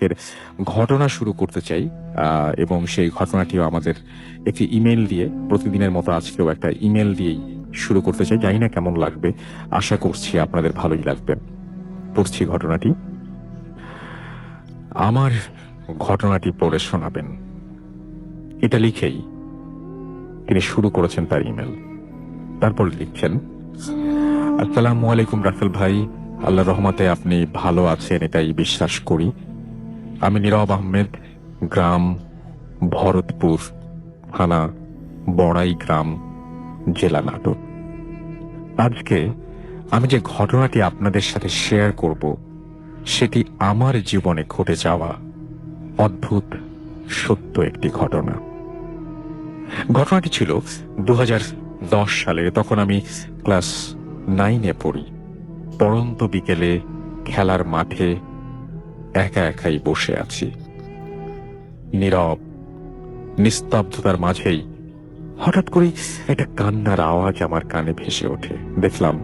এর ঘটনা শুরু করতে চাই, এবং সেই ঘটনাটিও আমাদের একটি ইমেল দিয়ে, প্রতিদিনের মতো আজকেও একটা ইমেল দিয়েই শুরু করতে চাই। জানি না কেমন লাগবে, আশা করছি আপনাদের ভালোই লাগবে। পড়ছি ঘটনাটি। আমার ঘটনাটি পড়ে শোনাবেন, এটা লিখেই তিনি শুরু করেছেন তার ইমেল। তারপর লিখছেন, আসসালামু আলাইকুম রাসেল ভাই, আল্লাহ রহমতে আপনি ভালো আছেন এটাই বিশ্বাস করি। আমি নীরব আহমেদ, গ্রাম ভরতপুর, থানা বড়াই গ্রাম, জেলা নাটোর। আজকে আমি যে ঘটনাটি আপনাদের সাথে শেয়ার করব সেটি আমার জীবনে ঘটে যাওয়া অদ্ভুত সত্য একটি ঘটনা। ঘটনাটি ছিল 2010 সালে। তখন আমি ক্লাস 9-এ পড়ি। পড়ন্ত বিকেলে খেলার মাঠে একা একাই বসে আছি। নীরব নিস্তব্ধতার মাঝেই হঠাৎ করেই একটা কান্নার আওয়াজ আমার কানে ভেসে ওঠে। দেখলাম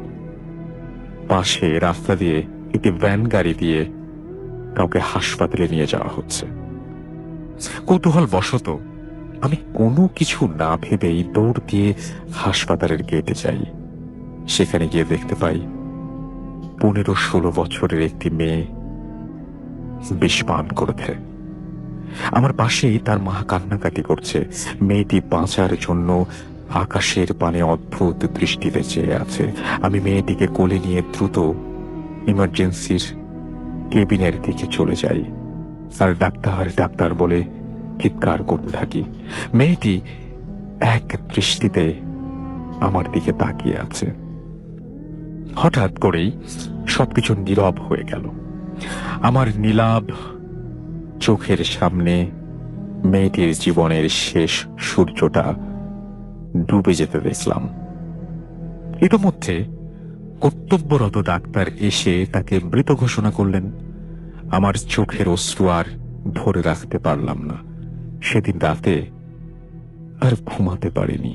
পাশে রাস্তা দিয়ে একটি ভ্যান গাড়ি দিয়ে কাউকে হাসপাতালে নিয়ে যাওয়া হচ্ছে। কৌতূহল বশত আমি কোনো কিছু না ভেবেই দৌড় দিয়ে হাসপাতালের গেটে যাই। সেখানে গিয়ে দেখতে পাই 15-16 বছরের একটি মেয়ে বিষ পান করেছে। আমার পাশেই তার মা কান্নাকাটি করছে। মেয়েটি বাঁচার জন্য আকাশের পানে অদ্ভুত দৃষ্টিতে চেয়ে আছে। আমি মেয়েটিকে কোলে নিয়ে দ্রুত ইমার্জেন্সির কেবিনের দিকে চলে যাই, আর ডাক্তার ডাক্তার বলে চিৎকার করতে থাকি। মেয়েটি এক দৃষ্টিতে আমার দিকে তাকিয়ে আছে। হঠাৎ করেই সবকিছু নীরব হয়ে গেল। আমার নীলাভ চোখের সামনে মেয়েটির জীবনের শেষ সূর্যটা ডুবে যেতে দেখলাম। ইতোমধ্যে কর্তব্যরত ডাক্তার এসে তাকে মৃত ঘোষণা করলেন। আমার চোখের অশ্রু আর ধরে রাখতে পারলাম না। সেদিন রাতে আর ঘুমাতে পারিনি।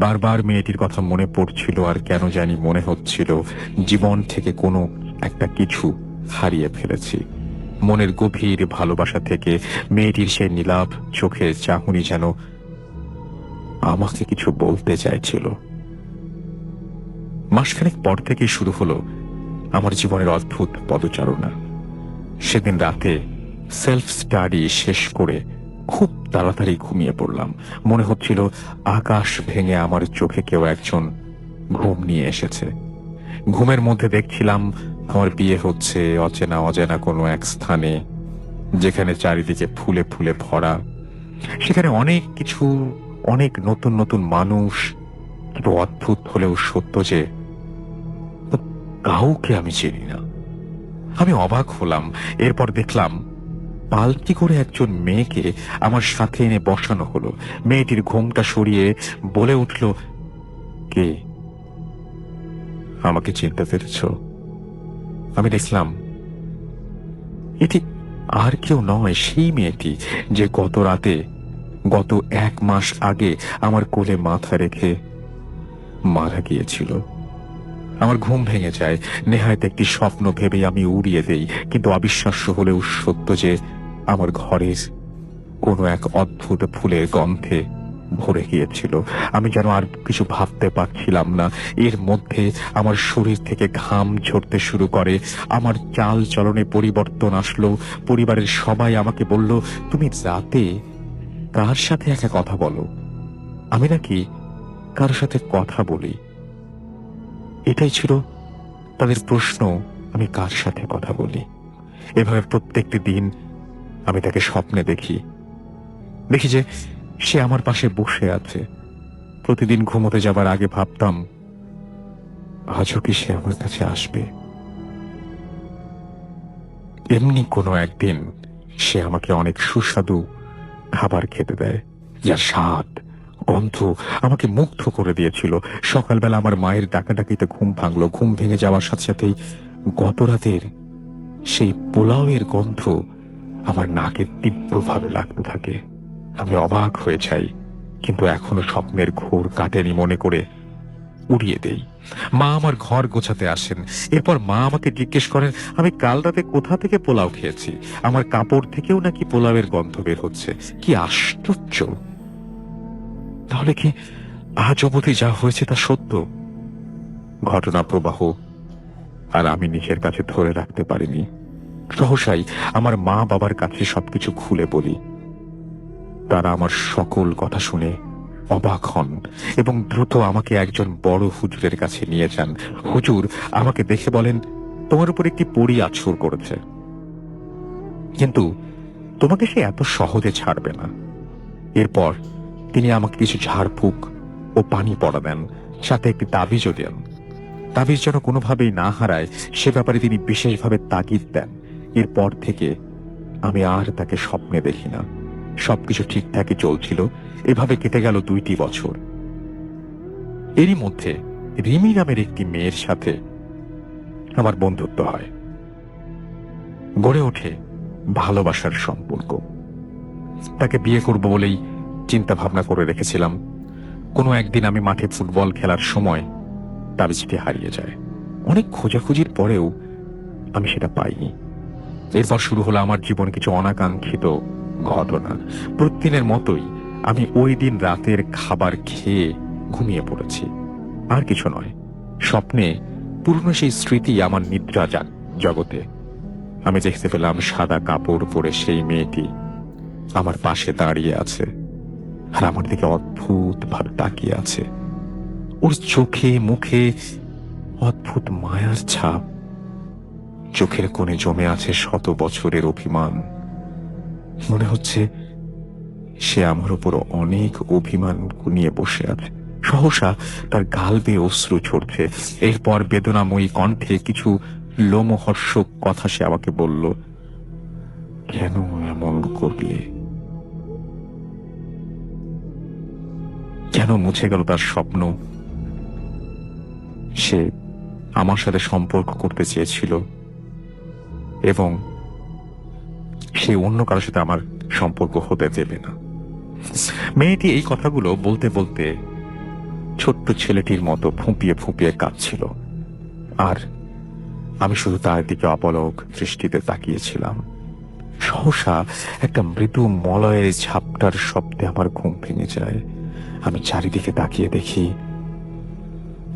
বারবার মেয়েটির কথা মনে পড়ছিল, আর কেন জানি মনে হচ্ছিল জীবন থেকে কোনো একটা কিছু হারিয়ে ফেলেছি। মনের গভীর ভালোবাসা থেকে মেয়েটির সেই নীলাভ চোখের চাহনি যেন আমাকে কিছু বলতে চাইছিল। মাসখানেক পর থেকেই শুরু হলো আমার জীবনের অদ্ভুত পদচারণা। সেদিন রাতে সেলফ স্টাডি শেষ করে খুব তাড়াতাড়ি ঘুমিয়ে পড়লাম। মনে হচ্ছিল আকাশ ভেঙে আমার চোখে কেউ একজন ঘুম নিয়ে এসেছে। ঘুমের মধ্যে দেখছিলাম আমার বিয়ে হচ্ছে অচেনা অজানা কোনো এক স্থানে, যেখানে চারিদিকে ফুলে ফুলে ভরা। সেখানে অনেক কিছু, অনেক নতুন নতুন মানুষ। কিন্তু অদ্ভুত হলেও সত্য যে কাউকে আমি চিনি না। আমি অবাক হলাম। এরপর দেখলাম পালকি করে একজন মেয়েকে আমার সাথে এনে বসানো হলো। মেয়েটির ঘোমটা সরিয়ে বলে উঠল, কে? আমাকে চিনতে পেরেছ? আমি দেখলাম এটি আর কেউ নয়, সেই মেয়েটি যে গত রাতে, গত 1 মাস আগে আমার কোলে মাথা রেখে মারা গিয়েছিল। আমার ঘুম ভেঙে যায়। নেহায়েত একটি স্বপ্ন ভেবে আমি উড়িয়ে দেই। কিন্তু অবিশ্বাস্য হলেও সত্য যে আমার ঘরের কোনো এক অদ্ভুত ফুলের গন্ধে ভরে গিয়েছিল। আমি যেন আর কিছু ভাবতে পারছিলাম না। এর মধ্যে আমার শরীর থেকে ঘাম ঝরতে শুরু করে। আমার চাল চলনে পরিবর্তন আসলো। পরিবারের সবাই আমাকে বলল, তুমি রাতে কার সাথে একা কথা বলো? আমি নাকি কার সাথে কথা বলি। এটাই ছিল তাদের প্রশ্ন, আমি কার সাথে কথা বলি। এভাবে প্রত্যেকটি দিন আমি তাকে স্বপ্নে দেখি যে সে আমার পাশে বসে আছে। প্রতিদিন ঘুমোতে যাবার আগে ভাবতাম, আজও কি সে আমার কাছে আসবে? এমনি কোনো একদিন সে আমাকে অনেক সুস্বাদু খাবার খেতে দেয়, যার স্বাদ গন্ধ আমাকে মুগ্ধ করে দিয়েছিল। সকালবেলা আমার মায়ের ডাকাডাকিতে ঘুম ভাঙলো। ঘুম ভেঙে যাওয়ার সাথে সাথেই গত রাতের সেই পোলাওয়ের গন্ধ আমার নাকে তীব্রভাবে লাগতে থাকে। আমি অবাক হয়ে যাই, কিন্তু এখনো স্বপ্নের ঘোর কাটেনি মনে করে উড়িয়ে দেই। মা আমার ঘর গোছাতে আসেন। এরপর মা আমাকে জিজ্ঞেস করেন আমি কাল রাতে কোথা থেকে পোলাও খেয়েছি। আমার কাপড় থেকেও নাকি পোলাওয়ের গন্ধ বের হচ্ছে। কি আশ্চর্য! তাহলে কি আজ অবধি যা হয়েছে তা সত্য? ঘটনা প্রবাহ আর আমি নিজের কাছে ধরে রাখতে পারিনি। সহসাই আমার মা বাবার কাছে সবকিছু খুলে বলি। তারা আমার সকল কথা শুনে অবাক হন এবং দ্রুত আমাকে একজন বড় হুজুরের কাছে নিয়ে যান। হুজুর আমাকে দেখে বলেন, তোমার উপর একটি পরী আছর করেছে, কিন্তু তোমাকে সে এত সহজে ছাড়বে না। এরপর তিনি আমাকে কিছু ঝাড়ফুঁক ও পানি পড়া দেন, সাথে একটি তাবিজও দেন। তাবিজ যেন কোনোভাবেই না হারায় সে ব্যাপারে তিনি বিশেষভাবে তাগিদ দেন। এরপর থেকে আমি আর তাকে স্বপ্নে দেখি না। সবকিছু ঠিকঠাকই চলছিল। এভাবে কেটে গেল 2টি বছর। এরই মধ্যে রিমি নামের একটি মেয়ের সাথে আমার বন্ধুত্ব হয়। গড়ে ওঠে ভালোবাসার সম্পর্ক। তাকে বিয়ে করব বলেই চিন্তা ভাবনা করে রেখেছিলাম। কোনো একদিন আমি মাঠে ফুটবল খেলার সময় তাবিজটি হারিয়ে যায়। অনেক খোঁজাখুঁজির পরেও আমি সেটা পাইনি। এরপর শুরু হলো আমার জীবন কিছু অনাকাঙ্ক্ষিত ঘটনা। প্রতিদিনের মতোই আমি ওই দিন রাতের খাবার খেয়ে ঘুমিয়ে পড়েছি। আর কিছু নয়, স্বপ্নে পুরনো সেই স্মৃতি আমার নিদ্রা জগতে। আমি দেখতে পেলাম সাদা কাপড় পরে সেই মেয়েটি আমার পাশে দাঁড়িয়ে আছে আর আমার দিকে অদ্ভুত ভাবে তাকিয়ে আছে। ওর চোখে মুখে অদ্ভুত মায়ার ছাপ। চোখের কোণে জমে আছে শত বছরের অভিমান। মনে হচ্ছে সে আমার উপর অনেক অভিমান নিয়ে বসে আছে। সহসা তার গাল বেয়ে অশ্রু ঝরছে। এরপর বেদনাময়ী কণ্ঠে কিছু লোমহর্ষক কথা সে আমাকে বলল, কেন এমন করলে? কেন মুছে গেল তার স্বপ্ন? সে আমার সাথে সম্পর্ক করতে চেয়েছিল এবং সে অন্য কারোর সাথে আমার সম্পর্ক হতে দেবে না। মেয়েটি এই কথাগুলো বলতে বলতে ছোট্ট ছেলেটির মতো ফুঁপিয়ে ফুঁপিয়ে কাঁদছিল, আর আমি শুধু তার দিকে অপলক দৃষ্টিতে তাকিয়েছিলাম। সহসা একটা মৃদু মলয়ের ঝাপটার শব্দে আমার ঘুম ভেঙে যায়। আমি চারিদিকে তাকিয়ে দেখি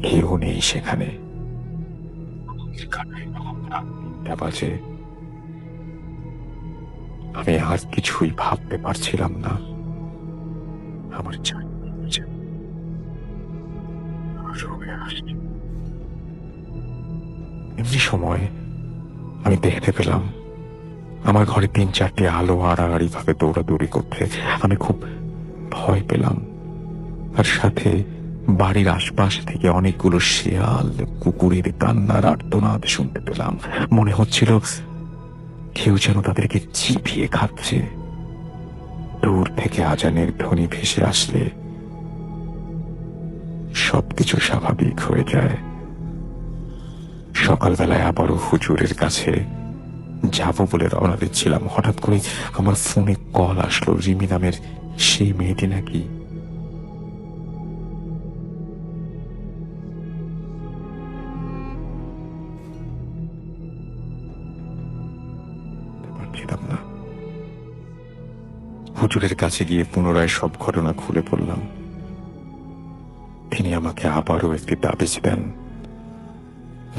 কেউ নেই সেখানে। 3টা বাজে। আমি আর কিছুই ভাবতে পারছিলাম না। আমার চারিদিকে এমনি সময় আমি দেখতে পেলাম আমার ঘরে 3-4টি আলো আড়াআড়ি ভাবে দৌড়াদৌড়ি করছে। আমি খুব ভয় পেলাম, আর সাথে বাড়ির আশপাশ থেকে অনেকগুলো শেয়াল কুকুরের কান্নার আর্তনাদ শুনতে পেলাম। মনে হচ্ছিল কেউ যেন তাদেরকে চিবিয়ে খাচ্ছে। দূর থেকে আজানের ধ্বনি ভেসে আসলে সবকিছু স্বাভাবিক হয়ে যায়। সকালবেলায় আবারও হুজুরের কাছে যাব বলে রওনা দিচ্ছিলাম। হঠাৎ করে আমার ফোনে কল আসলো। রিমি নামের সেই মেয়েটি নাকি পারছিলাম না। হুজুরের কাছে গিয়ে পুনরায় সব ঘটনা খুলে বললাম। তিনি আমাকে আবারও একটি তাবিজ দেন,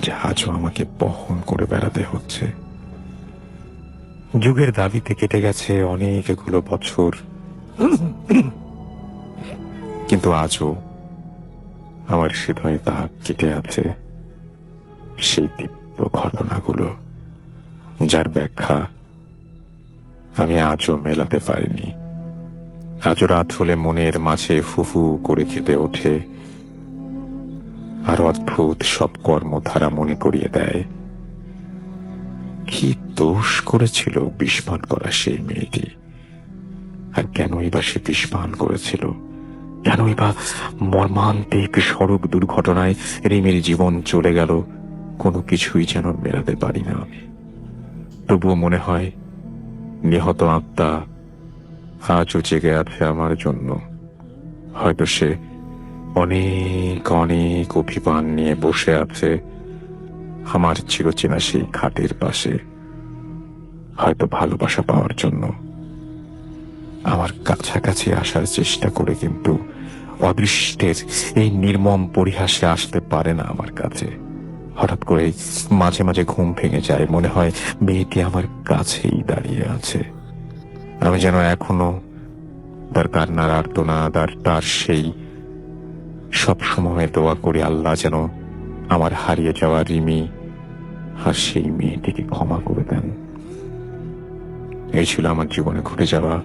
যা আজও আমাকে বহন করে বেড়াতে হচ্ছে। যুগের দাবিতে কেটে গেছে অনেকগুলো বছর, কিন্তু আজও আমার হৃদয়ে তা কেটে আছে সেই তীব্র ঘটনাগুলো, যার ব্যাখ্যা আমি আজও মেলাতে পারিনি। আজও রাত হলে মনের মাঝে ফুফু করে কেঁপে ওঠে, আর অদ্ভুত সব কর্মধারা মনে করিয়ে দেয় কি দোষ করেছিল বিষপান করা সেই মেয়েটি, আর কেনই বা সে বিষপান করেছিল? কেনই বা মর্মান্তিক সড়ক দুর্ঘটনায় রিমির জীবন চলে গেল? কোনো কিছুই যেন মেলাতে পারি না। তবুও মনে হয় নিহত আত্মা আজও জেগে আছে আমার জন্য। হয়তো সে অনেক অনেক অভিমান নিয়ে বসে আছে আমার চিরচেনা সেই খাটের পাশে, হয়তো ভালোবাসা পাওয়ার জন্য। আমার কাছাকাছি আসার চেষ্টা করে কিন্তু অদৃষ্টের এই নির্মম পরিহাসে আসতে পারে না আমার কাছে। হঠাৎ করে মাঝে মাঝে ঘুম ভেঙে যায়, মনে হয় মেয়েটি আমার কাছেই দাঁড়িয়ে আছে। আমি যেন এখনো তার কান্নার আর্তনাদ আর তার সেই সব সময় দোয়া করি আল্লাহ যেন আমার হারিয়ে যাওয়া রিমি আর সেই মেয়েটিকে ক্ষমা করে দেন। এই ছিল আমার জীবনে ঘটে যাওয়া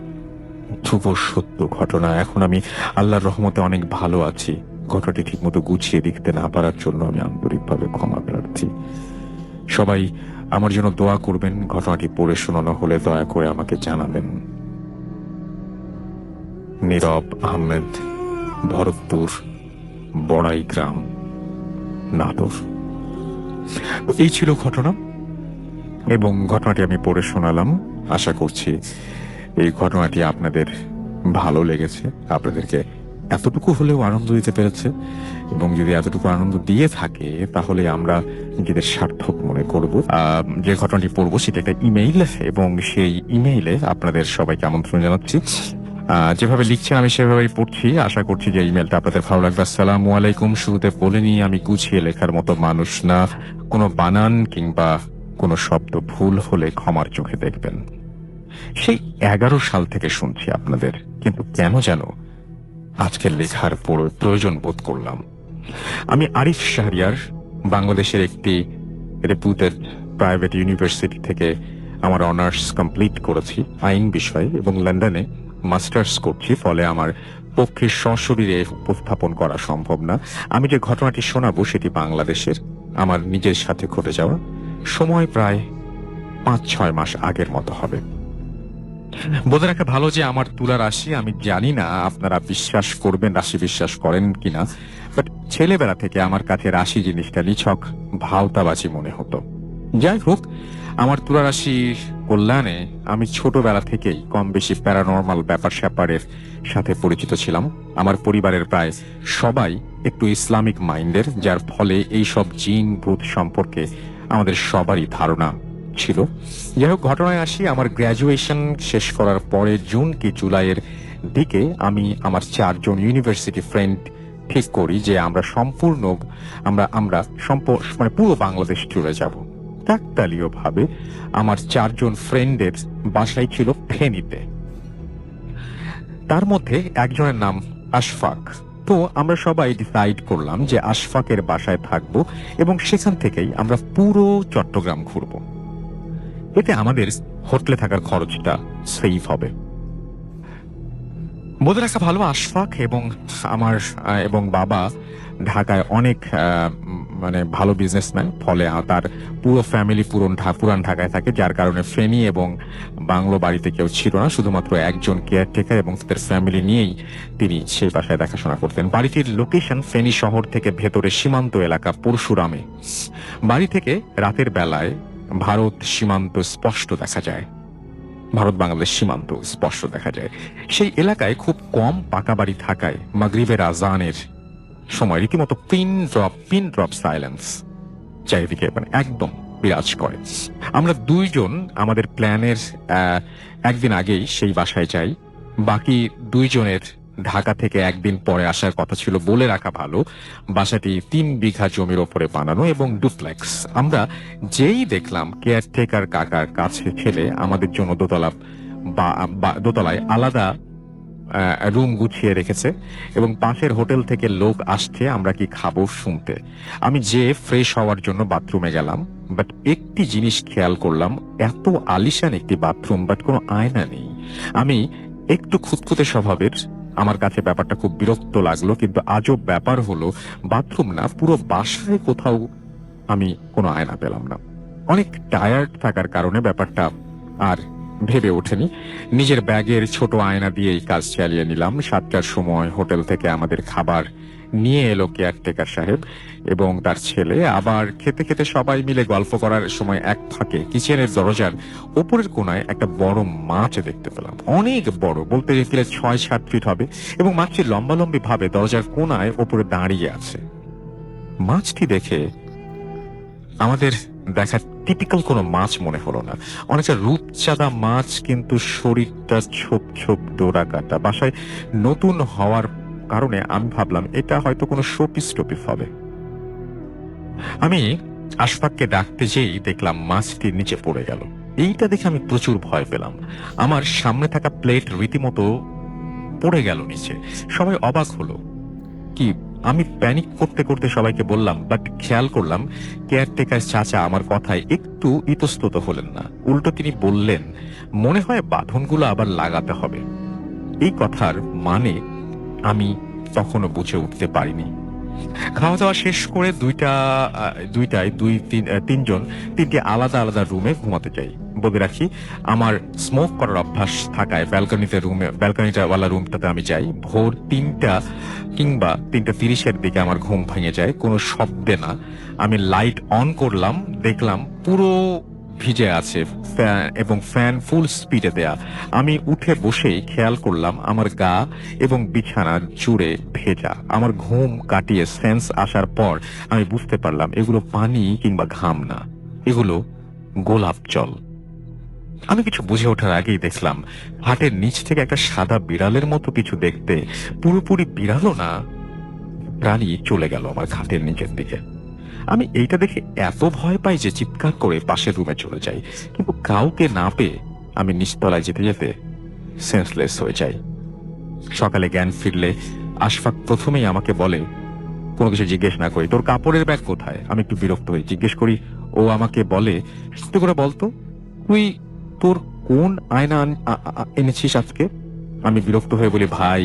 ধ্রুব সত্য ঘটনা। এখন আমি আল্লাহর রহমতে অনেক ভালো আছি। ঘটনাটি ঠিক মতো গুছিয়ে লিখতে না পারার জন্য আমি আন্তরিকভাবে ক্ষমা প্রার্থী। সবাই আমার জন্য দোয়া করবেন। ঘটনাটি পড়ে শোনানো হলে দয়া করে আমাকে জানাবেন। নীরব আহমেদ, ভরতপুর, বড়াই গ্রাম, নাটোর। এই ছিল ঘটনা এবং ঘটনাটি আমি পড়ে শোনালাম। আশা করছি এই ঘটনাটি আপনাদের ভালো লেগেছে, আপনাদেরকে এতটুকু হলেও আনন্দ দিতে পেরেছে। এবং যদি এতটুকু আনন্দ দিয়ে থাকে তাহলে আমরা নিজেদের সার্থক মনে করব। যে ঘটনাটি পড়বো সেটা একটা ইমেইল, এবং সেই ইমেইলে আপনাদের সবাইকে আমন্ত্রণ জানাচ্ছি। যেভাবে লিখছেন আমি সেভাবেই পড়ছি। আশা করছি যে ইমেলটা আপনাদের ভালো লাগবে। আসসালামু আলাইকুম। শুরুতে বলিনি আমি গুছিয়ে লেখার মতো মানুষ না। কোনো বানান কিংবা কোনো শব্দ ভুল হলে ক্ষমার চোখে দেখবেন। সেই 11 সাল থেকে শুনছি আপনাদের, কিন্তু কেন যেন আজকের লেখার প্রয়োজন বোধ করলাম। আমি আরিফ শাহরিয়ার, বাংলাদেশের একটি রেপুটেড প্রাইভেট ইউনিভার্সিটি থেকে আমার অনার্স কমপ্লিট করেছি আইন বিষয়ে এবং লন্ডনে মাস্টার্স করছি। ফলে আমার পক্ষে সশরীরে উপস্থাপন করা সম্ভব না। আমি যে ঘটনাটি শোনাবো সেটি বাংলাদেশের, আমার নিজের সাথে ঘটে যাওয়া। সময় প্রায় 5-6 মাস আগের মতো হবে। বলে রাখা ভালো যে আমার তুলা রাশি, আমি জানি না আপনারা বিশ্বাস করবেন, রাশি বিশ্বাস করেন কিনা, বাট ছেলেবেলা থেকে আমার কাছে রাশি জিনিসটা নিছক ভাওতাবাজি মনে হতো। যাই হোক, আমার তুলা রাশির কল্যাণে আমি ছোটবেলা থেকেই কম বেশি প্যারানর্মাল ব্যাপার স্যাপারের সাথে পরিচিত ছিলাম। আমার পরিবারের প্রায় সবাই একটু ইসলামিক মাইন্ডের, যার ফলে এই সব জিন ভূত সম্পর্কে আমাদের সবারই ধারণা ছিল। যাই হোক, ঘটনায় আসি। আমার গ্র্যাজুয়েশন শেষ করার পরে জুন কি জুলাইয়ের দিকে আমি আমার 4 জন ইউনিভার্সিটি ফ্রেন্ড ঠিক করি যে আমরা মানে পুরো বাংলাদেশ ট্যুরে যাব। কাকতালীয় ভাবে আমার 4 জন ফ্রেন্ডের বাসাই ছিল ফেনীতে। তার মধ্যে একজনের নাম আশফাক। তো আমরা সবাই ডিসাইড করলাম যে আশফাকের বাসায় থাকবো এবং সেখান থেকেই আমরা পুরো চট্টগ্রাম ঘুরবো। এতে আমাদের হোটেলে থাকার খরচটা সেভ হবে। বলে রাখা ভালো, আশফাক এবং বাবা ঢাকায় অনেক মানে ভালো বিজনেসম্যান। ফলে তার পুরো ফ্যামিলি পুরান ঢাকায় থাকে, যার কারণে ফেনী এবং বাংলো বাড়িতে কেউ ছিল না, শুধুমাত্র একজন কেয়ারটেকার এবং তাদের ফ্যামিলি নিয়েই তিনি সেই বাসায় দেখাশোনা করতেন। বাড়িটির লোকেশন ফেনী শহর থেকে ভেতরে সীমান্ত এলাকা পরশুরামে। বাড়ি থেকে রাতের বেলায় ভারত সীমান্ত স্পষ্ট দেখা যায়, ভারত বাংলাদেশ সীমান্ত স্পষ্ট দেখা যায়। সেই এলাকায় খুব কম পাকা বাড়ি থাকায় মাগরিবের আজানের সময় রীতিমতো পিন ড্রপ সাইলেন্স চারিদিকে মানে একদম বিরাজ করে। আমরা 2 জন আমাদের প্ল্যানের একদিন আগেই সেই বাসায় যাই। বাকি 2 জনের ঢাকা থেকে একদিন পরে আসার কথা ছিল। বলে রাখা ভালো, বাসাটি 3 বিঘা জমির ওপরে বানানো এবং ডুপ্লেক্স। আমরা যেই দেখলাম কেয়ারটেকার কাকার কাছে ছেলে আমাদের জন্য দোতলায় আলাদা রুম গুছিয়ে রেখেছে এবং পাশের হোটেল থেকে লোক আসছে আমরা কি খাবো শুনতে। আমি যে ফ্রেশ হওয়ার জন্য বাথরুমে গেলাম, বাট একটি জিনিস খেয়াল করলাম, এত আলিশান একটি বাথরুম বাট কোনো আয়না নেই। আমি একটু খুঁতখুঁতে স্বভাবের, আমার কাছে ব্যাপারটা খুব বিরক্ত লাগলো। কিন্তু আজব ব্যাপার হলো, বাথরুম না, পুরো বাসায় কোথাও আমি কোনো আয়না পেলাম না। অনেক টায়ার্ড থাকার কারণে ব্যাপারটা আর ভেবে ওঠেনি। নিজের ব্যাগের ছোট আয়না দিয়েই কাজ চালিয়ে নিলাম। 7টার সময় হোটেল থেকে আমাদের খাবার নিয়ে এলো কেয়ারটেকার সাহেব এবং তার ছেলে। আবার খেতে খেতে সবাই মিলে গল্প করার সময় এক ফাঁকে কিচেনের দরজার ওপরের কোণায় একটা বড় মাছ দেখতে পেলাম। অনেক বড়, বলতে গেলে 6-7 ফিট হবে, এবং মাছটি লম্বালম্বি ভাবে দরজার কোণায় ওপরে দাঁড়িয়ে আছে। মাছটি দেখে আমাদের দেখা টিপিক্যাল কোনো মাছ মনে হলো না। অনেকটা রূপচাঁদা মাছ, কিন্তু শরীরটা ছোপ ছোপ ডোরা কাটা। বাসায় নতুন হওয়ার কারণে আমি ভাবলাম এটা হয়তো কোনো শোপিস টোপিস হবে। আমি আশফাককে ডাকতে যেই দেখলাম মাছটি নিচে পড়ে গেল। এইটা দেখে আমি প্রচুর ভয় পেলাম। আমার সামনে থাকা প্লেট রীতিমতো পড়ে গেল নিচে। সবাই অবাক হলো। কি, আমি প্যানিক করতে করতে সবাইকে বললাম, বাট খেয়াল করলাম কেয়ারটেকার চাচা আমার কথায় একটু ইতস্তত হলেন না। উল্টো তিনি বললেন, মনে হয় বাঁধনগুলো আবার লাগাতে হবে। এই কথার মানে আমি তখনও বুঝে উঠতে পারিনি। খাওয়া দাওয়া শেষ করে তিনজন তিনটি আলাদা আলাদা রুমে ঘুমাতে যাই। বলে রাখি, আমার স্মোক করার অভ্যাস থাকায় ব্যালকনিটাওয়ালা রুমটাতে আমি যাই। ভোর 3টা কিংবা 3:30-এর দিকে আমার ঘুম ভেঙে যায়, কোনো শব্দে না। আমি লাইট অন করলাম, দেখলাম পুরো ভিজে আছে এবং ফ্যান ফুল স্পিডে দেয়া। আমি উঠে বসেই খেয়াল করলাম আমার গা এবং বিছানা জুড়ে ভেজা। আমার ঘুম কাটিয়ে সেন্স আসার পর আমি বুঝতে পারলাম এগুলো পানি কিংবা ঘাম না, এগুলো গোলাপ জল। আমি কিছু বুঝে ওঠার আগেই দেখলাম হাটের নিচ থেকে একটা সাদা বিড়ালের মতো কিছু দেখতে, পুরোপুরি বিড়ালও না, প্রাণী চলে গেল আমার খাটের নিচের দিকে। আমি এইটা দেখে এত ভয় পাই যে চিৎকার করে পাশের রুমে চলে যাই, কিন্তু কাউকে না পেয়ে আমি নিচতলায় যেতে যেতে সেন্সলেস হয়ে যাই। সকালে জ্ঞান ফিরলে আশফাক প্রথমেই আমাকে বলে, কোনো কিছু জিজ্ঞেস না করি, তোর কাপড়ের ব্যাগ কোথায়? আমি একটু বিরক্ত হই, জিজ্ঞেস করি। ও আমাকে বলে, সত্যি করে বলতো, তুই তোর কোন আয়না এনেছিস আজকে? আমি বিরক্ত হয়ে বলি, ভাই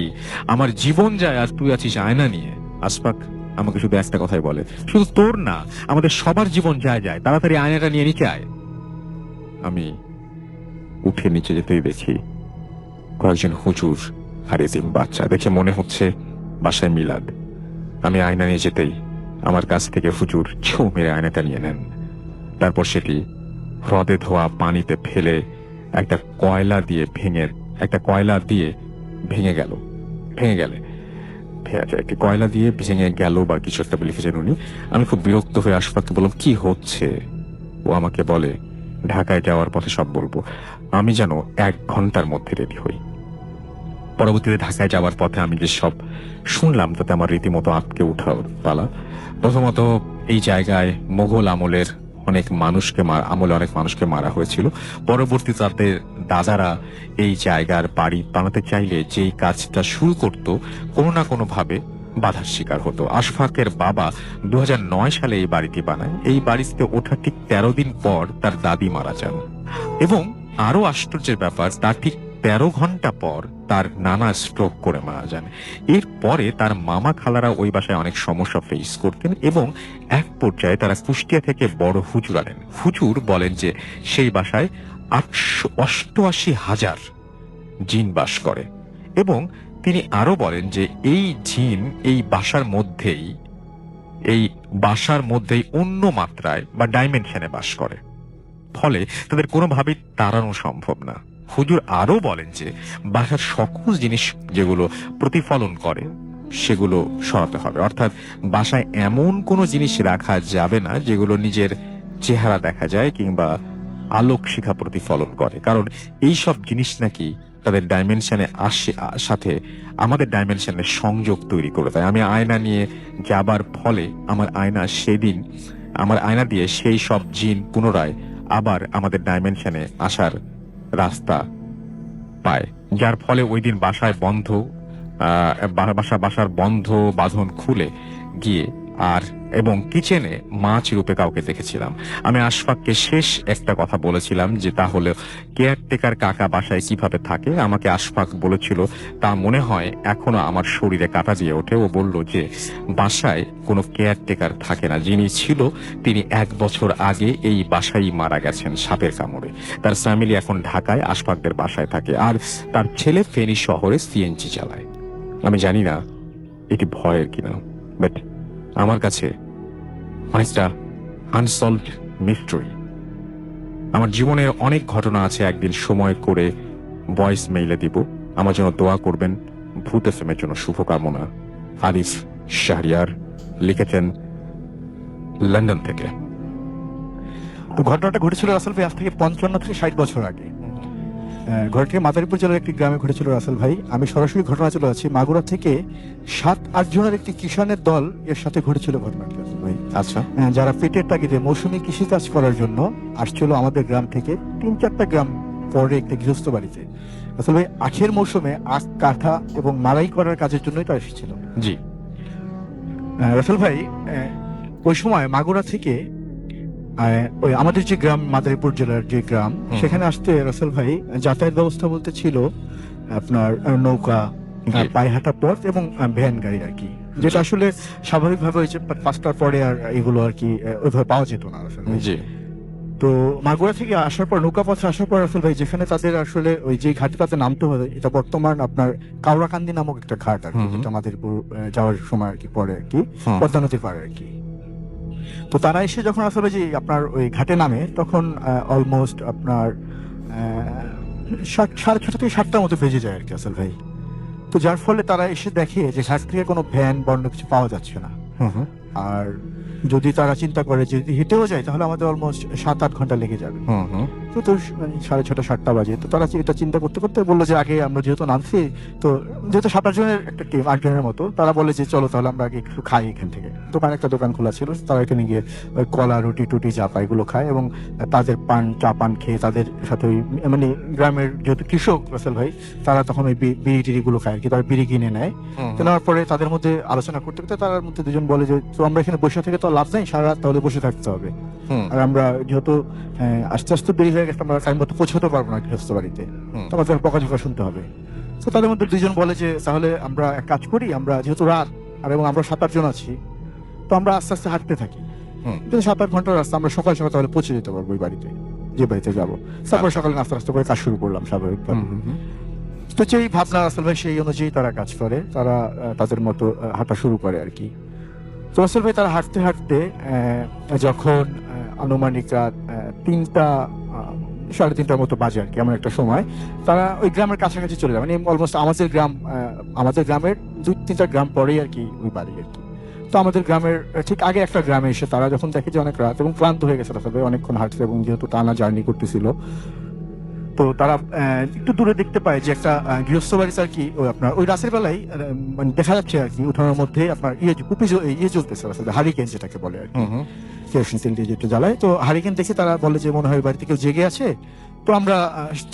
আমার জীবন যায় আর তুই আছিস আয়না নিয়ে। আশফাক আমাকে শুধু একটা কথাই বলে, শুধু তোর না, আমাদের সবার জীবন যায় যায়, তাড়াতাড়ি আয়নাটা নিয়ে নিচে আয়। আমি উঠে নিচে যেতেই দেখি কয়েকজন হুজুর আর এতিম বাচ্চা। দেখে মনে হচ্ছে বাসায় মিলাদ। আমি আয়না নিয়ে যেতেই আমার কাছ থেকে হুজুর ছৌ মেরে আয়নাটা নিয়ে নেন। তারপর সেটি হ্রদে ধোয়া পানিতে ফেলে একটা কয়লা দিয়ে ভেঙে গেলে একটি কয়লা দিয়ে ভেঙে গেল বা কিছু একটা লিখেছেন উনি। আমি খুব বিরক্ত হয়ে আশফাককে বললাম, কি হচ্ছে? ও আমাকে বলে, ঢাকায় যাওয়ার পথে সব বলবো। আমি যেন 1 ঘন্টার মধ্যে রেডি হই। পরবর্তীতে ঢাকায় যাওয়ার পথে আমি যে সব শুনলাম তাতে আমার রীতিমতো আটকে উঠা পালা। প্রথমত, এই জায়গায় মোগল আমলে অনেক মানুষকে মারা হয়েছিল। পরবর্তী তাদের দাদারা এই জায়গার বাড়ি বানাতে চাইলে যেই কাজটা শুরু করত, কোনো না কোনো ভাবে বাধার শিকার হতো। আশফাকের বাবা 2009 সালে এই বাড়িটি বানায়। এই বাড়িতে ওঠা ঠিক 13 দিন পর তার দাদি মারা যান, এবং আরো আশ্চর্যের ব্যাপার, তার ঠিক 13 ঘন্টা পর তার নানা স্ট্রোক করে মারা যান। এরপরে তার মামা খালারা ওই বাসায় অনেক সমস্যা ফেস করতেন, এবং এক পর্যায়ে তারা কুষ্টিয়া থেকে বড় হুজুর আনেন। হুজুর বলেন যে সেই বাসায় 888,000 জিন বাস করে, এবং তিনি আরো বলেন যে এই জিন এই বাসার মধ্যেই অন্য মাত্রায় বা ডাইমেনশনে বাস করে, ফলে তাদের কোনোভাবেই তাড়ানো সম্ভব না। হুজুর আরো বলেন যে বাসার সকল জিনিস যেগুলো প্রতিফলন করে সেগুলো সরাতে হবে, অর্থাৎ বাসায় এমন কোনো জিনিস রাখা যাবে না যেগুলো নিজের চেহারা দেখা যায় কিংবা আলোক শিখা প্রতিফলন করে, কারণ এই সব জিনিস নাকি তাদের ডাইমেনশনে সাথে আমাদের ডাইমেনশনের সংযোগ তৈরি করে দেয়। আমি আয়না নিয়ে যাবার ফলে আমার আয়না দিয়ে সেই সব জিন পুনরায় আবার আমাদের ডাইমেনশনে আসার রাস্তা পায়, যার ফলে ওই দিন বাসার বন্ধ বাঁধন খুলে গিয়ে আর এবং কিচেনে মাছ রূপে কাউকে দেখেছিলাম। আমি আশফাককে শেষ একটা কথা বলেছিলাম যে তাহলে কেয়ারটেকার কাকা বাসায় কিভাবে থাকে। আমাকে আশফাক বলেছিল তা মনে হয় এখনো আমার শরীরে কাঁটা দিয়ে ওঠে। ও বলল যে বাসায় কোনো কেয়ারটেকার থাকে না, যিনি ছিল তিনি 1 বছর আগে এই বাসায় মারা গেছেন সাপের কামড়ে। তার ফ্যামিলি এখন ঢাকায় আশফাকদের বাসায় থাকে, আর তার ছেলে ফেনী শহরে সিএনজি চালায়। আমি জানি না এটি ভয়ের কিনা, বাট আমার কাছে অনেকটা আনসলভড মিস্ট্রি। আমার জীবনের অনেক ঘটনা আছে, একদিন সময় করে ভয়েস মেইলে দিব। আমার জন্য দোয়া করবেন। ভূত এফএম এর জন্য শুভকামনা। আরিফ শাহরিয়ার লিখেছেন লন্ডন থেকে। তো ঘটনাটা ঘটেছিল রাসেল ভাই আজ থেকে 55 থেকে 60 বছর আগে। ঘটনাটি মাদারীপুর জেলার একটি গ্রামে ঘটেছিল রাসেল ভাই। আমি সরাসরি ঘটনা চলে যাচ্ছি। মাগুরা থেকে 7-8 জনের একটি কিষানের দল এর সাথে ঘটেছিল ঘটনাটি রাসেল ভাই। আচ্ছা, যারা পেটের তাগিদে মৌসুমী কৃষিকাজ করার জন্য আসছিল আমাদের গ্রাম থেকে 3-4টা গ্রাম পরে একটা গৃহস্থ বাড়িতে। রাসেল ভাই আখের মৌসুমে আখ কাটা এবং মাড়াই করার কাজের জন্যই তারা এসেছিল। জি। রাসেল ভাই ওই সময় মাগুরা থেকে ওই আমাদের যে গ্রাম মাদারীপুর জেলার যে গ্রাম, সেখানে আসতে রাসেল ভাই যাতায়াত ব্যবস্থা বলতে ছিল আপনার নৌকা, পায়হাটা পথ এবং ভ্যান গাড়ি আর কি, যেটা আসলে স্বাভাবিকভাবে ওই যে 5টার পরে আর এগুলো আর কি ওইভাবে পাওয়া যেত না রাসেল ভাই। জি। তো মাগুরা থেকে আসার পর নৌকা পথে আসার পর রাসেল ভাই যেখানে তাদের আসলে ওই যে ঘাটে তাদের নামতে হবে, এটা বর্তমান আপনার কাউরাকান্দি নামক একটা ঘাট আর কি, যেটা মাদারীপুর যাওয়ার সময় আর কি পরে আর কি পদ্মা নদীর পাড়ে আর কি। তো তারা এসে যখন আসলে যে আপনার ওই ঘাটে নামে, তখন অলমোস্ট আপনার 6:30 থেকে 7টার মতো বেজে যায় আর কি আসল ভাই। তো যার ফলে তারা এসে দেখে যে ঘাট থেকে কোনো ভ্যান বর্ণ কিছু পাওয়া যাচ্ছে না। আর যদি তারা চিন্তা করে যে হেঁটেও যায় তাহলে আমাদের অলমোস্ট 7-8 ঘন্টা লেগে যাবে। তো 6:30-7টা বাজে। তো তারা এটা চিন্তা করতে করতে বললো যে আগে আমরা যেহেতু নামছি, তো যেহেতু 7-8 জনের একটা টিম, 8 জনের মতো, তারা বলে যে চলো তাহলে আমরা আগে একটু খাই এখান থেকে। একটা দোকান খোলা ছিল, তারা এখানে গিয়ে ওই কলা, রুটি টুটি চা পা এগুলো খায় এবং তাদের চা পান খেয়ে তাদের সাথে ওই মানে গ্রামের যেহেতু কৃষক রাসেল ভাই, তারা তখন ওই বিড়ি টিড়ি গুলো খায় আর কি, তারা বিড়ি কিনে নেয়। নেওয়ার পরে তাদের মধ্যে আলোচনা করতে করতে তার মধ্যে দুজন বলে যে তো আমরা এখানে বসে থেকে তো লাভ নাই, সারা রাত তাহলে বসে থাকতে হবে। আর আমরা যেহেতু আস্তে আস্তে দেরি হয়ে গেছে, আমরা টাইম মতো পৌঁছতে পারবো না গৃহস্থ বাড়িতে, তো আমাদের বকাঝকা শুনতে হবে। তো তাদের মধ্যে দুজন বলে যে তাহলে আমরা এক কাজ করি, আমরা যেহেতু রাত আর এবং আমরা 7-8 জন আছি, তো আমরা আস্তে আস্তে হাঁটতে থাকি। কিন্তু 7-8 ঘন্টার রাস্তা, আমরা সকাল সকাল তাহলে পৌঁছে যেতে পারবো ওই বাড়িতে, যে বাড়িতে যাবো। তারপর সকালে নাস্তা নাস্তা করে কাজ শুরু করলাম স্বাভাবিকভাবে। তো সেই ভাবনা রাসেল ভাই সেই অনুযায়ী তারা কাজ করে, তারা তাদের মতো হাঁটা শুরু করে আর কি। তো রাসেল ভাই তারা হাঁটতে হাঁটতে যখন আনুমানিক রাত 3:30-3:30টার মতো বাজে আর কি, এমন একটা সময় তারা ওই গ্রামের কাছাকাছি চলে যায়। মানে অলমোস্ট আমাদের গ্রামের 2-3টা গ্রাম পরেই আর কি ওই বাড়ি আর কি। তো আমাদের গ্রামের ঠিক আগে একটা গ্রামে এসে তারা যখন দেখে যে অনেক রাত এবং ক্লান্ত হয়ে গেছে রাসেল ভাই, অনেকক্ষণ হাঁটছে এবং যেহেতু টানা জার্নি করতেছিল, তো তারা একটু দূরে দেখতে পায় যে একটা গৃহস্থ বাড়ি আর কি আপনার ওই রাতের বেলায় মানে দেখা যাচ্ছে আর কি উঠানের মধ্যে আপনার ইয়ে চলতেছে আসলে, হারিকেন যেটাকে বলে আর কি, কেরোসিন তেল দিয়ে যেটা জ্বালায়। তো হারিকেন দেখে তারা বলে যে মনে হয় বাড়িতে কেউ জেগে আছে, তো আমরা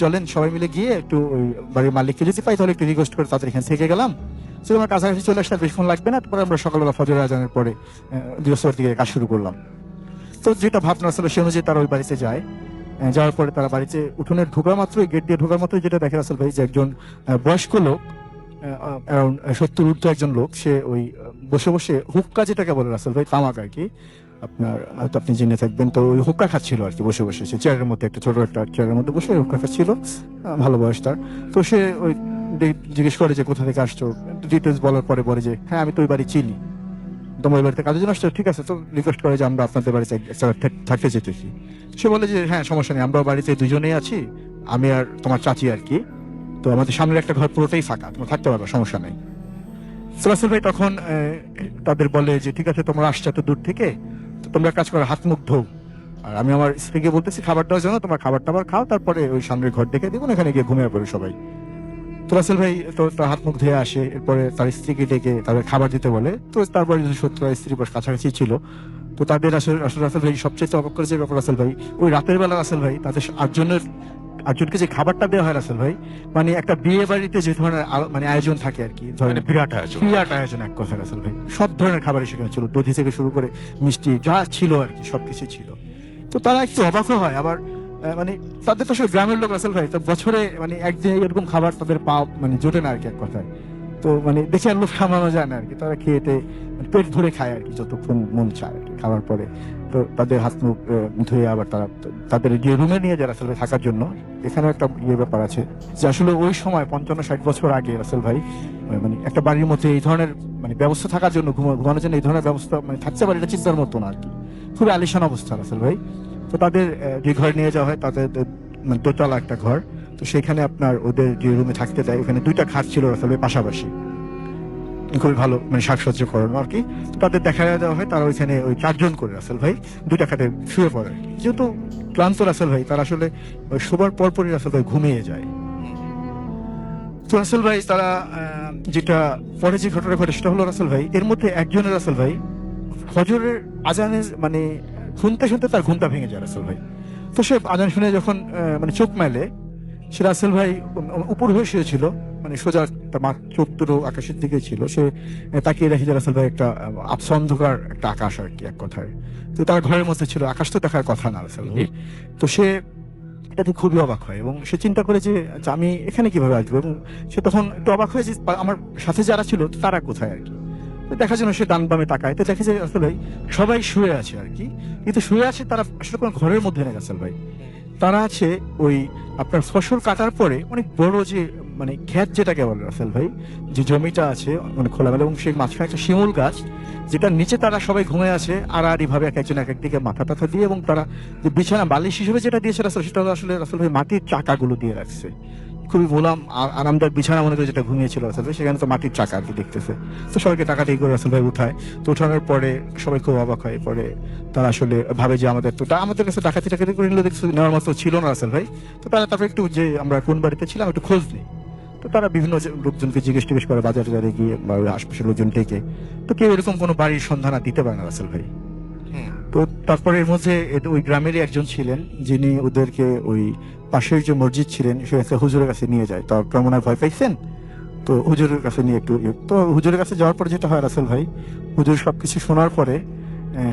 চলেন সবাই মিলে গিয়ে একটু ওই বাড়ির মালিককে যদি পাই তাহলে একটু রিকোয়েস্ট করে তাদের এখানে থেকে গেলাম। তো আমার কাছাকাছি চলে আসলে বেশিক্ষণ লাগবে না। তারপরে আমরা সকালবেলা ফজর আজানের পরে গৃহস্থ বাড়ির দিকে কাজ শুরু করলাম। তো যেটা ভাবনা আসলে সে অনুযায়ী তারা ওই বাড়িতে যায়। যাওয়ার পরে তারা বাড়িতে উঠোনের ঢোকা মাত্রই, গেট দিয়ে ঢোকার মাত্রই যেটা দেখে রাসেল ভাই যে একজন বয়স্ক লোক, অ্যারাউন্ড 70 ঊর্ধ্ব একজন লোক, সে ওই বসে বসে হুক্কা যেটাকে বলে রাসেল ভাই, তামাক আর কি, আপনার হয়তো আপনি জেনে থাকবেন। তো ওই হুক্কা খাচ্ছিল আর কি বসে বসে, সে চেয়ারের মধ্যে, একটা ছোট একটা চেয়ারের মধ্যে বসে হুক্কা খাচ্ছিল, ভালো বয়স তার। তো সে ওই জিজ্ঞেস করে যে কোথা থেকে আসছো, ডিটেলস বলার পরে বলে যে হ্যাঁ আমি তো ওই বাড়ি চিনি, তোমার বাড়িতে কাজের জন্য আসছো, ঠিক আছে। তো রিকোয়েস্ট করে যে আমরা আপনাদের বাড়িতে থাকতে যেতেছি। সে বলে যে হ্যাঁ সমস্যা নেই, আমরা বাড়িতে দুজনেই আছি, আমি আর তোমার চাচি আর কি, তো আমাদের সামনের একটা ঘর পুরোটাই ফাঁকা, তোমরা থাকতে পারবে, সমস্যা নেই। রাসেল ভাই তখন তাদের বলে যে ঠিক আছে তোমরা আসছো এত দূর থেকে, তো তোমরা কাজ করো, হাত মুখ ধোও, আর আমি আমার স্ত্রীকে বলতেছি খাবার দেওয়ার জন্য, তোমার খাবার টাবার খাও, তারপরে ওই সামনের ঘর ডেকে দিব, এখানে গিয়ে ঘুমিয়ে পড়ে সবাই। তো রাসেল ভাই তো তার হাত মুখ ধুয়ে আসে, এরপরে তার স্ত্রীকে ডেকে তাদের খাবার দিতে বলে। তো তারপরে যদি সত্য স্ত্রী কাছাকাছি ছিল, তো তাদের আসলে রাসেল ভাই সবচেয়ে অবাক করেছে ব্যাপার রাসেল ভাই, ওই রাতের বেলা রাসেল ভাই তাদের 8 জনের আটজনকে যে খাবারটা দেওয়া হয় রাসেল ভাই, মানে একটা বিয়ে বাড়িতে যে ধরনের মানে আয়োজন থাকে আর কি, মানে বিরাট আয়োজন। বিরাট আয়োজন এক কথা রাসেল ভাই। সব ধরনের খাবারই সেখানে ছিল, দধি থেকে শুরু করে মিষ্টি যা ছিল আর কি সবকিছু ছিল। তো তারা একটু অবাকও হয়, আবার মানে তাদের তো আসলে গ্রামের লোক রাসেল ভাই, তো বছরে মানে একদিন এরকম খাবার তাদের পাওয়া মানে জোটে না আর কি এক কথায়। তো মানে দেখে আর লোভ সামলানো যায় না আর কি, তারা খেয়ে পেট ভরে খায় আর কি যতক্ষণ মন চায় আর কি খাবার পরে। তো তাদের হাত মুখ ধুয়ে আবার তারা তাদের যে রুমে নিয়ে যায় রাসেল ভাই থাকার জন্য। এখানেও একটা ব্যাপার আছে যে আসলে ওই সময় 55-60 বছর আগে রাসেল ভাই মানে একটা বাড়ির মধ্যে এই ধরনের মানে ব্যবস্থা থাকার জন্য, ঘুমানোর জন্য এই ধরনের ব্যবস্থা মানে থাকতে পারে এটা চিন্তার মতো না আর কি, খুবই আলিশান অবস্থা রাসেল ভাই। তো তাদের যে ঘরে নিয়ে যাওয়া হয় তাদের মানে দোতলা একটা ঘর, তো সেখানে আপনার ওদের যে রুমে থাকতে দেয় ওখানে 2টা খাট ছিল রাসেল ভাই পাশাপাশি, খুবই ভালো মানে সাজসজ্জা করানো আর কি। তো তাদের দেখা দেওয়া হয়, তারা ওইখানে ওই 4 জন করে রাসেল ভাই 2টা খাটে শুয়ে পড়ে। যেহেতু ক্লান্ত রাসেল ভাই, তারা আসলে শোবার পরপরই রাসেল ভাই ঘুমিয়ে যায়। তো রাসেল ভাই তারা যেটা পরে যে ঘটনা ঘটে সেটা হলো রাসেল ভাই, এর মধ্যে একজনের রাসেল ভাই ফজরের আজানের মানে শুনতে শুনতে তার ঘুমটা ভেঙে যায় রাসেল ভাই। তো সে আজান শুনে যখন মানে চোখ মেলে, সে রাসেল ভাই উপর হয়ে শুয়েছিল, মানে সোজা তার চোখ দুটো আকাশের দিকে ছিল। সে তাকিয়ে দেখে যে রাসেল ভাই একটা আবছা অন্ধকার একটা আকাশ আর কি এক কথায়। তো তার ঘরের মধ্যে ছিল, আকাশ তো দেখার কথা না রাসেল ভাই। তো সে এটাতে খুবই অবাক হয় এবং সে চিন্তা করে যে আচ্ছা, আমি এখানে কিভাবে আসবো, এবং সে তখন একটু অবাক হয়ে যে আমার সাথে যারা ছিল তারা কোথায় আর কি। তো দেখার জন্য সে ডান বামে তাকায়, তো দেখে যে আসলে সবাই শুয়ে আছে আর কি, কিন্তু শুয়ে আছে তারা আসলে কোনো ঘরের মধ্যে নেই রাসেল ভাই। তারা আছে ওই আপনার ফসল কাটার পরে অনেক বড় যে মানে ক্ষেত যেটাকে বলে রাসেল ভাই, যে জমিটা আছে মানে খোলামেলা, এবং সেই মাঝখানে একটা শিমুল গাছ যেটার নিচে তারা সবাই ঘুমিয়ে আছে আড়াআড়ি ভাবে, এক একজন এক একদিকে মাথা টাথা দিয়ে, এবং তারা যে বিছানা বালিশ হিসেবে যেটা দিয়েছে রাসেল, সেটা আসলে রাসেল ভাই মাটির চাকাগুলো দিয়ে রাখছে। খুবই গোলাম আরামদায়ক বিছানা মনে করে যেটা ঘুমিয়েছিল রাসেল ভাই, সেখানে তো মাটির চাকা আর কি দেখতেছে। তো সবাইকে টাকা দিয়ে করে রাসেল ভাই উঠায়। তো উঠানোর পরে সবাই খুব অবাক হয়, পরে তারা আসলে ভাবে যে আমাদের কাছে ডাকাতি টাকাতি করে নিলে দেখছে নেওয়ার মতো ছিল না রাসেল ভাই। তো তারা তারপরে একটু যে আমরা কোন বাড়িতে ছিলাম একটু খোঁজ নিই। তো তারা বিভিন্ন লোকজনকে জিজ্ঞেস টিজ্ঞেস করে, বাজারে টাজারে গিয়ে বা ওই আশপাশের লোকজন ডেকে, তো কেউ এরকম কোনো বাড়ির সন্ধান আর দিতে পারে না রাসেল ভাই। তো তারপরে এর মধ্যে ওই গ্রামেরই একজন ছিলেন যিনি ওদেরকে ওই পাশের যে মসজিদ ছিলেন সেখানে হুজুরের কাছে নিয়ে যায়। তো আপনার মনে হয় ভয় পাইছেন, তো হুজুরের কাছে নিয়ে একটু তো হুজুরের কাছে যাওয়ার পরে যেটা হয় রাসেল ভাই, হুজুর সবকিছু শোনার পরে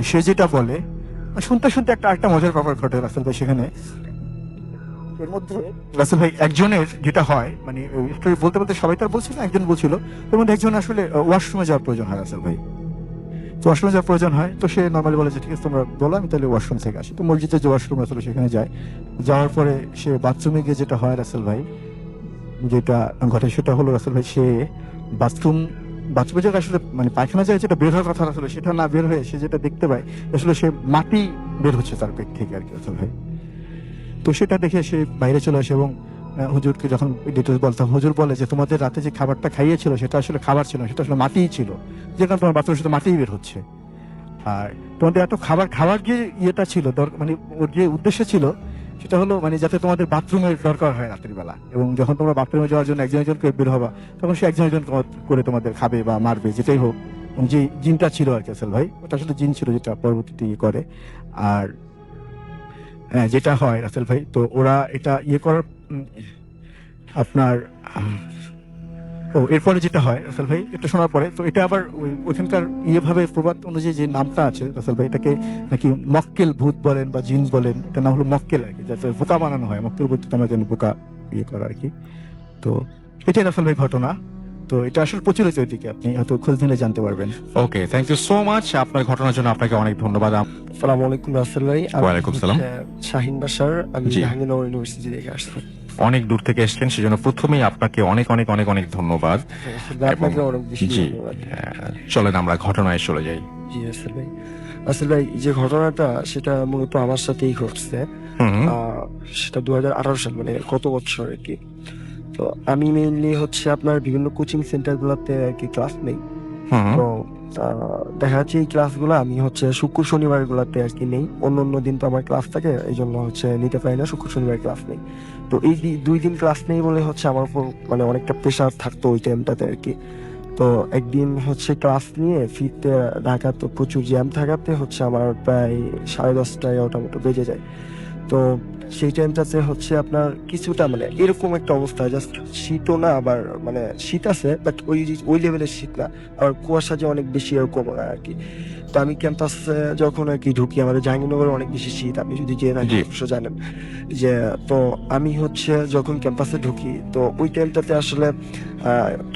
সে যেটা বলে, শুনতে শুনতে একটা মজার ব্যাপার ঘটে রাসেল ভাই সেখানে। এর মধ্যে রাসেল ভাই একজনের যেটা হয় মানে স্টোরি বলতে বলতে সবাই তার বলছিল, একজন বলছিল এর মধ্যে একজন আসলে ওয়াশরুমে যাওয়ার প্রয়োজন হয় রাসেল ভাই। তো ওয়াশরুমে যাওয়ার প্রয়োজন হয়, তো সে নর্মালি বলে যে ঠিক আছে তোমরা বলো, আমি তাহলে ওয়াশরুম থেকে আসি। তো মসজিদের যে ওয়াশরুম রাসেল সেখানে যায়। যাওয়ার পরে সে বাথরুমে গিয়ে যেটা হয় রাসেল ভাই, যেটা ঘটে সেটা হলো রাসেল ভাই, সে বাথরুমে যে আসলে মানে পায়খানা যায় যেটা বের হওয়ার কথা আসলে সেটা না বের হয়ে সে যেটা দেখতে পায় আসলে সে মাটি বের হচ্ছে তার পেট থেকে আর কি রাসেল ভাই। তো সেটা দেখে সে বাইরে চলে আসে এবং হুজুরকে যখন ডিটেলস বলতাম, হুজুর বলে যে তোমাদের রাতে যে খাবারটা খাইয়েছিল সেটা আসলে খাবার ছিল না, সেটা আসলে মাটিই ছিল, যে কারণে তোমার বাথরুমের সাথে মাটিই বের হচ্ছে। আর তোমাদের এত খাবার যে ইয়েটা ছিল মানে ওর যে উদ্দেশ্য ছিল সেটা হলো মানে যাতে তোমাদের বাথরুমের দরকার হয় রাত্রির বেলা, এবং যখন তোমরা বাথরুমে যাওয়ার জন্য একজন একজন করে বের হবা তখন সে একজন একজন করে তোমাদের খাবে বা মারবে যেটাই হোক। এবং যে জিনটা ছিল আর কি আসল ভাই, ওটা আসলে জিন ছিল যেটা পরবর্তীতে ইয়ে করে। আর যেটা হয় রাসেল ভাই, তো ওরা এটা ইয়ে করার আপনার এরপরে যেটা হয় রাসেল ভাই, এটা শোনার পরে তো এটা আবার ওইখানকার ভাবে প্রবাদ অনুযায়ী যে নামটা আছে রাসেল ভাই, এটাকে নাকি মক্কেল ভূত বলেন বা জিন বলেন, এটা নাম হলো মক্কেল আর কি, যাতে বোকা বানানো হয়, মক্কেল বলতে আমরা জানি বোকা ইয়ে করা আর কি। তো এটাই রাসেল ভাই ঘটনা। তো এটা আসলে প্রচলিত, এদিকে আপনি হয়তো খোঁজ নিলে জানতে পারবেন। ওকে, থ্যাংক ইউ সো মাচ আপনার ঘটনার জন্য, আপনাকে অনেক ধন্যবাদ। আসসালামু আলাইকুম রাসেল ভাই। ওয়ালাইকুম সালাম। শাহিন বাশার, আমি জি। জাহাঙ্গীরনগর ইউনিভার্সিটি থেকে আসছি। অনেক দূর থেকে এসেছেন, সেজন্য প্রথমেই আপনাকে অনেক অনেক অনেক অনেক ধন্যবাদ। আপনাকে অনেক বেশি জি, ধন্যবাদ। চলেন আমরা ঘটনায় চলে যাই। জি রাসেল ভাই, রাসেল ভাই যে ঘটনাটা সেটা মূলত আমার সাথেই ঘটছে। হুম, সেটা 2018 সাল, মানে গত বছর আর কি। তো আমি মেইনলি হচ্ছে আপনার বিভিন্ন কোচিং সেন্টার গুলাতে আর কি ক্লাস নেই। হুম, তো দেখা যাচ্ছে এই ক্লাসগুলো আমি হচ্ছে শুক্র শনিবার গুলাতে আর কি নেই, অন্য দিন তো আমার ক্লাস থাকে, এই জন্য হচ্ছে নিতে পারি না, শুক্র শনিবার ক্লাস নেই। তো এই 2 দিন ক্লাস নেই বলে হচ্ছে আমার উপর মানে অনেকটা প্রেশার থাকতো ওই টাইমটাতে আর কি। তো একদিন হচ্ছে ক্লাস নিয়ে ফিরতে ঢাকা তো প্রচুর জ্যাম থাকাতে হচ্ছে আমার প্রায় 10:30-11টা মতো বেজে যায়। তো সেই টাইমটাতে হচ্ছে আপনার কিছুটা মানে এরকম একটা অবস্থা, জাস্ট শীতও না আবার মানে শীত আছে বাট ওই লেভেলের শীত না, আবার কুয়াশা যে অনেক বেশি এরকম না আর কি। তো আমি ক্যাম্পাসে যখন আর কি ঢুকি, আমাদের জাহাঙ্গীরনগরে অনেক বেশি শীত, আপনি যদি যেয়ে থাকেন জি। অবশ্য জানেন যে। তো আমি হচ্ছে যখন ক্যাম্পাসে ঢুকি, তো ওই টাইমটাতে আসলে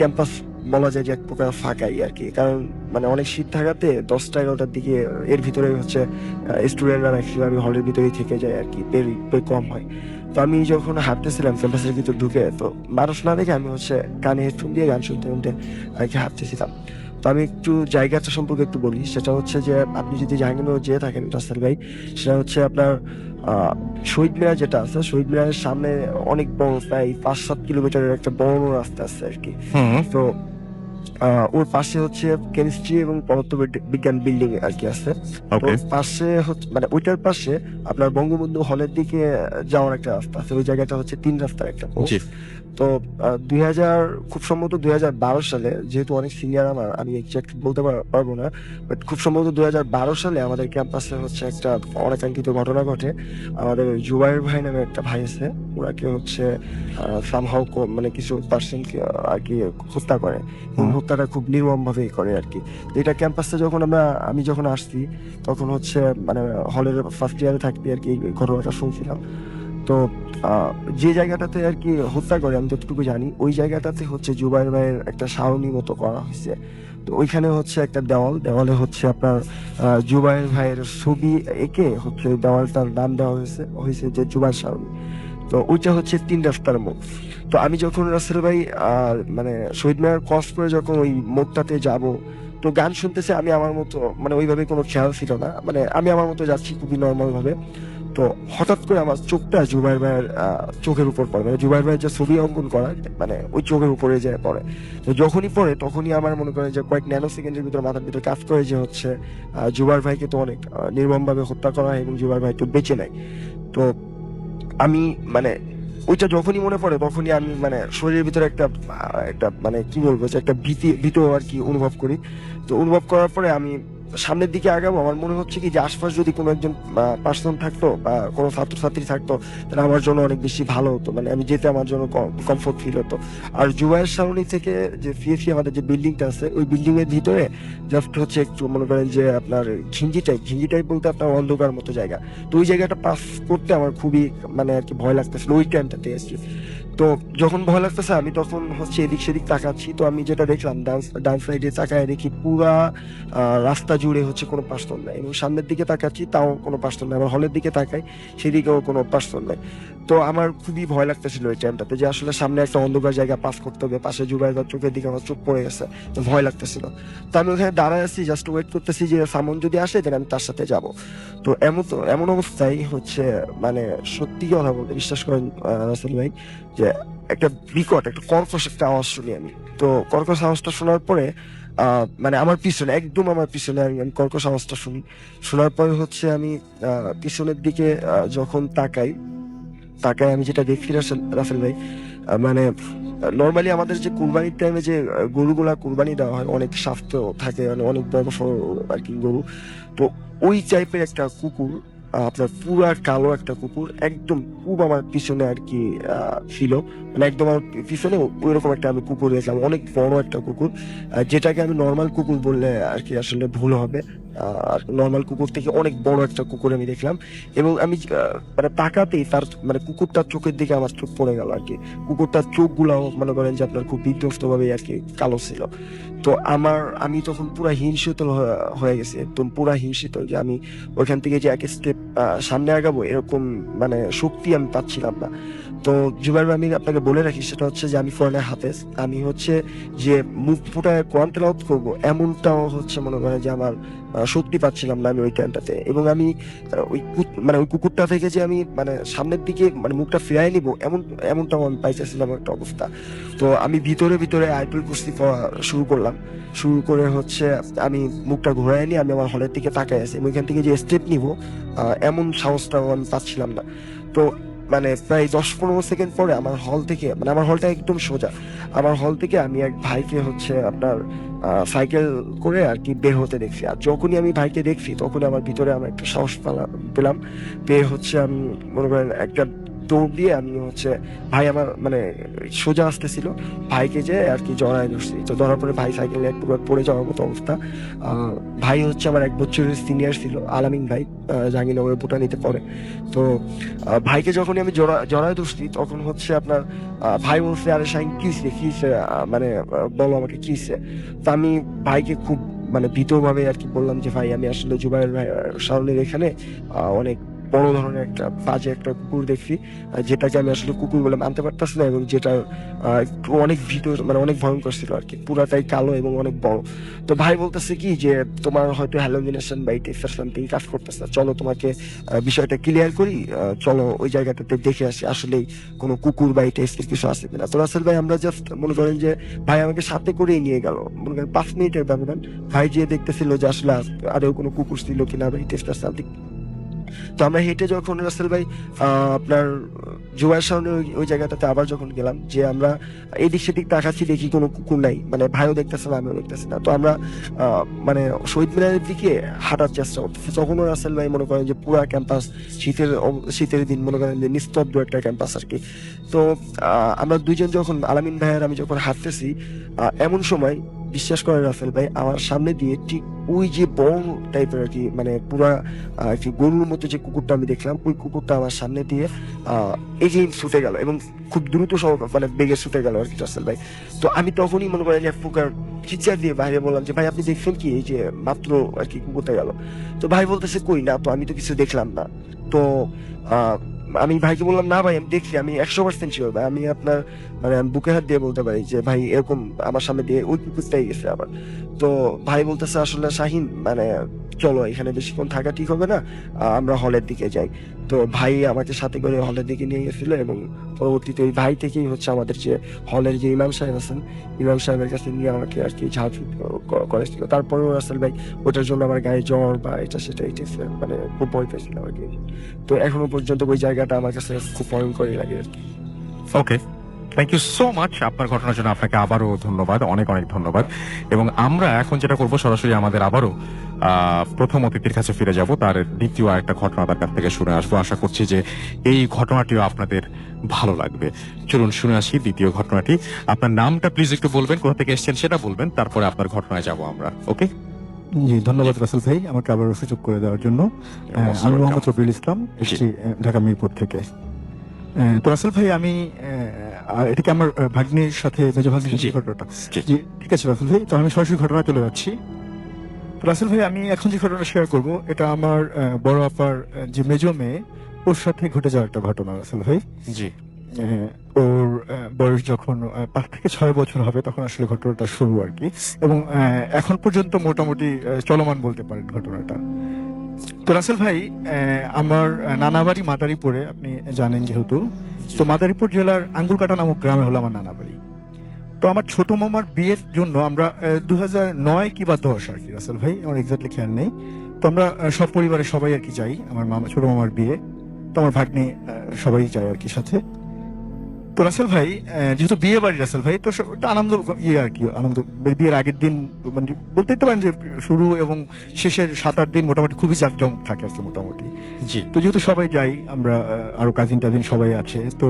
ক্যাম্পাস বলা যায় যে এক প্রকার ফাঁকাই আর কি, কারণ মানে অনেক শীত থাকাতে 10টা 11টার দিকে এর ভিতরে হচ্ছে স্টুডেন্টরা ম্যাক্সিমাম হলের ভিতরেই থেকে যায় আর কি, বের কম হয়। তো আমি যখন হাঁটতেছিলাম ক্যাম্পাসের ভিতর ঢুকে, তো মানুষ না দেখে আমি হচ্ছে কানে হেডফোন দিয়ে গান শুনতে শুনতে আর কি হাঁটতেছিলাম। তো আমি একটু জায়গাটা সম্পর্কে একটু বলি, সেটা হচ্ছে যে আপনি যদি জাহাঙ্গীরনগর যেয়ে থাকেন রাসেল ভাই, সেটা হচ্ছে আপনার শহীদ মিনার যেটা আছে, শহীদ মিনারের সামনে অনেক বড় প্রায় 5-7 কিলোমিটারের একটা বড় রাস্তা আছে আর কি। তো ওর পাশে হচ্ছে কেমিস্ট্রি এবং বিজ্ঞান বিল্ডিং আর কি আছে। তো ওকে। পাশে হচ্ছে মানে ওইটার পাশে আপনার বঙ্গবন্ধু হলের দিকে যাওয়ার একটা রাস্তা আছে, ওই জায়গাটা হচ্ছে 3 রাস্তার একটা মোড়। জি। তো 2000 খুব সম্ভবত 2012 সালে, যেহেতু অনেক সিনিয়র আমার, আমি এক্সাক্ট বলতে পারবো না, বাট খুব সম্ভবত 2012 সালে আমাদের ক্যাম্পাসে হচ্ছে একটা অনাকাঙ্ক্ষিত ঘটনা ঘটে। আমাদের জুবাইর ভাই নামে একটা ভাই আছে, ওনাকে হচ্ছে সামহাও মানে কিছু পার্সেন্ট আর কি হত্যা করে, এবং হত্যাটা খুব নির্মম ভাবে করে আর কি। তো এটা ক্যাম্পাসে যখন আমি যখন আসছি, তখন হচ্ছে মানে হলের ফার্স্ট ইয়ারে থাকতে আর কি এই ঘটনাটা শুনছিলাম। তো যে জায়গাটাতে আর কি হত্যা করে, আমি যতটুকু জানি ওই জায়গাটাতে হচ্ছে জুবাইর ভাইয়ের একটা সারণী মতো করা হয়েছে। তো ওইখানে হচ্ছে একটা দেওয়ালে হচ্ছে আপনার জুবাইর ভাইয়ের ছবি এঁকে হচ্ছে ওই দেওয়ালটার নাম দেওয়া হয়েছে যে জুবাইর সারণী। তো ওইটা হচ্ছে 3 রাস্তার মোড়। তো আমি যখন রাসেল ভাই মানে শহীদ মিনার ক্রস করে যখন ওই মোড়টাতে যাব, তো গান শুনতেছে, আমি আমার মতো মানে ওইভাবে কোনো খেয়াল ছিল না, মানে আমি আমার মতো যাচ্ছি খুবই নর্মাল ভাবে। তো হঠাৎ করে আমার চোখটা জুবাইর ভাইয়ের চোখের উপর পড়ে, মানে জুবাইর ভাইয়ের যে ছবি অঙ্কন করা মানে ওই চোখের উপরে যে পড়ে। তো যখনই পড়ে তখনই আমার মনে করে যে কয়েক ন্যানো সেকেন্ডের ভিতরে মাথার ভিতরে কাজ করে যে হচ্ছে জুবাইর ভাইকে তো অনেক নির্মম ভাবে হত্যা করা হয় এবং জুবাইর ভাই তো বেঁচে নাই। তো আমি মানে ওইটা যখনই মনে পড়ে তখনই আমি মানে শরীরের ভিতরে একটা মানে কি বলবো যে একটা ভীত আর কি অনুভব করি। তো অনুভব করার পরে আমি সামনের দিকে আগাবো, আমার মনে হচ্ছে কি যে আশপাশ যদি কোনো একজন পার্সন থাকতো বা কোনো ছাত্রছাত্রী থাকতো, তাহলে আমার জন্য অনেক বেশি ভালো হতো, মানে আমি যেতে আমার জন্য কমফোর্ট ফিল হতো। আর জুবাইর সারণী থেকে যে সিএসি আমাদের যে বিল্ডিংটা আছে, ওই বিল্ডিং এর ভিতরে জাস্ট হচ্ছে একটু মনে করেন যে আপনার ঘিঞ্জি টাইপ বলতে আপনার অন্ধকার মতো জায়গা। তো ওই জায়গাটা পাস করতে আমার খুবই মানে আর কি ভয় লাগতেছিল ওই টাইমটাতে এসেছি। তো যখন ভয় লাগতেছে আমি তখন হচ্ছে এদিক সেদিক তাকাচ্ছি, তো আমি যেটা দেখলাম ডান সাইডে তাকায় দেখি পুরা রাস্তা জুড়ে হচ্ছে কোনো পার্সন নাই, এবং সামনের দিকে তাকাচ্ছি তাও কোনো পার্সন নাই, আবার হলের দিকে তাকাই সেদিকেও কোনো পার্সন নাই। তো আমার খুবই ভয় লাগতেছিল ওই টাইমটাতে যে আসলে সামনে একটা অন্ধকার জায়গা পাস করতে হবে, পাশে জুবাইর চোখের দিকে আমার চোখ পড়ে গেছে, তো ভয় লাগতেছিল। তো আমি ওখানে দাঁড়ায় আছি, জাস্ট ওয়েট করতেছি যে সামন যদি আসে তাহলে আমি তার সাথে যাব। তো এমন অবস্থায় হচ্ছে মানে সত্যি কথা বলতে বিশ্বাস করেন রাসেল ভাই, যে একটা বিকট একটা কর্কশ একটা আওয়াজ শুনি আমি। তো কর্কশ আওয়াজটা শোনার পরে মানে আমার পিছনে একদম আমার পিছনে আমি কর্কশ আওয়াজটা শোনার পরে হচ্ছে আমি পিছনের দিকে যখন তাকাই আমি যেটা দেখি রাসেল ভাই, মানে নর্মালি আমাদের যে কুরবানির টাইমে যে গরুগুলা কুরবানি দেওয়া হয় অনেক স্বাস্থ্য থাকে, মানে অনেক বড় সড়ো আর কি গরু। তো ওই টাইপের একটা কুকুর, আপনার পুরা কালো একটা কুকুর একদম খুব আমার পিছনে আর কি ছিল, মানে একদম আমার পিছনে ওই রকম একটা আমি কুকুর দেখলাম, অনেক বড় একটা কুকুর, যেটাকে আমি নর্মাল কুকুর বললে আর কি আসলে ভুল হবে। নর্মাল কুকুর থেকে অনেক বড় একটা কুকুর আমি দেখলাম, এবং আমি মানে তাকাতেই তার মানে কুকুরটার চোখের দিকে আমার চোখ পড়ে গেল আর কি। কুকুরটার চোখ গুলাও মনে করেন যে আপনার খুব বিধ্বস্ত ভাবে আর কি কালো ছিল। তো আমি তখন পুরা হিংসিত হয়ে গেছি, একদম পুরা হিংসিত, যে আমি ওইখান থেকে যে এক স্টেপ সামনে আগাবো এরকম মানে শক্তি আমি পাচ্ছিলাম না। তো জুবাইর ভাই, আমি আপনাকে বলে রাখি সেটা হচ্ছে যে আমি কোরআনের হাফেজ, আমি হচ্ছে যে মুখ ফুটায় কোরআন তেলাওয়াত করবো এমনটাও হচ্ছে মনে করেন যে আমার শক্তি পাচ্ছিলাম না আমি ওই টাইমটাতে। এবং আমি মানে ওই কুকুরটা থেকে যে আমি মানে সামনের দিকে মানে মুখটা ফিরাই নিবো এমনটাও আমি পাইতেছিলাম একটা অবস্থা। তো আমি ভিতরে আয়াতুল কুরসি পড়া শুরু করে হচ্ছে আমি মুখটা ঘুরাই নিয়ে আমি আমার হলের দিকে তাকাই আছি, ওইখান থেকে যে স্টেপ নিব এমন সাহসটাও আমি পাচ্ছিলাম না। তো মানে প্রায় 10-15 সেকেন্ড পরে আমার হল থেকে, মানে আমার হলটা একদম সোজা, আমার হল থেকে আমি এক ভাইকে হচ্ছে আপনার সাইকেল করে আর কি বের হতে দেখছি। আর যখনই আমি ভাইকে দেখছি তখনই আমার ভিতরে আমার একটা সাহস পেলাম, পেয়ে হচ্ছে আমি মনে করেন একটা দৌড় দিয়ে আমি হচ্ছে ভাই আমার মানে সোজা আসতেছিল, ভাইকে যে আর কি জড়ায় ধরছি। তো ধরার পরে ভাই সাইকেলে এক প্রকার পড়ে যাওয়ার মতো অবস্থা। ভাই হচ্ছে আমার 1 বছরের সিনিয়র ছিল, আলামিন ভাই, জাহাঙ্গীরনগরের বুটানিতে পড়ে। তো ভাইকে যখনই আমি জড়ায় ধরছি তখন হচ্ছে আপনার ভাই বলছে, আরে শাহিন কিসে কিসে, মানে বলো আমাকে কিসে। তো আমি ভাইকে খুব মানে ভীতভাবে আর কি বললাম যে ভাই আমি আসলে জুবাইর ভাই শাওনের এখানে অনেক বড় ধরনের একটা বাজে একটা কুকুর দেখছি, যেটাকে আমি আসলে কুকুর বলে মানতে পারতাছি না, এবং যেটা একটু অনেক ভিতর মানে অনেক ভয়ঙ্কর ছিল আর কি, পুরাটাই কালো এবং অনেক বড়। তো ভাই বলতেছে কি যে তোমার হয়তো হ্যালোজিনেশন বা টেস্ট সামথিং কাজ করতেছে, চলো তোমাকে বিষয়টা ক্লিয়ার করি, চলো ওই জায়গাটাতে দেখে আসি আসলেই কোনো কুকুর বা টেস্টের কিছু আছে কিনা। তো রাসেল ভাই আমরা জাস্ট মনে করেন যে ভাই আমাকে সাথে করেই নিয়ে গেল, মনে করেন 5 মিনিটের ব্যবধান। ভাই যে দেখতেছিল যে আসলে আরো কোনো কুকুর ছিল কিনা বা টেস্ট সামথিং। তো আমরা হেঁটে যখন রাসেল ভাই আপনার জুবাইর সামনে ওই জায়গাটাতে আবার যখন গেলাম, যে আমরা এদিক সেদিক তাকাচ্ছি, দেখি কোনো কুকুর নাই, মানে ভাইও দেখতেছে না আমিও দেখতেছি না। তো আমরা মানে শহীদ মিনারের দিকে হাঁটার চেষ্টা করতেছি, তখনও রাসেল ভাই মনে করেন যে পুরা ক্যাম্পাস শীতের দিন মনে করেন যে নিস্তব্ধ একটা ক্যাম্পাস আর কি। তো আমরা দুইজন যখন আলামিন ভাই আর আমি যখন হাঁটতেছি, এমন সময় বিশ্বাস করেন রাসেল ভাই আমার সামনে দিয়ে ঠিক ওই যে বড় টাইপের আর কি মানে পুরা কি গরুর মতো যে কুকুরটা আমি দেখলাম, ওই কুকুরটা আমার সামনে দিয়ে এগেইন ছুটে গেল এবং খুব দ্রুত মানে বেগে ছুটে গেল আর কি রাসেল ভাই। তো আমি তখনই মনে করেন এক প্রকার চিৎকার দিয়ে বাইরে বললাম যে ভাই আপনি দেখছেন কি, এই যে মাত্র আর কি কুকুরটা গেল। তো ভাই বলতেছে কই না তো, আমি তো কিছু দেখলাম না। তো আমি ভাইকে বললাম না ভাই আমি দেখছি, আমি 100% শিওর ভাই, আমি আপনার মানে আমি বুকে হাত দিয়ে বলতে পারি যে ভাই এরকম আমার সামনে দিয়ে ওই কুকুরটাই গেছে আবার। তো ভাই বলতেছে আসলে শাহিন মানে চলো এখানে বেশিক্ষণ থাকা ঠিক হবে না, আমরা হলের দিকে যাই। তো ভাই আমাকে সাথে করে হলের দিকে নিয়ে গেছিল এবং পরবর্তীতে ওই ভাই থেকেই হচ্ছে আমাদের যে হলের যে ইমাম সাহেব আছেন, ইমাম সাহেবের কাছে নিয়ে আমাকে আর কি ঝাড়ফুঁক করেছিল। তারপরেও রাসেল ভাই ওটার জন্য আমার গায়ে জ্বর বা এটা সেটা মানে খুব ভয় পেয়েছিলাম আর কি। তো এখনো পর্যন্ত ওই জায়গাটা আমার কাছে খুব ভয়ঙ্করই লাগে আর কি। ওকে, থ্যাংক ইউ সো মাচ আপনার ঘটনার জন্য। আপনাকে আবারও ধন্যবাদ, অনেক অনেক ধন্যবাদ। এবং আমরা এখন যেটা করব, সরাসরি আমাদের আবারও প্রথম অতিথির কাছে ফিরে যাব, তার দ্বিতীয় একটা ঘটনা তার কাছ থেকে শুনে আসবো। আশা করছি যে এই ঘটনাটিও আপনাদের ভালো লাগবে। চলুন শুনে আসি দ্বিতীয় ঘটনাটি। আপনার নামটা প্লিজ একটু বলবেন, কোথা থেকে এসেছেন সেটা বলবেন, তারপরে আপনার ঘটনায় যাব আমরা। ওকে, জি ধন্যবাদ রাসেল ভাই আমাকে আবার সুযোগ করে দেওয়ার জন্য। আমি মোহাম্মদ রবিউল ইসলাম, এসেছি ঢাকা মিরপুর থেকে। তো রাসেল ভাই আমি এটাকে আমার ভাগ্নির সাথে মেজো ভাগ্নির সাথে ঘটনাটা। জি ঠিক আছে রাসেল ভাই, তো আমি সরাসরি ঘটনা চলে যাচ্ছি। তো রাসেল ভাই আমি এখন যে ঘটনা শেয়ার করব এটা আমার বড় আপার যে মেজো মেয়ে, ওর সাথে ঘটে যাওয়া একটা ঘটনা রাসেল ভাই। জি। ওর বয়স যখন 5 থেকে 6 বছর হবে তখন আসলে ঘটনাটা শুরু আর কি, এবং এখন পর্যন্ত মোটামুটি চলমান বলতে পারেন ঘটনাটা। তো রাসেল ভাই আমার নানা বাড়ি মাদারীপুরে, আপনি জানেন যেহেতু। তো মাদারীপুর জেলার আঙ্গুরকাটা নামক গ্রামে হলো আমার নানা বাড়ি। তো আমার ছোট মামার বিয়ের জন্য আমরা 2009 কি বা 10 আর কি রাসেল ভাই, আমার এক্স্যাক্টলি খেয়াল নেই। তো আমরা সব পরিবারের সবাই আর কি যাই, আমার ছোট মামার বিয়ে। তো আমার ভাগ্নি সবাই যায় আর কি সাথে। তো রাসেল ভাই যেহেতু বিয়ে বাড়ি রাসেল ভাই, তো একটা আনন্দ ইয়ে আর কি, আনন্দ বিয়ের আগের দিন মানে বলতে পারেন যে শুরু এবং শেষের 7-8 দিন মোটামুটি খুবই জাঁকজমক থাকে আর কি মোটামুটি। জি। তো যেহেতু সবাই যাই আমরা, আরো কাজিন টাজিন সবাই আছে। তো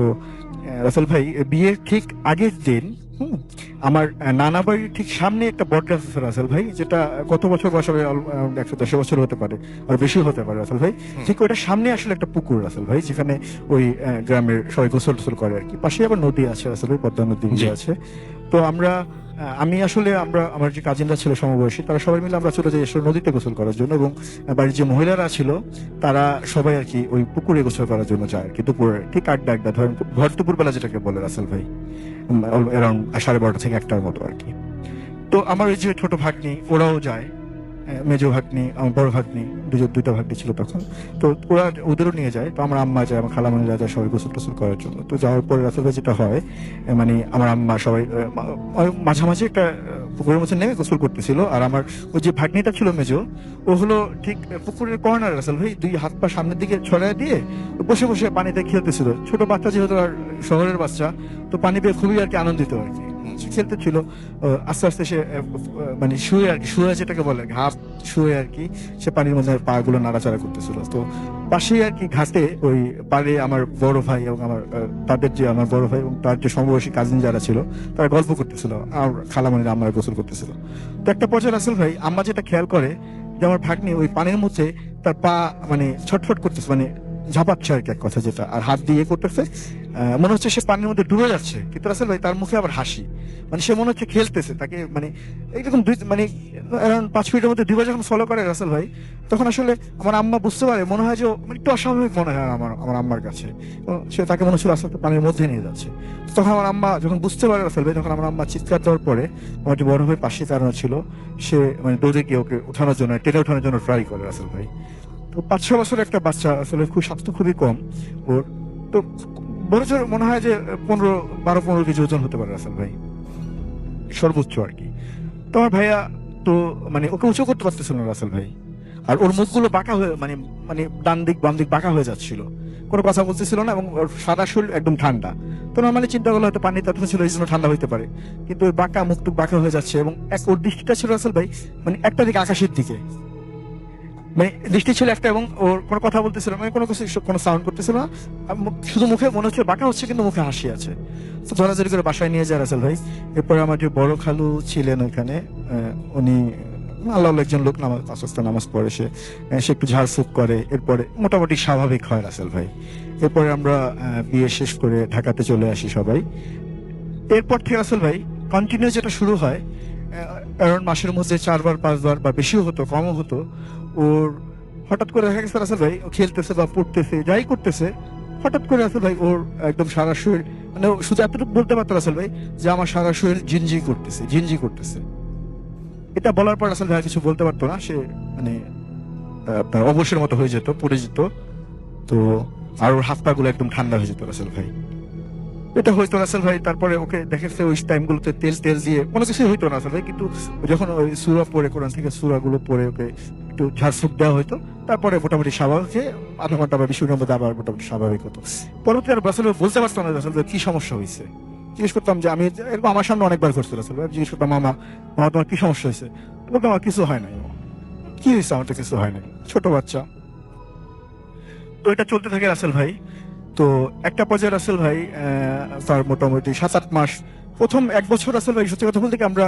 রাসেল ভাই বিয়ের ঠিক আগের দিন আমার নানা বাড়ির ঠিক সামনে একটা বট গাছ আছে রাসেল ভাই, যেটা কত বছর বয়স হবে, 110 বছর হতে পারে আর বেশি হতে পারে রাসেল ভাই। ঠিক ওইটা সামনে আসলে একটা পুকুর রাসেল ভাই, যেখানে ওই গ্রামের সবাই গোসল টোসল করে আর কি। পাশে আবার নদী আছে রাসেল ভাই, পদ্মা নদী আছে। তো আমি আসলে আমার যে কাজিনরা ছিল সমবয়সী, তারা সবাই মিলে আমরা চলে যাই আসলে নদীতে গোসল করার জন্য, এবং বাড়ির যে মহিলারা ছিল তারা সবাই আর কি ওই পুকুরে গোসল করার জন্য যায় আর কি। দুপুরে ঠিক 8টা ধরেন ভর দুপুর বেলা যেটাকে বলে রাসেল ভাই, অ্যারাউন্ড 12:30 থেকে 1টার মতো আর কি। তো আমার ওই যে ছোট ভাগ্নি ওরাও যায়, মেজো ভাগ্নি, আমার বড় ভাগ্নি, দুইটা ভাগ্নি ছিল তখন। তো ওরা ওদেরও নিয়ে যায়। তো আমার আম্মা যায়, আমার খালামণিরা যায় সবাই গোসল টোসল করার জন্য। তো যাওয়ার পরে রাসেল যেটা হয়, মানে আমার আম্মা সবাই মাঝামাঝি একটা পুকুরের মধ্যে নেমে গোসল করতেছিল, আর আমার ওই যে ভাগ্নিটা ছিল মেজো, ও হলো ঠিক পুকুরের কর্নার রাসেল ভাই, 2 হাত পা সামনের দিকে ছড়ায় দিয়ে বসে বসে পানিতে খেলতেছিল। ছোট বাচ্চা যেহেতু, আর শহরের বাচ্চা, তো পানি পেয়ে খুবই আর কি আনন্দিত আর কি। সে খেলতে ছিল, আস্তে আস্তে সে মানে শুয়ে আর কি, শুয়ে যেটাকে বলে ঘাপ, শুয়ে আর কি সে পানির মধ্যে পা গুলো নাড়াচাড়া করতেছিল। তো পাশেই আর কি ঘাটে ওই পারে আমার বড় ভাই এবং আমার তাদের যে আমার বড় ভাই এবং তার যে সমবয়সী কাজিন যারা ছিল তারা গল্প করতেছিল, আর খালামণিরা আমার গোসল করতেছিল। তো একটা পর্যায়ে রাসেল ভাই আম্মা যেটা খেয়াল করে যে আমার ভাগ্নি ওই পানির মধ্যে তার পা মানে ছটফট করতেছে, মানে ঝাঁপাচ্ছে আর কি এক কথা যেটা, আর হাত দিয়ে করতেছে, মনে হচ্ছে সে পানির মধ্যে ডুবে যাচ্ছে। কিন্তু রাসেল ভাই তার মুখে আবার হাসি, মানে সে মনে হচ্ছে খেলতেছে। তাকে মানে এইরকম মানে অ্যারাউন্ড 5 মিনিটের মধ্যে দুইবার যখন ফলো করে রাসেল ভাই, তখন আসলে আমার আম্মা বুঝতে পারে, মনে হয় যে মানে একটু অস্বাভাবিক মনে হয় আমার আম্মার কাছে। সে তাকে মনে হচ্ছিল আস্তে আস্তে পানির মধ্যে নিয়ে যাচ্ছে। তখন আমার আম্মা যখন বুঝতে পারে রাসেল ভাই, তখন আমার আম্মা চিৎকার দেওয়ার পরে আমার যে বড় ভাই পাশে দাঁড়ানো ছিল, সে মানে দৌড়ে গিয়ে ওকে ওঠানোর জন্য, টেনে ওঠানোর জন্য ট্রাই করে রাসেল ভাই। তো 5-6 বছরের একটা বাচ্চা, আসলে খুব স্বাস্থ্য খুবই কম ওর। তো বড় জোর মনে হয় যে 12-15 কেজি ওজন হতে পারে রাসেল ভাই, সর্বোচ্চ আর কি। তো আমার ভাইয়া তো মানে ওকে উঁচু করতে পারতেছিল না রাসেল ভাই, আর ওর মুখগুলো বাঁকা হয়ে মানে মানে ডান দিক বাম দিক বাঁকা হয়ে যাচ্ছিল, কোনো কথা বলতেছিল না, এবং ওর সাদা শরীর একদম ঠান্ডা। তো নর্মালি চিন্তা করলে হয়তো পানি তত ছিল এই জন্য ঠান্ডা হইতে পারে, কিন্তু ওই বাঁকা মুখ টুক বাঁকা হয়ে যাচ্ছে, এবং ওর দৃষ্টিটা ছিল রাসেল ভাই মানে একটা দিকে আকাশের দিকে, মানে দৃষ্টি ছিল একটা, এবং ওর কোনো কথা বলতেছিল না, মানে কোনো কিছু কোনো সাউন্ড করতেছিল না, আর শুধু মুখে মনে হচ্ছে বাঁকা হচ্ছে কিন্তু মুখে হাসি আছে। তো জোরাজোরি করে বাসায় নিয়ে যায় রাসেল ভাই। এরপরে আমার যে বড় খালু ছিলেন ওইখানে, উনি আল্লাহ একজন লোক, নামাজ 5 ওয়াক্ত নামাজ পড়ে, সে একটু ঝাড়ফুঁক করে, এরপরে মোটামুটি স্বাভাবিক হয় রাসেল ভাই। এরপরে আমরা বিয়ে শেষ করে ঢাকাতে চলে আসি সবাই। এরপর থেকে রাসেল ভাই কন্টিনিউ যেটা শুরু হয়, কারণ মাসের মধ্যে 4-5 বার বা বেশিও হতো কমও হতো, ওর হঠাৎ করে দেখা গেছে রাসেল ভাই ও খেলতেছে বা পড়তেছে যাই করতেছে, হঠাৎ করে রাসেল ভাই ওর একদম সারা শরীর, মানে ও শুধু এতটুকু বলতে পারতো রাসেল ভাই যে আমার সারা শরীর ঝিনঝি করতেছে, ঝিনঝি করতেছে। এটা বলার পর রাসেল ভাই আর কিছু বলতে পারতো না, সে মানে আপনার অবসরের মতো হয়ে যেত, পড়ে যেত। তো আর ওর হাত পা গুলো একদম ঠান্ডা হয়ে যেত রাসেল ভাই। এটা হইতো রাসেল ভাই। তারপরে ওকে দেখেছে ওই টাইম গুলোতে তেল তেল দিয়ে কোনো কিছু হইতো না রাসেল ভাই, কিন্তু যখন ওই সূরা পড়ে, কোরআন থেকে সূরা গুলো পড়ে ওকে একটু ঝাড়ফুঁক দেওয়া হইতো, তারপরে মোটামুটি স্বাভাবিক হয়ে আধা ঘন্টা বা 20 মিনিটের মধ্যে আবার মোটামুটি স্বাভাবিক হতো। পরবর্তী আর রাসেল ভাই বলতে পারতো না রাসেল ভাই কি সমস্যা হয়েছে। জিজ্ঞেস করতাম যে আমি এরকম আমার সামনে অনেকবার ঘটছে রাসেল ভাই, জিজ্ঞেস করতাম মামা মামা তোমার কি সমস্যা হয়েছে, বলতাম আমার কিছু হয় নাই। কি হয়েছে, আমার তো কিছু হয় নাই, ছোট বাচ্চা। তো এটা চলতে থাকে রাসেল ভাই। তো একটা পর্যায়ে রাসেল ভাই তার মোটামুটি 7-8 মাস, প্রথম 1 বছর রাসেল ভাই সত্যি কথা বলতে কি আমরা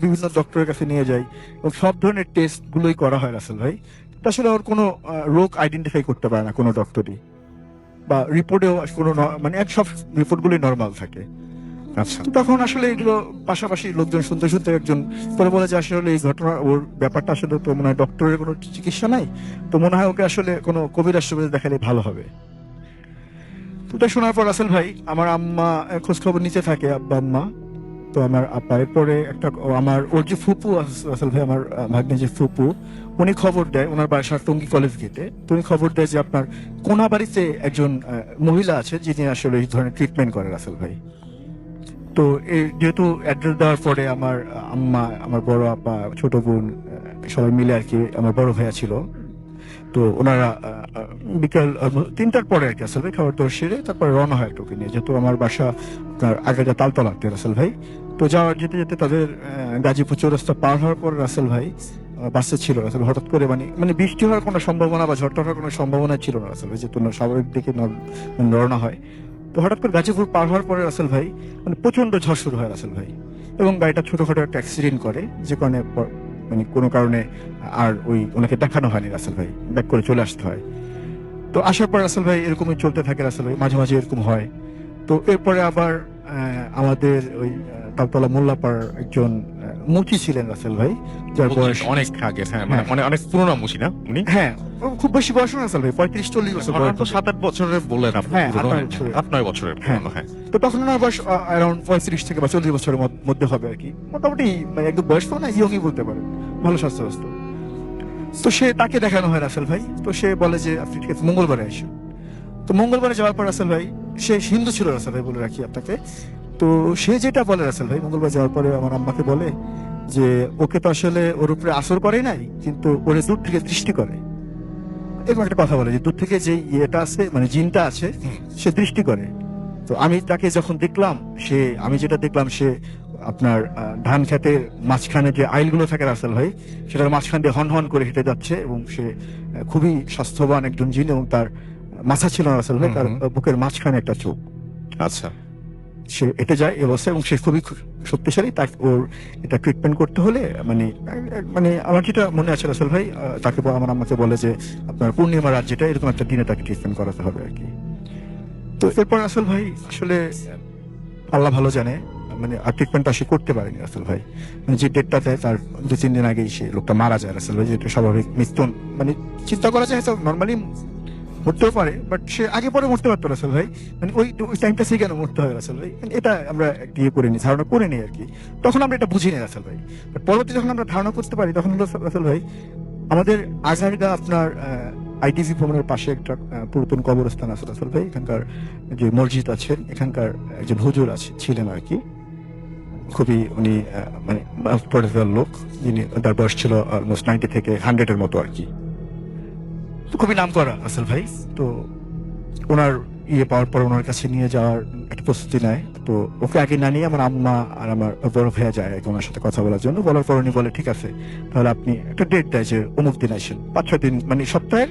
বিভিন্ন ডক্টরের কাছে নিয়ে যাই এবং সব ধরনের টেস্ট গুলোই করা হয় রাসেল ভাই। তা আসলে ওর কোনো রোগ আইডেন্টিফাই করতে পারে না কোনো ডক্টরই, বা রিপোর্টেও কোনো মানে সব রিপোর্ট গুলোই নর্মাল থাকে। আচ্ছা, তো তখন আসলে এগুলো পাশাপাশি লোকজন শুনতে শুনতে একজন পরে বলে যে আসলে এই ঘটনা ওর ব্যাপারটা আসলে তো মনে হয় ডক্টরের কোনো চিকিৎসা নাই, তো মনে হয় ওকে আসলে কোনো কবির হাসপাতালে দেখালে ভালো হবে। ওটা শোনার পর রাসেল ভাই আমার আম্মা খোঁজ খবর নিতে থাকে, আব্বা আম্মা। তো আমার আব্বা এরপরে একটা আমার ওর যে ফুপু রাসেল ভাই, আমার ভাগ্নে যে ফুপু, উনি খবর দেয়, ওনার বাসা টঙ্গী কলেজ গেটে। তো উনি খবর দেয় যে আপনার কোনাবাড়িতে একজন মহিলা আছে যিনি আসলে এই ধরনের ট্রিটমেন্ট করে রাসেল ভাই। তো যেহেতু অ্যাড্রেস দেওয়ার পরে আমার আম্মা, আমার বড় আপা, ছোট বোন সবাই মিলে আর কি, আমার বড় ভাইয়া ছিল, তো ওনারা বিকাল 3টার পরে আর কি রাসেল ভাই খাবার দাবার সেরে তারপরে রওনা হয় ওকে নিয়ে, যেহেতু আমার বাসা আপনার আগে যা তালতলাতে রাসেল ভাই। তো যাওয়ার যেতে যেতে তাদের গাজীপুর চৌরাস্তা পার হওয়ার পর রাসেল ভাই বাসে ছিল রাসেল, হঠাৎ করে মানে মানে বৃষ্টি হওয়ার কোনো সম্ভাবনা বা ঝড় হওয়ার কোনো সম্ভাবনা ছিল না রাসেল ভাই, যেহেতু স্বাভাবিক দিকে রওনা হয়। তো হঠাৎ করে গাজীপুর পার হওয়ার পরে রাসেল ভাই মানে প্রচন্ড ঝড় শুরু হয় রাসেল ভাই, এবং গাড়িটা ছোটখাটো একটা অ্যাক্সিডেন্ট করে, যে কারণে মানে কোনো কারণে আর ওই ওনাকে দেখানো হয়নি রাসেল ভাই, ব্যাক করে চলে আসতে হয়। তো আসার পর রাসেল ভাই এরকমই চলতে থাকে রাসেল ভাই, মাঝে মাঝে এরকম হয়। তো এরপরে আবার আমাদের ওই তালতলা মোল্লাপাড়ার একজন মুচি ছিলেন রাসেল ভাই, যার বয়স অনেক আগে, হ্যাঁ মানে অনেক পুরোনো মুশি না উনি? হ্যাঁ খুব বেশি বয়স না রাসেল ভাই, 35-40 বছর বয়স। 7-8 বছরের বললেন আপনি? হ্যাঁ, পুরনো, 8-9 বছরের। 8-9 বছরের পুরনো, হ্যাঁ। তো তখন ওনার বয়স অ্যারাউন্ড 35 থেকে বা 40 বছরের মধ্যে হবে আর কি, মোটামুটি মানে একদম বয়স তো না, ইয়ংই বলতে পারেন, ভালো স্বাস্থ্য। তো তাকে দেখানো হয় রাসেল ভাই। তো সে বলে যে আপনি ঠিক আছে মঙ্গলবারে আসুন। তো মঙ্গলবারে যাওয়ার পর রাসেল ভাই, সে হিন্দু ছিল রাসেল ভাই বলে রাখি আপনাকে। তো সে যেটা বলে রাসেল ভাই, মঙ্গলবার যাওয়ার পরে আমার আম্মাকে বলে যে ওকে তো আসলে ওর উপরে আসর করে নাই, কিন্তু ওরে দূর থেকে দৃষ্টি করে, এরকম একটা কথা বলে যে দূর থেকে যে ইয়েটা আছে মানে জিনটা আছে সে দৃষ্টি করে। তো আমি তাকে যখন দেখলাম, আমি যেটা দেখলাম, সে আপনার ধান খেতের মাঝখানে যে আইলগুলো থাকে রাসেল ভাই, সেটার মাঝখান দিয়ে হন হন করে হেঁটে যাচ্ছে, এবং সে খুবই স্বাস্থ্যবান একজন জিন, এবং তার মাথা ছিল না রাসেল ভাই, তার বুকের মাঝখানে একটা চোখ। আচ্ছা, সে হেঁটে যায় এই অবস্থায়, এবং সে খুবই শক্তিশালী। তার ওর এটা ট্রিটমেন্ট করতে হলে মানে মানে আমার যেটা মনে আছে রাসেল ভাই, তাকে আমার আমাকে বলে যে আপনার পূর্ণিমা রাত যেটা, এরকম একটা দিনে তাকে ট্রিটমেন্ট করাতে হবে আর কি। তো এরপর রাসেল ভাই আসলে আল্লাহ ভালো জানে, মানে আর ট্রিটমেন্টটা সে করতে পারেনি রাসেল ভাই। মানে যে ডেটটাতে তার 2-3 দিন আগেই সে লোকটা মারা যায় রাসেল ভাই, যেটা স্বাভাবিক মৃত্যু। মানে চিন্তা করা যায় নর্মালি মরতেও পারে, বাট সে আগে পরে মরতে পারতো রাসেল ভাই। মানে ওই টাইমটা সে কেন মরতে হবে রাসেল ভাই, মানে এটা আমরা ইয়ে করে নিই, ধারণা করে নিই আর কি। তখন আমরা এটা বুঝি না রাসেল ভাই, বাট পরবর্তী যখন আমরা ধারণা করতে পারি, তখন হলো রাসেল ভাই আমাদের আগারগা আপনার আইটিসি ভবনের পাশে একটা পুরাতন কবরস্থান আছে রাসেল ভাই। এখানকার যে মসজিদ আছে, এখানকার একজন হুজুর ছিলেন আর কি, খুবই উনি মানে পরিচিত লোক, যিনি তার বয়স ছিল অলমোস্ট 90 থেকে 100-এর মতো আর কি। তো খুবই নাম করা রাসেল ভাই। তো ওনার পাওয়ার পর ওনার কাছে নিয়ে যাওয়ার একটা প্রস্তুতি নেয়। তো ওকে আগে না নিয়ে আমার আম্মা আর আমার বড় ভাইয়া যায় আর কি ওনার সাথে কথা বলার জন্য। বলার পর উনি বলে ঠিক আছে, তাহলে আপনি একটা ডেট দেয় যে অমুক দিন আসেন, 5-6 দিন মানে সপ্তাহের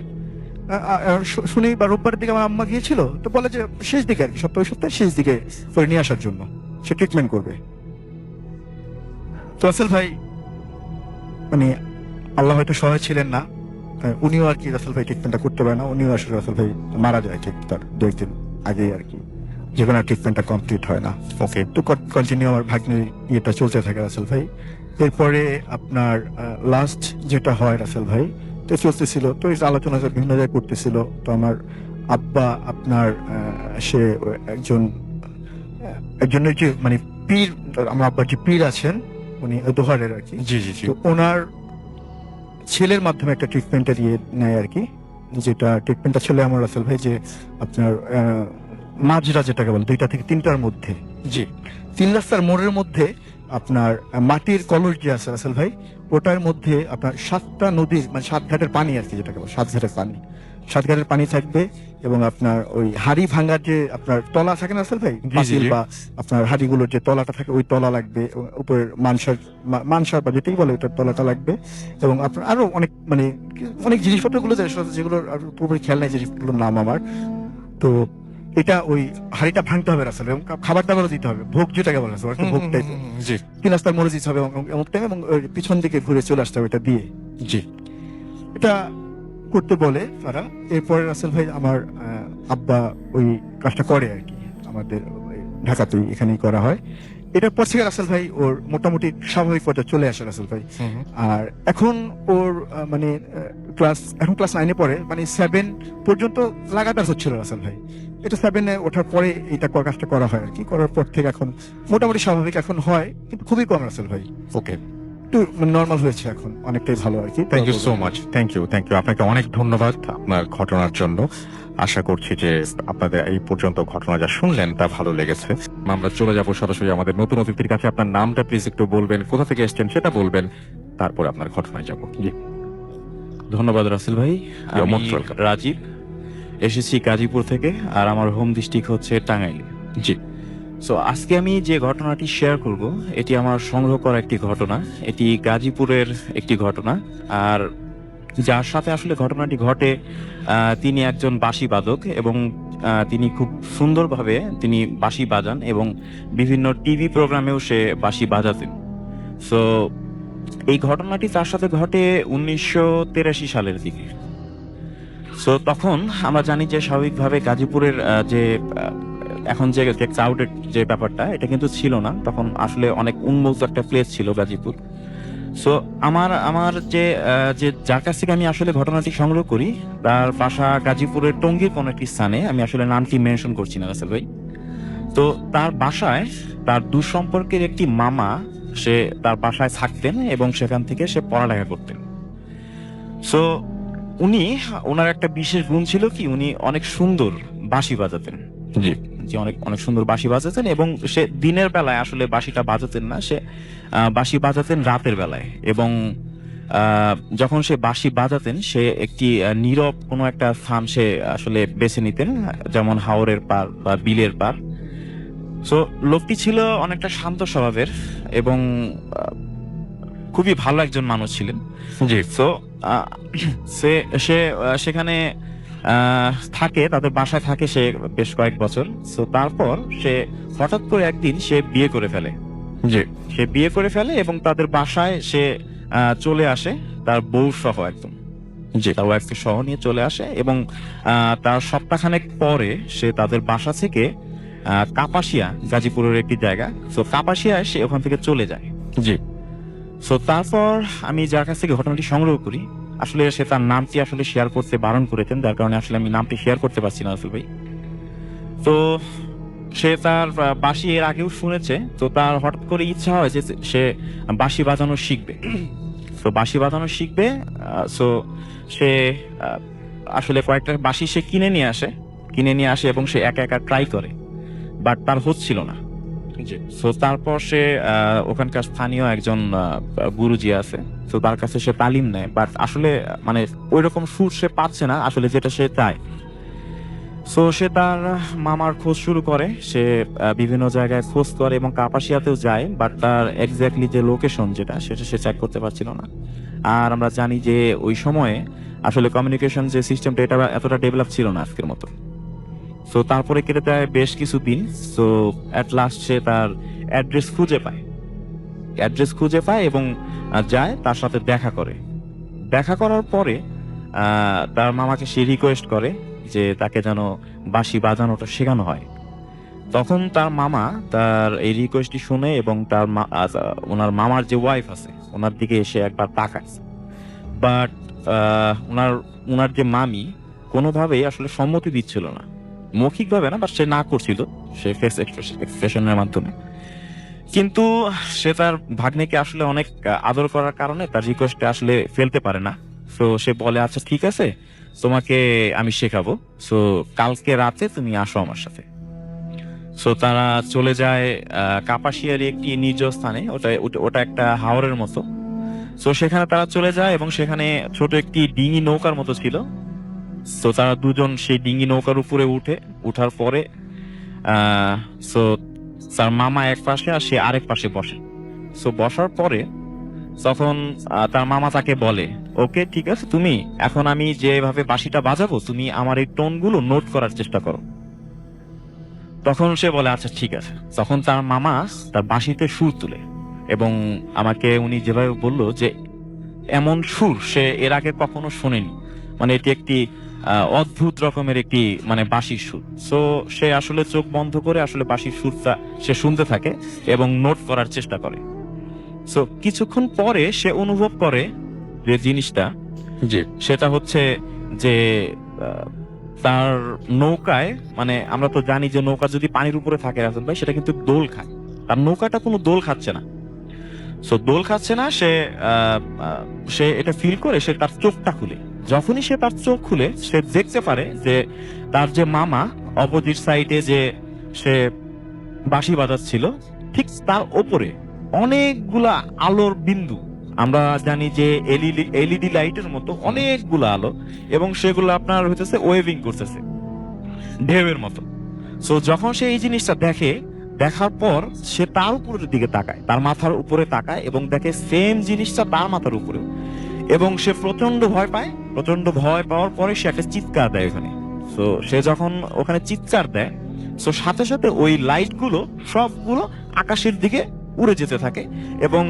শুনি বা রোববার দিকে আমার আম্মা গিয়েছিল, তো বলে যে শেষ দিকে আর কি, সপ্তাহের শেষ দিকে করে নিয়ে আসার জন্য, সে ট্রিটমেন্ট করবে। তো রাসেল ভাই মানে আল্লাহ হয়তো সহায় ছিলেন না, উনিও আর কি রাসেল ভাই ট্রিটমেন্টটা করতে পারে না, উনিও আসলে রাসেল ভাই মারা যায় ঠিক তার 2 দিন আগে আর কি, যে কোনো ট্রিটমেন্টটা কমপ্লিট হয় না। ওকে, তো কন্টিনিউ আমার ভাগ্নের ইয়েটা চলতে থাকে রাসেল ভাই। এরপরে আপনার লাস্ট যেটা হয় রাসেল ভাই, তো চলতেছিল, তো এই আলোচনা বিভিন্ন জায়গায় করতেছিল। তো আমার আব্বা আপনার সে একজনের যে মানে পীর, আমার আব্বার যে পীর আছেন উনি দোহারের আর কি, জি জি জি, তো ওনার ছেলের মাধ্যমে একটা ট্রিটমেন্টটা দিয়ে নেয় আর কি। যেটা ট্রিটমেন্টটা ছিল আমার রাসেল ভাই যে আপনার মাঝরা যেটাকে বলে 2টা থেকে 3টার মধ্যে, জি 3 রাস্তার মোড়ের মধ্যে আপনার মাটির কলস যে আছে রাসেল ভাই, ওটার মধ্যে আপনার 7টা নদীর মানে 7 ঘাটের পানি আর কি, যেটাকে বলে 7 ঘাটের পানি, 7 ঘাটের পানি থাকবে। এবং আপনার ওই হাড়ি ভাঙার যে আপনার তলা থাকে না রাসেল ভাই, পাতিল বা আপনার হাড়িগুলোর যে তলাটা থাকে, ওই তলা লাগবে। উপরের মানসার বা যেটাই বলে ওটার তলাটা লাগবে। এবং আপনার আরো অনেক মানে অনেক জিনিসপত্রগুলো যেগুলোর পুরোপুরি খেয়াল নাই জিনিসগুলোর নাম আমার। তো এটা ওই হাড়িটা ভাঙতে হবে রাসেল, এবং খাবার দাবারও দিতে হবে, ভোগ যেটাকে বলে ভোগ টাইপের, জি 3 রাস্তার মোড়ে দিতে হবে এমন টাইম, এবং পিছন দিকে ঘুরে চলে আসতে হবে এটা দিয়ে। জি, এটা করতে বলে তারা। এরপরে রাসেল ভাই আমার আব্বা ওই কাজটা করে আর কি, আমাদের ঢাকাতেই এখানেই করা হয়। এটার পর থেকে রাসেল ভাই ওর মোটামুটি স্বাভাবিক পর্যায়ে চলে আসে রাসেল ভাই। আর এখন ওর মানে এখন ক্লাস 9-এ পড়ে, মানে 7 পর্যন্ত লাগাতার হচ্ছিল রাসেল ভাই। এটা 7-এ ওঠার পরে এটা কাজটা করা হয় আর কি, করার পর থেকে এখন মোটামুটি স্বাভাবিক এখন হয়, কিন্তু খুবই কম রাসেল ভাই। ওকে, একটু নর্মাল হয়েছে এখন, অনেকটাই ভালো আর কি। Thank you so much, thank you আপনাকে অনেক ধন্যবাদ আপনার ঘটনার জন্য। আশা করছি যে আপনাদের এই পর্যন্ত ঘটনা যা শুনলেন তা ভালো লেগেছে। আমরা চলে যাব সরাসরি আমাদের নতুন অতিথির কাছে। আপনার নামটা প্লিজ একটু বলবেন, কোথা থেকে এসেছেন সেটা বলবেন, তারপরে আপনার ঘটনায় যাব। জি, ধন্যবাদ রাসেল ভাই। You're আমি most welcome. রাজীব, এসেছি গাজীপুর থেকে, আর আমার হোম ডিস্ট্রিক্ট হচ্ছে টাঙ্গাইল। জি সো আজকে আমি যে ঘটনাটি শেয়ার করব, এটি আমার সংগ্রহ করা একটি ঘটনা। এটি গাজীপুরের একটি ঘটনা। আর যার সাথে আসলে ঘটনাটি ঘটে, তিনি একজন বাঁশি বাদক, এবং তিনি খুব সুন্দরভাবে তিনি বাঁশি বাজান, এবং বিভিন্ন টিভি প্রোগ্রামেও সে বাঁশি বাজাতেন। সো এই ঘটনাটি তার সাথে ঘটে 1983 সালের দিকে। সো তখন আমরা জানি যে স্বাভাবিকভাবে গাজীপুরের যে এখন যে ক্রাউডের যে ব্যাপারটা, এটা কিন্তু ছিল না তখন। আসলে অনেক উন্মুক্ত একটা প্লেস ছিল গাজীপুর। সো আমার যে যার কাছ থেকে আমি আসলে ঘটনাটি সংগ্রহ করি, তার বাসা গাজীপুরের টঙ্গীর কোনো একটি স্থানে, আমি আসলে নামটি মেনশন করছি না রাসেল ভাই। তো তার বাসায় তার দুঃসম্পর্কের একটি মামা সে তার বাসায় থাকতেন, এবং সেখান থেকে সে পড়ালেখা করতেন। সো ওনার একটা বিশেষ গুণ ছিল কি, উনি অনেক সুন্দর বাঁশি বাজাতেন। জি যে অনেক অনেক সুন্দর বাঁশি বাজাতেন, এবং সে দিনের বেলায় আসলে বাঁশিটা বাজাতেন না, সে বাঁশি বাজাতেন রাতের বেলায়। এবং যখন সে বাঁশি বাজাতেন, সে একটি নীরব কোনো একটা স্থান সে আসলে বেছে নিতেন, যেমন হাওরের পার বা বিলের পার। সো লোকটি ছিল অনেকটা শান্ত স্বভাবের এবং খুবই ভালো একজন মানুষ ছিলেন। জি। সো সে সে সেখানে থাকে, তাদের বাসায় থাকে সে বেশ কয়েক বছর। সো তারপর সে হঠাৎ করে একদিন সে বিয়ে করে ফেলে। জি। সে বিয়ে করে ফেলে এবং তাদের বাসায় সে চলে আসে তার বউ সহ একদম। জি। তার ওয়াইফকে সহ নিয়ে চলে আসে এবং তার সপ্তাহখানেক পরে সে তাদের বাসা থেকে কাপাসিয়া, গাজীপুরের একটি জায়গা, তো কাপাসিয়ায় সে ওখান থেকে চলে যায়। জি। সো তারপর আমি যার কাছ থেকে ঘটনাটি সংগ্রহ করি, আসলে সে তার নামটি আসলে শেয়ার করতে বারণ করেছেন, যার কারণে আসলে আমি নামটি শেয়ার করতে পারছি না রাসেল ভাই। তো সে তার বাঁশি এর আগেও শুনেছে, তো তার হঠাৎ করে ইচ্ছা হয় যে সে বাঁশি বাজানো শিখবে। তো বাঁশি বাজানো শিখবে, সো সে আসলে কয়েকটা বাঁশি সে কিনে নিয়ে আসে এবং সে একা একা ট্রাই করে, বাট তার হচ্ছিল না। সো তারপর সে ওখানকার স্থানীয় একজন গুরুজি আছে, তো তার কাছে সে তালিম নেয়, বাট আসলে মানে ওই রকম সুর সে পাচ্ছে না আসলে যেটা সে চায়। সো সে তার মামার খোঁজ শুরু করে, সে বিভিন্ন জায়গায় খোঁজ করে এবং কাপাসিয়াতেও যায়, বাট তার এক্স্যাক্টলি যে লোকেশন সেটা সে চেক করতে পারছিল না। আর আমরা জানি যে ওই সময়ে আসলে কমিউনিকেশন যে সিস্টেমটা এটা এতটা ডেভেলপ ছিল না আজকের মতো। সো তারপরে কেটে যায় বেশ কিছুদিন। সো অ্যাট লাস্ট সে তার অ্যাড্রেস খুঁজে পায় এবং যায়, তার সাথে দেখা করার পরে তার মামাকে সে রিকোয়েস্ট করে যে তাকে যেন বাঁশি বাজানোটা শেখানো হয়। তখন তার মামা তার এই রিকোয়েস্টটি শুনে এবং তার ওনার মামার যে ওয়াইফ আছে ওনার দিকে এসে একবার তাকায়, বাট ওনার যে মামি কোনোভাবেই আসলে সম্মতি দিচ্ছিল না, মৌখিকভাবে না, বাট সে না করছিল, সে ফেস এক্সপ্রেশনের মাধ্যমে। কিন্তু সে তার ভাগ্নেকে আসলে অনেক আদর করার কারণে তার রিকোয়েস্টে আসলে ফেলতে পারে না। সো সে বলে, আচ্ছা ঠিক আছে, তোমাকে আমি শেখাবো, সো কালকে রাতে তুমি আসো আমার সাথে। সো তারা চলে যায় কাপাসিয়ার একটি নির্জন স্থানে, ওটা একটা হাওরের মতো। সো সেখানে তারা চলে যায় এবং সেখানে ছোট একটি ডিঙি নৌকার মতো ছিল। সো তারা দুজন সেই ডিঙি নৌকার উপরে উঠার পরে সো তার মামা এক পাশে আর সে আরেক পাশে বসে। সো বসার পরে তখন তার মামা তাকে বলে, ওকে ঠিক আছে, তুমি এখন আমি যেভাবে বাঁশিটা বাজাবো তুমি আমার এই টোনগুলো নোট করার চেষ্টা করো। তখন সে বলে আচ্ছা ঠিক আছে। তখন তার মামা তার বাঁশিতে সুর তুলে এবং আমাকে উনি যেভাবে বললো যে এমন সুর সে এর আগে কখনো শোনেনি, মানে এটি একটি অদ্ভুত রকমের একটি মানে বাঁশির সুর। সো সে আসলে চোখ বন্ধ করে আসলে বাঁশির সুরটা সে শুনতে থাকে এবং নোট করার চেষ্টা করে। সো কিছুক্ষণ পরে সে অনুভব করে যে জিনিসটা, জি। সেটা হচ্ছে যে তার নৌকায়, মানে আমরা তো জানি যে নৌকা যদি পানির উপরে থাকে রাসেল ভাই, সেটা কিন্তু দোল খায়, তার নৌকাটা কোনো দোল খাচ্ছে না। সো দোল খাচ্ছে না, সে এটা ফিল করে সে তার চোখটা খুলে, যখনই সে তার চোখ খুলে সে দেখতে পারে যে তার যে মামা অপোজিট সাইডে যে সে বাঁশি বাজাচ্ছিল ঠিক তার ওপরে অনেকগুলা আলোর বিন্দু, আমরা জানি যে এলইডি লাইটের মতো অনেকগুলো আলো, এবং সেগুলো আপনার হইতেছে ওয়েভিং করতেছে ঢেউয়ের মতো। সো যখন সে এই জিনিসটা দেখার পর সে তার উপরের দিকে তাকায়, তার মাথার উপরে তাকায় এবং দেখে সেম জিনিসটা তার মাথার উপরে, এবং সে প্রচন্ড ভয় পাওয়ার পরে সে একটা চিৎকার দেয় ওখানে। সো সে যখন ওখানে চিৎকার দেয়, সো সাথে সাথে ওই লাইটগুলো সবগুলো আকাশের দিকে উড়ে যেতে থাকে এবং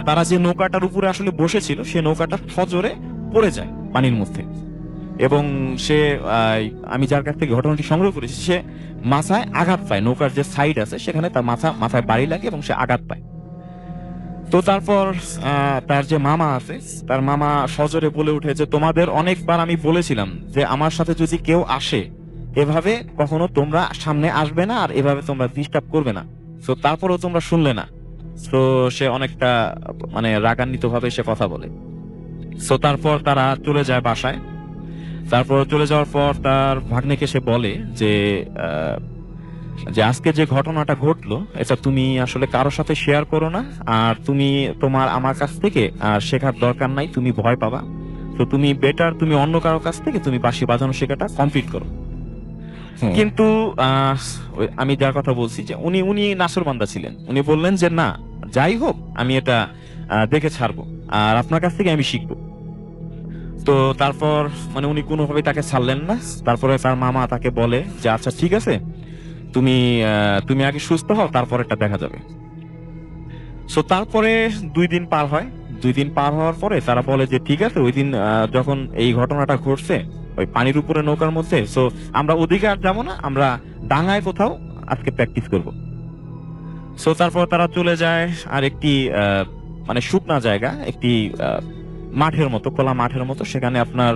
তারা যে নৌকাটার উপরে আসলে বসেছিল সে নৌকাটা সজোরে পড়ে যায় পানির মধ্যে। এবং সে আমি যার কাছ থেকে ঘটনাটি সংগ্রহ করেছি, সে মাথায় আঘাত পায়, নৌকার যে সাইড আছে সেখানে তার মাথায় বাড়ি লাগে এবং সে আঘাত পায়। তো তারপর তার যে মামা আছে, তার মামা সজোরে বলে উঠে যে তোমাদের অনেকবার আমি বলেছিলাম যে আমার সাথে যদি কেউ আসে এভাবে কখনো তোমরা সামনে আসবে না আর এভাবে তোমরা ডিস্টার্ব করবে না। তো তারপরেও তোমরা শুনলে না। তো সে অনেকটা মানে রাগান্বিত ভাবে সে কথা বলে। তো তারপর তারা চলে যায় বাসায়। তারপর চলে যাওয়ার পর তার ভাগ্নেকে সে বলে যে আজকে যে ঘটনাটা ঘটলো এটা তুমি আসলে কারোর সাথে শেয়ার করো না, আর আমার কাছ থেকে শেখার দরকার নাই, তুমি ভয় পাবা। তো তুমি বেটার তুমি অন্য কারো কাছ থেকে তুমি বাঁশি বাজানো শেখাটা কমপ্লিট করো। হুম। কিন্তু আমি যার কথা বলছি যে উনি নাসরবান্দা ছিলেন, উনি বললেন যে না, যাই হোক আমি এটা দেখে ছাড়বো, আর আপনার কাছ থেকে আমি শিখবো। তো তারপর মানে উনি কোনোভাবেই তাকে ছাড়লেন না। তারপরে তার মামা তাকে বলে যে আচ্ছা ঠিক আছে, তুমি তুমি আগে সুস্থ হও, তারপর এটা দেখা যাবে। সো তারপরে 2 দিন পার হয়। 2 দিন পার হওয়ার পরে তারা বলে যে ঠিক আছে, ওই দিন যখন এই ঘটনাটা ঘটছে ওই পানির উপরে নৌকার মধ্যে, সো আমরা ওদিকে আর যাবো না, আমরা ডাঙায় কোথাও আজকে প্র্যাকটিস করব। সো তারপর তারা চলে যায় আর একটি মানে শুকনা জায়গা, একটি মাঠের মতো, খোলা মাঠের মতো, সেখানে আপনার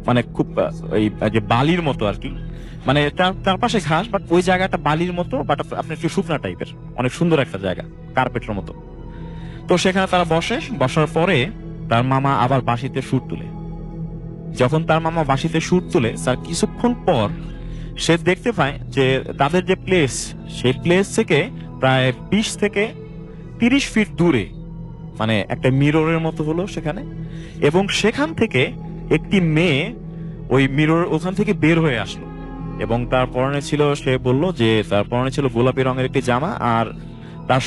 মানে খুব ওই যে বালির মতো আর কি, মানে তার পাশে ঘাস, বাট ওই জায়গাটা বালির মতো, বাট আপনার একটু শুকনা টাইপের, অনেক সুন্দর একটা জায়গা, কার্পেটের মতো। তো সেখানে তারা বসার পরে তার মামা আবার বাঁশিতে সুর তুলে। যখন তার মামা বাঁশিতে সুর তুলে, তার কিছুক্ষণ পর সে দেখতে পায় যে তাদের যে প্লেস, সেই প্লেস থেকে প্রায় 20 থেকে 30 ফিট দূরে মানে একটা মিররের মতো হলো সেখানে, এবং সেখান থেকে একটি মেয়ে ওই মিরর ওখান থেকে বের হয়ে আসলো, এবং তার পরনে ছিল, সে বলল যে তার পরনে ছিল গোলাপি রঙের একটি জামা, আর তার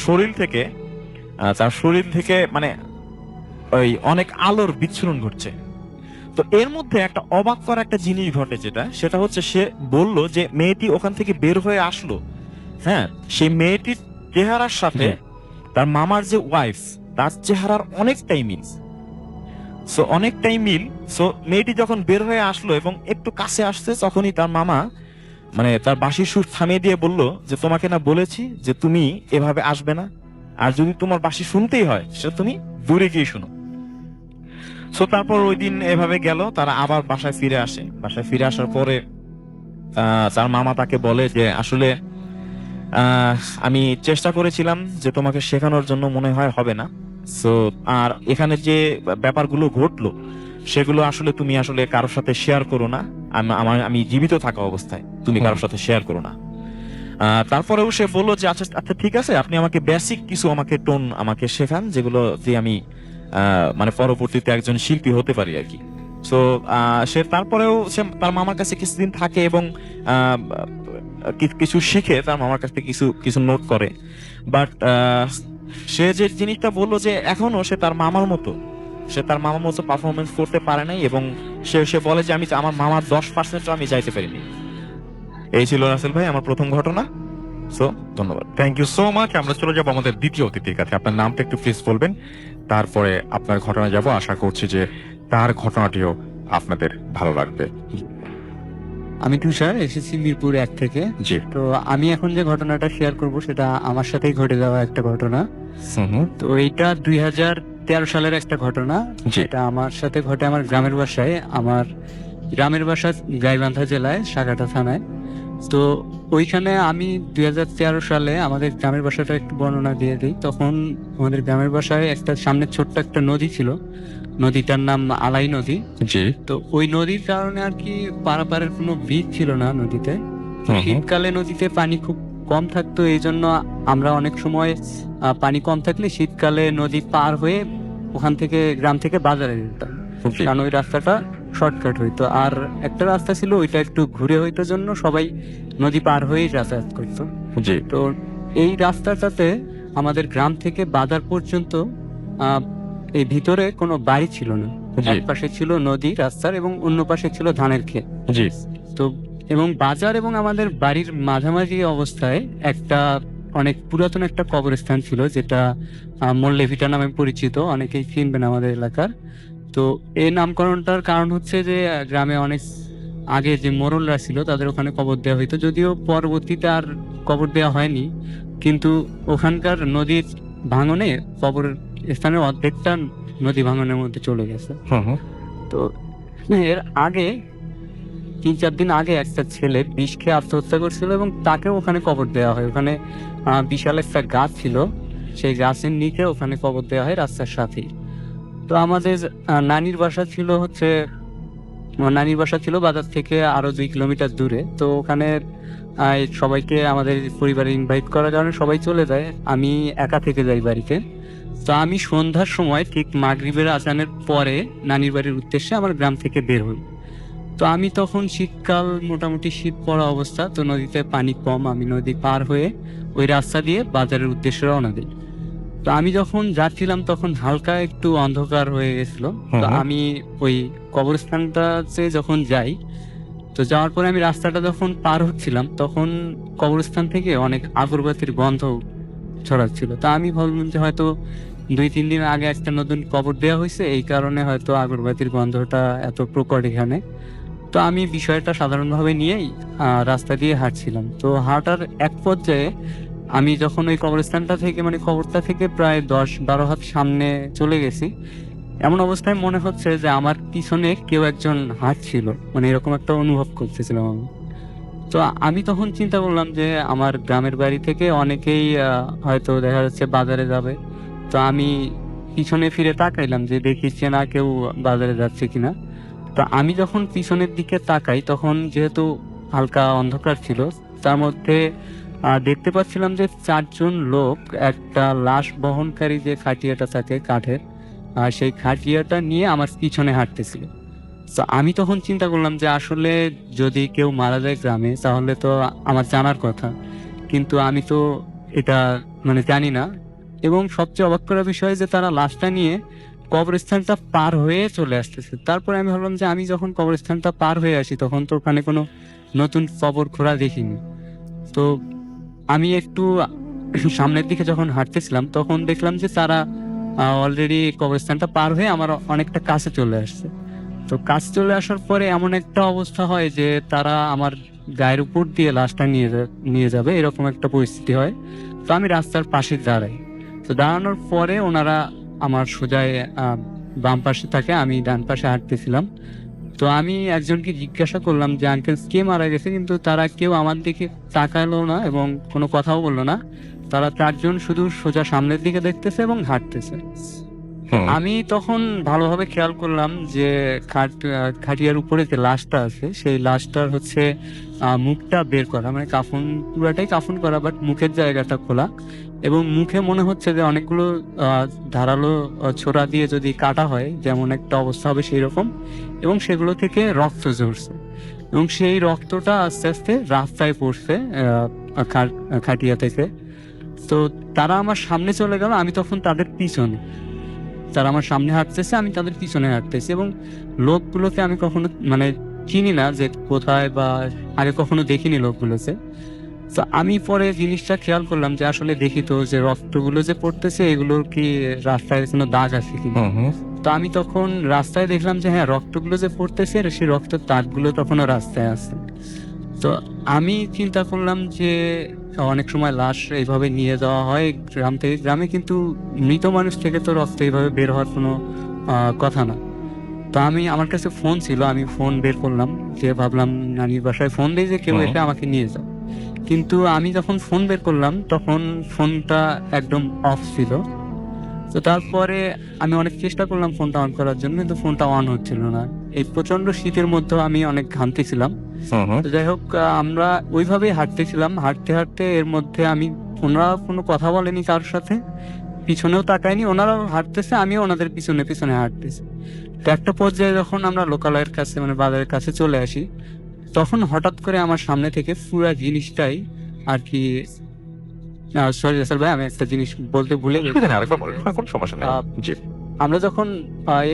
শরীর থেকে মানে ওই অনেক আলোর বিচ্ছুরণ ঘটছে। তো এর মধ্যে একটা অবাক করা একটা জিনিস ঘটে, সেটা হচ্ছে সে বলল যে মেয়েটি ওখান থেকে বের হয়ে আসলো, হ্যাঁ, সেই মেয়েটির চেহারার সাথে তার মামার যে ওয়াইফ, তার চেহারার অনেকটাই মিল। সো মেয়েটি যখন বের হয়ে আসলো এবং একটু কাছে আসছে, তখনই তার মামা মানে তার বাঁশির সুর থামিয়ে দিয়ে বলল যে তোমাকে না বলেছি যে তুমি এভাবে আসবে না, আর যদি তোমার বাঁশি শুনতেই হয় সেটা তুমি দূরে গিয়ে শুনো। সো তারপর ওই দিন এভাবে গেল, তারা আবার বাসায় ফিরে আসে। বাসায় ফিরে আসার পরে তার মামা তাকে বলে যে আসলে আমি চেষ্টা করেছিলাম যে তোমাকে শেখানোর জন্য, মনে হয় হবে না। সো আর এখানে যে ব্যাপারগুলো ঘটলো সেগুলো আসলে তুমি আসলে কারোর সাথে শেয়ার করো না, আমি জীবিত থাকা অবস্থায় তুমি কারোর সাথে শেয়ার করো না। তারপরেও সে বললো যে আচ্ছা আচ্ছা ঠিক আছে, আপনি আমাকে বেসিক কিছু টোন আমাকে শেখান, যেগুলো দিয়ে আমি মানে পরবর্তীতে একজন শিল্পী হতে পারি আর কি। সো সে তারপরেও সে তার মামার কাছে কিছুদিন থাকে এবং কিছু শিখে, তার মামার কাছ থেকে কিছু কিছু নোট করে। বাট সে যে জিনিসটা বললো যে এখনো সে তার মামার মতো পারফরমেন্স করতে পারে নাই, এবং সে বলে যে আমি আমার মামার 10% আমি যাইতে পারিনি। এই ছিল রাসেল ভাই আমার প্রথম ঘটনা। সো ধন্যবাদ। Thank you so much. আমরা চলে যাবো আমাদের দ্বিতীয় অতিথির কাছে। আপনার নামটা একটু প্লিজ বলবেন, তারপরে আপনার ঘটনা যাব। আশা করছি যে তার ঘটনাটিও আপনাদের ভালো লাগবে। আমি তুষার, এসেছি মিরপুর 1 থেকে। জি। তো আমি এখন যে ঘটনাটা শেয়ার করব সেটা আমার সাথেই ঘটে যাওয়া একটা ঘটনা। তো এইটা 2013 সালের একটা ঘটনা। জি। এটা আমার সাথে ঘটে আমার গ্রামের বাসায়। আমার গ্রামের বাসা গাইবান্ধা জেলায়, সাগাটা থানায়। তো ওইখানে আমি 2013 সালে আমাদের গ্রামের বাসাটা একটু বর্ণনা দিয়ে দিই। তখন আমাদের গ্রামের বাসায় একটা সামনে ছোট্ট একটা নদী ছিল, নদীটার নাম আলাই নদী। জি। তো ওই নদীর কারণে আর কি পারাপারের কোনো ব্রিজ ছিল না নদীতে। তো শীতকালে নদীতে পানি খুব কম থাকতো, এই জন্য আমরা অনেক সময় পানি কম থাকলে শীতকালে নদী পার হয়ে ওখান থেকে গ্রাম থেকে বাজারে যেতাম, কারণ ওই রাস্তাটা শর্টকাট হইতো। আর একটা রাস্তা ছিল, ওইটা একটু ঘুরে হইতো, জন্য সবাই নদী পার হয়েই যাতায়াত করতো। জি। তো এই রাস্তাটাতে আমাদের গ্রাম থেকে বাজার পর্যন্ত এই ভিতরে কোনো বাড়ি ছিল না। জি। এক পাশে ছিল নদী রাস্তার এবং অন্য পাশে ছিল ধানের ক্ষেত। জি। তো এবং বাজার এবং আমাদের বাড়ির মাঝামাঝি অবস্থায় একটা অনেক পুরাতন একটা কবরস্থান ছিল, যেটা মোল্লেভিটা নামে পরিচিত, অনেকেই চিনবেন আমাদের এলাকার। তো এই নামকরণটার কারণ হচ্ছে যে গ্রামে অনেক আগে যে মোড়লরা ছিল তাদের ওখানে কবর দেওয়া হইতো, যদিও পরবর্তীতে আর কবর দেওয়া হয়নি, কিন্তু ওখানকার নদীর ভাঙনে কবর স্থানের অর্ধেকটা নদী ভাঙনের মধ্যে চলে গেছে। তো এর আগে 3-4 দিন আগে একটা ছেলে বিষ খেয়ে আত্মহত্যা করছিল এবং তাকেও ওখানে কবর দেওয়া হয়। ওখানে বিশাল একটা গাছ ছিল, সেই গাছের নিচে ওখানে কবর দেওয়া হয় রাস্তার সাথেই। তো আমাদের নানির বাসা ছিল বাজার থেকে আরো 2 কিলোমিটার দূরে। তো ওখানে সবাইকে আমাদের পরিবারে ইনভাইট করার কারণে সবাই চলে যায়, আমি একা থেকে যাই বাড়িতে। তো আমি সন্ধ্যার সময় ঠিক মাগরিবের আজানের পরে নানির বাড়ির উদ্দেশ্যে আমার গ্রাম থেকে বের হই। তো আমি তখন শীতকাল, মোটামুটি শীত পড়া অবস্থা, তো নদীতে পানি কম, আমি নদী পার হয়ে ওই রাস্তা দিয়ে বাজারের উদ্দেশ্যে রওনা দিই। তো আমি যখন যাচ্ছিলাম তখন হালকা একটু অন্ধকার হয়ে গেছিল। তো হুম। আমি ওই কবরস্থানটাতে যখন যাই, তো যাওয়ার পরে আমি রাস্তাটা যখন পার হচ্ছিলাম তখন কবরস্থান থেকে অনেক আগরবাতির গন্ধ ছড়াচ্ছিল। তা আমি ভাবলাম যে হয়তো 2-3 দিন আগে একটা নতুন কবর দেওয়া হয়েছে, এই কারণে হয়তো আগরবাতির গন্ধটা এত প্রকট এখানে। তো আমি বিষয়টা সাধারণভাবে নিয়েই রাস্তা দিয়ে হাঁটছিলাম। তো হাঁটার এক পর্যায়ে আমি যখন ওই কবরস্থানটা থেকে, মানে কবরটা থেকে প্রায় 10-12 হাত সামনে চলে গেছি, এমন অবস্থায় মনে হচ্ছে যে আমার পিছনে কেউ একজন হাঁটছিল, মানে এরকম একটা অনুভব করতেছিলাম আমি। তো আমি তখন চিন্তা করলাম যে আমার গ্রামের বাড়ি থেকে অনেকেই হয়তো দেখা যাচ্ছে বাজারে যাবে। তো আমি পিছনে ফিরে তাকাইলাম যে দেখি চেনা কেউ বাজারে যাচ্ছে কিনা। তো আমি যখন পিছনের দিকে তাকাই তখন যেহেতু হালকা অন্ধকার ছিল, তার মধ্যে দেখতে পাচ্ছিলাম যে 4 জন লোক একটা লাশ বহনকারী যে খাটিয়াটা থাকে কাঠের, সেই খাটিয়াটা নিয়ে আমার পিছনে হাঁটতেছিল। তো আমি তখন চিন্তা করলাম যে আসলে যদি কেউ মারা যায় গ্রামে তাহলে তো আমার জানার কথা, কিন্তু আমি তো এটা মানে জানি না। এবং সবচেয়ে অবাক করার বিষয় যে তারা লাশটা নিয়ে কবরস্থানটা পার হয়ে চলে আসতেছে। তারপরে আমি ভাবলাম যে আমি যখন কবরস্থানটা পার হয়ে আসি তখন তো ওখানে কোনো নতুন কবর খোঁড়া দেখিনি। তো আমি একটু সামনের দিকে যখন হাঁটতেছিলাম তখন দেখলাম যে তারা অলরেডি কবরস্থানটা পার হয়ে আমার অনেকটা কাছে চলে আসছে। তো কাছে চলে আসার পরে এমন একটা অবস্থা হয় যে তারা আমার গায়ের উপর দিয়ে লাশটা নিয়ে যাবে, এরকম একটা পরিস্থিতি হয়। তো আমি রাস্তার পাশে দাঁড়াই। তো দাঁড়ানোর পরে ওনারা আমার সোজায় বাম পাশে থাকে, আমি ডান পাশে হাঁটতেছিলাম। তো আমি একজনকে জিজ্ঞাসা করলাম যে আঙ্কেল কে মারা গেছে, কিন্তু তারা কেউ আমার দিকে তাকালো না এবং কোনো কথাও বললো না। তারা 4 জন শুধু সোজা সামনের দিকে দেখতেছে এবং হাঁটতেছে। হুম। আমি তখন ভালোভাবে খেয়াল করলাম যে খাটিয়ার উপরে যে লাশটা আছে সেই লাশটার হচ্ছে মুখটা বের করা, মানে কাফন, পুরাটাই কাফন করা, বাট মুখের জায়গাটা খোলা। এবং মুখে মনে হচ্ছে যে অনেকগুলো ধারালো ছোরা দিয়ে যদি কাটা হয় যেমন একটা অবস্থা হবে সেই রকম, এবং সেগুলো থেকে রক্ত ঝরছে এবং সেই রক্তটা আস্তে আস্তে রাস্তায় পড়ছে খাটিয়া থেকে। তো তারা আমার সামনে চলে গেল, আমি তখন তাদের পিছনে, তারা আমার সামনে হাঁটতেছে, আমি তাদের পিছনে হাঁটতেছি। এবং লোকগুলোকে আমি কখনো মানে চিনি না যে কোথায়, বা আগে কখনো দেখিনি লোকগুলোকে। তো আমি পরে জিনিসটা খেয়াল করলাম যে আসলে দেখি তো যে রক্তগুলো যে পড়তেছে এগুলোর কি রাস্তায় কোনো দাগ আছে কিনা। হুম। হুম। তো আমি তখন রাস্তায় দেখলাম যে হ্যাঁ, রক্তগুলো যে পড়তেছে সেই রক্তের দাগগুলো তখনও রাস্তায় আছে। তো আমি চিন্তা করলাম যে অনেক সময় লাশ এইভাবে নিয়ে যাওয়া হয় গ্রাম থেকে গ্রামে, কিন্তু মৃত মানুষ থেকে তো রক্ত এইভাবে বের হওয়ার কোনো কথা না। তো আমার কাছে ফোন ছিল, আমি ফোন বের করলাম, যে ভাবলাম নানির বাসায় ফোন দিই যে কেউ হুম। এসে আমাকে নিয়ে যাও। কিন্তু আমি যখন ফোন বের করলাম তখন ফোনটা একদম অফ ছিল। তো তারপরে আমি অনেক চেষ্টা করলাম ফোনটা অন করার জন্য, কিন্তু ফোনটা অন হচ্ছিল না। এই প্রচন্ড শীতের মধ্যেও আমি অনেক ঘামতেছিলাম। হুম। তো যাই হোক, আমরা ওইভাবেই হাঁটতেছিলাম, হাঁটতে হাঁটতে এর মধ্যে ওনারা কোনো কথা বলেনি কারোর সাথে, পিছনেও তাকায়নি, ওনারাও হাঁটতেছে, আমিও ওনাদের পিছনে পিছনে হাঁটতেছি। তো একটা পর্যায়ে যখন আমরা লোকালয়ের কাছে, মানে বাজারের কাছে চলে আসি, তখন হঠাৎ করে আমার সামনে থেকে পুরা জিনিসটাই আর কি, সরি রাসেল ভাই, আমি একটা জিনিস বলতে ভুলে গেছি। অসুবিধা নেই, আরেকবার বলেন, কোনো সমস্যা নেই। আহ, জি। আমরা যখন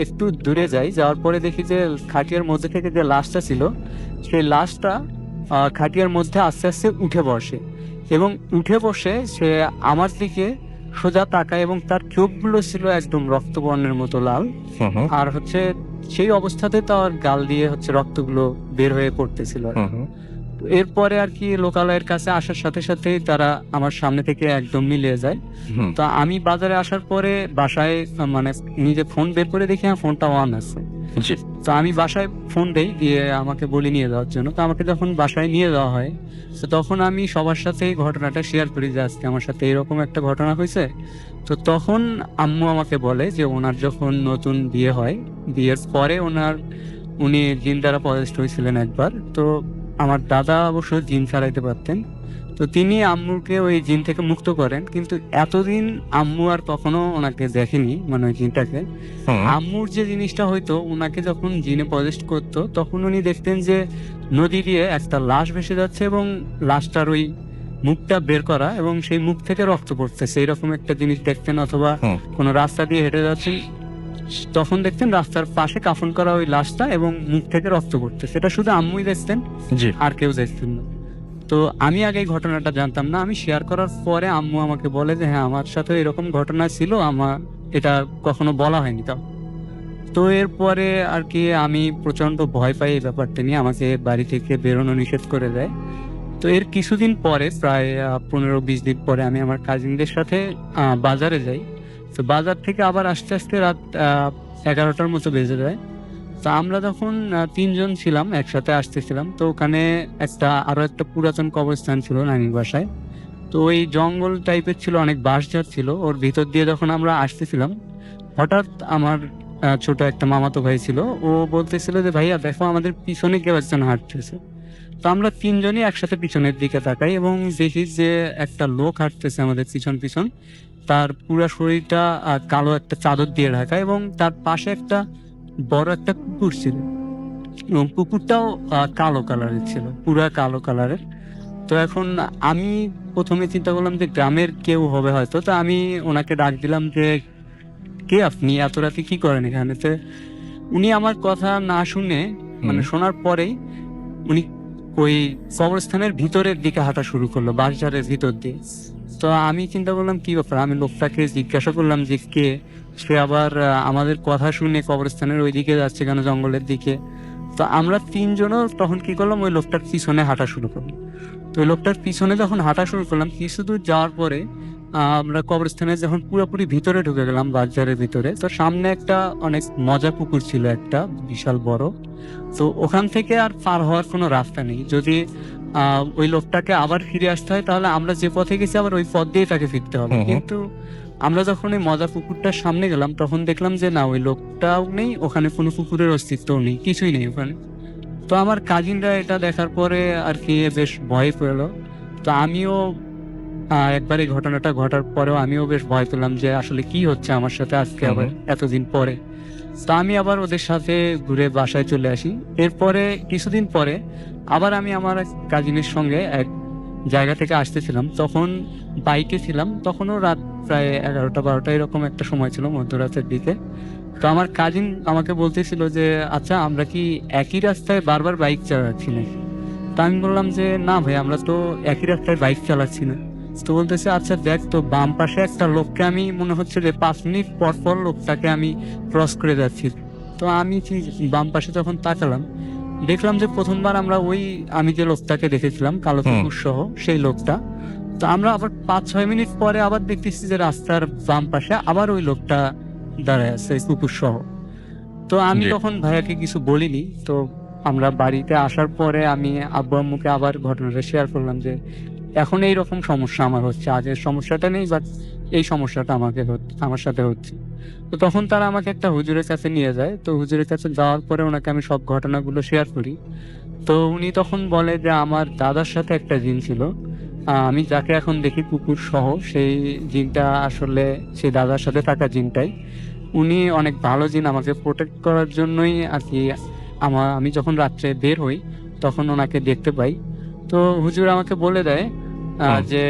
একটু দূরে যাই, যাওয়ার পরে দেখি যে খাটিয়ার মধ্যে থেকে যে লাশটা ছিল সেই লাশটা খাটিয়ার মধ্যে আস্তে আস্তে উঠে বসে, এবং উঠে বসে সে আমার দিকে সোজা তাকায়, এবং তার চোখগুলো ছিল একদম রক্তবর্ণের মতো লাল। হুম। হুম। আর হচ্ছে সেই অবস্থাতে তার গাল দিয়ে হচ্ছে রক্তগুলো বের হয়ে পড়তেছিল আর কি। হুম। হুম। তো এরপরে আর কি লোকালয়ের কাছে আসার সাথে সাথেই তারা আমার সামনে থেকে একদম মিলিয়ে যায়। হুম। তো আমি বাজারে আসার পরে বাসায় মানে নিজে ফোন বের করে দেখি হ্যাঁ, ফোনটা অন আছে। জি। তো আমি বাসায় ফোন দেই, দিয়ে আমাকে বলি নিয়ে যাওয়ার জন্য। তো আমাকে যখন বাসায় নিয়ে যাওয়া হয়, তো তখন আমি সবার সাথে এই ঘটনাটা শেয়ার করি যে আজকে আমার সাথে এরকম একটা ঘটনা হয়েছে। তো তখন আম্মু আমাকে বলে যে ওনার যখন নতুন বিয়ে হয়, বিয়ের পরে উনি জিন দ্বারা পজেসড হয়েছিলেন একবার। তো আমার দাদা অবশ্য জিন চালাইতে পারতেন, তো তিনি আম্মুকে ওই জিন থেকে মুক্ত করেন, কিন্তু এতদিন আম্মু আর কখনো ওনাকে দেখেনি, মানে ওই জিনটাকে। হুম, আম্মুর যে জিনিসটা হয়তো ওনাকে যখন জিনে পজেস্ট করতো তখন উনি দেখতেন যে নদী দিয়ে একটা লাশ ভেসে যাচ্ছে এবং লাশটার ওই মুখটা বের করা এবং সেই মুখ থেকে রক্ত পড়তেছে, এরকম একটা জিনিস দেখতেন। অথবা হুম। কোনো রাস্তা দিয়ে হেঁটে যাচ্ছেন, তখন দেখতেন রাস্তার পাশে কাফন করা ওই লাশটা এবং মুখ থেকে রক্ত পড়তেছে। এটা শুধু আম্মুই দেখতেন, জি। আর কেউ দেখতেন না। তো আমি আগে এই ঘটনাটা জানতাম না, আমি শেয়ার করার পরে আম্মু আমাকে বলে যে হ্যাঁ আমার সাথে এরকম ঘটনা ছিল, আমার এটা কখনো বলা হয়নি তাও। তো এরপরে আর কি আমি প্রচন্ড ভয় পাই এই ব্যাপারটা নিয়ে, আমাকে বাড়ি থেকে বেরোনো নিষেধ করে দেয়। তো এর কিছুদিন পরে, প্রায় 15-20 দিন পরে, আমি আমার কাজিনদের সাথে বাজারে যাই। তো বাজার থেকে আবার আস্তে আস্তে রাত 11টার মতো বেজে যায়। তো আমরা তখন 3জন ছিলাম, একসাথে আসতেছিলাম। তো ওখানে আরো একটা পুরাতন কবরস্থান ছিল নানির বাসায়। তো ওই জঙ্গল টাইপের ছিল, অনেক বাঁশঝাড় ছিল, ওর ভিতর দিয়ে যখন আমরা আসতেছিলাম হঠাৎ আমার ছোট একটা মামাতো ভাই ছিল, ও বলতেছিল যে ভাইয়া দেখো আমাদের পিছনে কেউ একজন হাঁটতেছে। তো আমরা 3জনই একসাথে পিছনের দিকে তাকাই এবং দেখি যে একটা লোক হাঁটতেছে আমাদের পিছন পিছন। তার পুরো শরীরটা কালো একটা চাদর দিয়ে ঢাকা এবং তার পাশে একটা বড় একটা কুকুর ছিল এবং কুকুরটাও কালো কালারের ছিল, পুরা কালো কালারের। তো এখন আমি প্রথমে চিন্তা করলাম যে গ্রামের কেউ হবে হয়তো। তো আমি ওনাকে ডাক দিলাম যে কে আপনি, এত রাতে কি করেন এখানে? তো উনি আমার কথা না শুনে, মানে শোনার পরেই উনি ওই কবরস্থানের ভিতরের দিকে হাঁটা শুরু করলো, বাঁশঝাড়ের ভিতর দিয়ে। তো আমি চিন্তা করলাম কি ব্যাপার, আমি লোকটাকে জিজ্ঞাসা করলাম যে কে, সে আবার আমাদের কথা শুনে কবরস্থানের ওই দিকে যাচ্ছে কেন, জঙ্গলের দিকে। তো আমরা 3জনও তখন কি করলাম, ওই লোকটার পিছনে হাঁটা শুরু করলাম। তো ওই লোকটার পিছনে যখন হাঁটা শুরু করলাম, কিছু দূর যাওয়ার পরে আমরা কবরস্থানের যখন পুরোপুরি ভিতরে ঢুকে গেলাম, বাজারের ভিতরে, তো সামনে একটা অনেক মজা পুকুর ছিল, একটা বিশাল বড়। তো ওখান থেকে আর পার হওয়ার কোনো রাস্তা নেই। যদি ওই লোকটাকে আবার ফিরে আসতে হয় তাহলে আমরা যে পথে গেছি আবার ওই পথ দিয়ে তাকে ফিরতে হবে। হুম হুম। কিন্তু আমরা যখন ওই মজা পুকুরটার সামনে গেলাম তখন দেখলাম যে না, ওই লোকটাও নেই ওখানে, কোনো পুকুরের অস্তিত্বও নেই, কিছুই নেই ওখানে। তো আমার কাজিনরা এটা দেখার পরে আর কি বেশ ভয় পেল। তো আমিও একবার এই ঘটনাটা ঘটার পরেও আমিও বেশ ভয় পেলাম যে আসলে কি হচ্ছে আমার সাথে আজকে আবার এতদিন পরে। তো আমি আবার ওদের সাথে ঘুরে বাসায় চলে আসি। এরপরে কিছুদিন পরে আবার আমি আমার এক কাজিনের সঙ্গে এক জায়গা থেকে আসতেছিলাম, তখন বাইকে ছিলাম, তখনও রাত প্রায় 11টা-12টা এরকম একটা সময় ছিল, মধ্যরাতের দিকে। তো আমার কাজিন আমাকে বলতেছিল যে আচ্ছা আমরা কি একই রাস্তায় বারবার বাইক চালাচ্ছি নাকি? তা আমি বললাম যে না ভাই, আমরা তো একই রাস্তায় বাইক চালাচ্ছি না। তো বলতেছে আচ্ছা দেখ, তো বাম পাশে একটা লোককে আমি মনে হচ্ছে যে 5 মিনিট পর পর লোকটাকে আমি ক্রস করে যাচ্ছি। তো আমি বাম পাশে যখন তাকালাম দেখলাম যে প্রথমবার আমরা আমি যে লোকটাকে দেখেছিলাম কালো কুকুর সহ সেই লোকটা। তো আমরা আবার 5-6 মিনিট পরে আবার দেখতেছি যে রাস্তার বাম পাশে আবার ওই লোকটা দাঁড়ায় আছে কুকুর সহ। তো আমি জি। তখন ভাইয়াকে কিছু বলিনি। তো আমরা বাড়িতে আসার পরে আমি আব্বু আম্মুকে আবার ঘটনাটা শেয়ার করলাম যে এখন এইরকম সমস্যা আমার হচ্ছে, আগের সমস্যাটা নেই, বাট এই সমস্যাটা আমার সাথে হচ্ছে। তো তখন তারা আমাকে একটা হুজুরের কাছে নিয়ে যায়। তো হুজুরের কাছে যাওয়ার পরে ওনাকে আমি সব ঘটনাগুলো শেয়ার করি। তো উনি তখন বলে যে আমার দাদার সাথে একটা জিন ছিল, আমি যাকে এখন দেখি কুকুর সহ, সেই জিনটা আসলে সেই দাদার সাথে থাকা জিনটাই। উনি অনেক ভালো জিন, আমাকে প্রোটেক্ট করার জন্যই আর কি আমি যখন রাত্রে বের হই তখন ওনাকে দেখতে পাই। তো হুজুর আমাকে বলে দেয় যে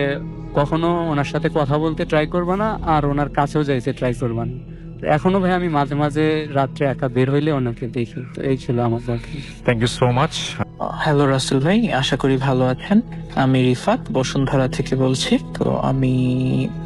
কখনো ওনার সাথে কথা বলতে ট্রাই করবা না, আর ওনার কাছেও যাইতে ট্রাই করবা না। তো এখনো ভাই আমি মাঝে মাঝে রাত্রে একা বের হইলে ওনাকে দেখি। তো এই ছিল আমার গল্প। Thank you so much. Hello Rasel ভাই, আশা করি ভালো আছেন। আমি রিফাত বসুন্ধরা থেকে বলছি। তো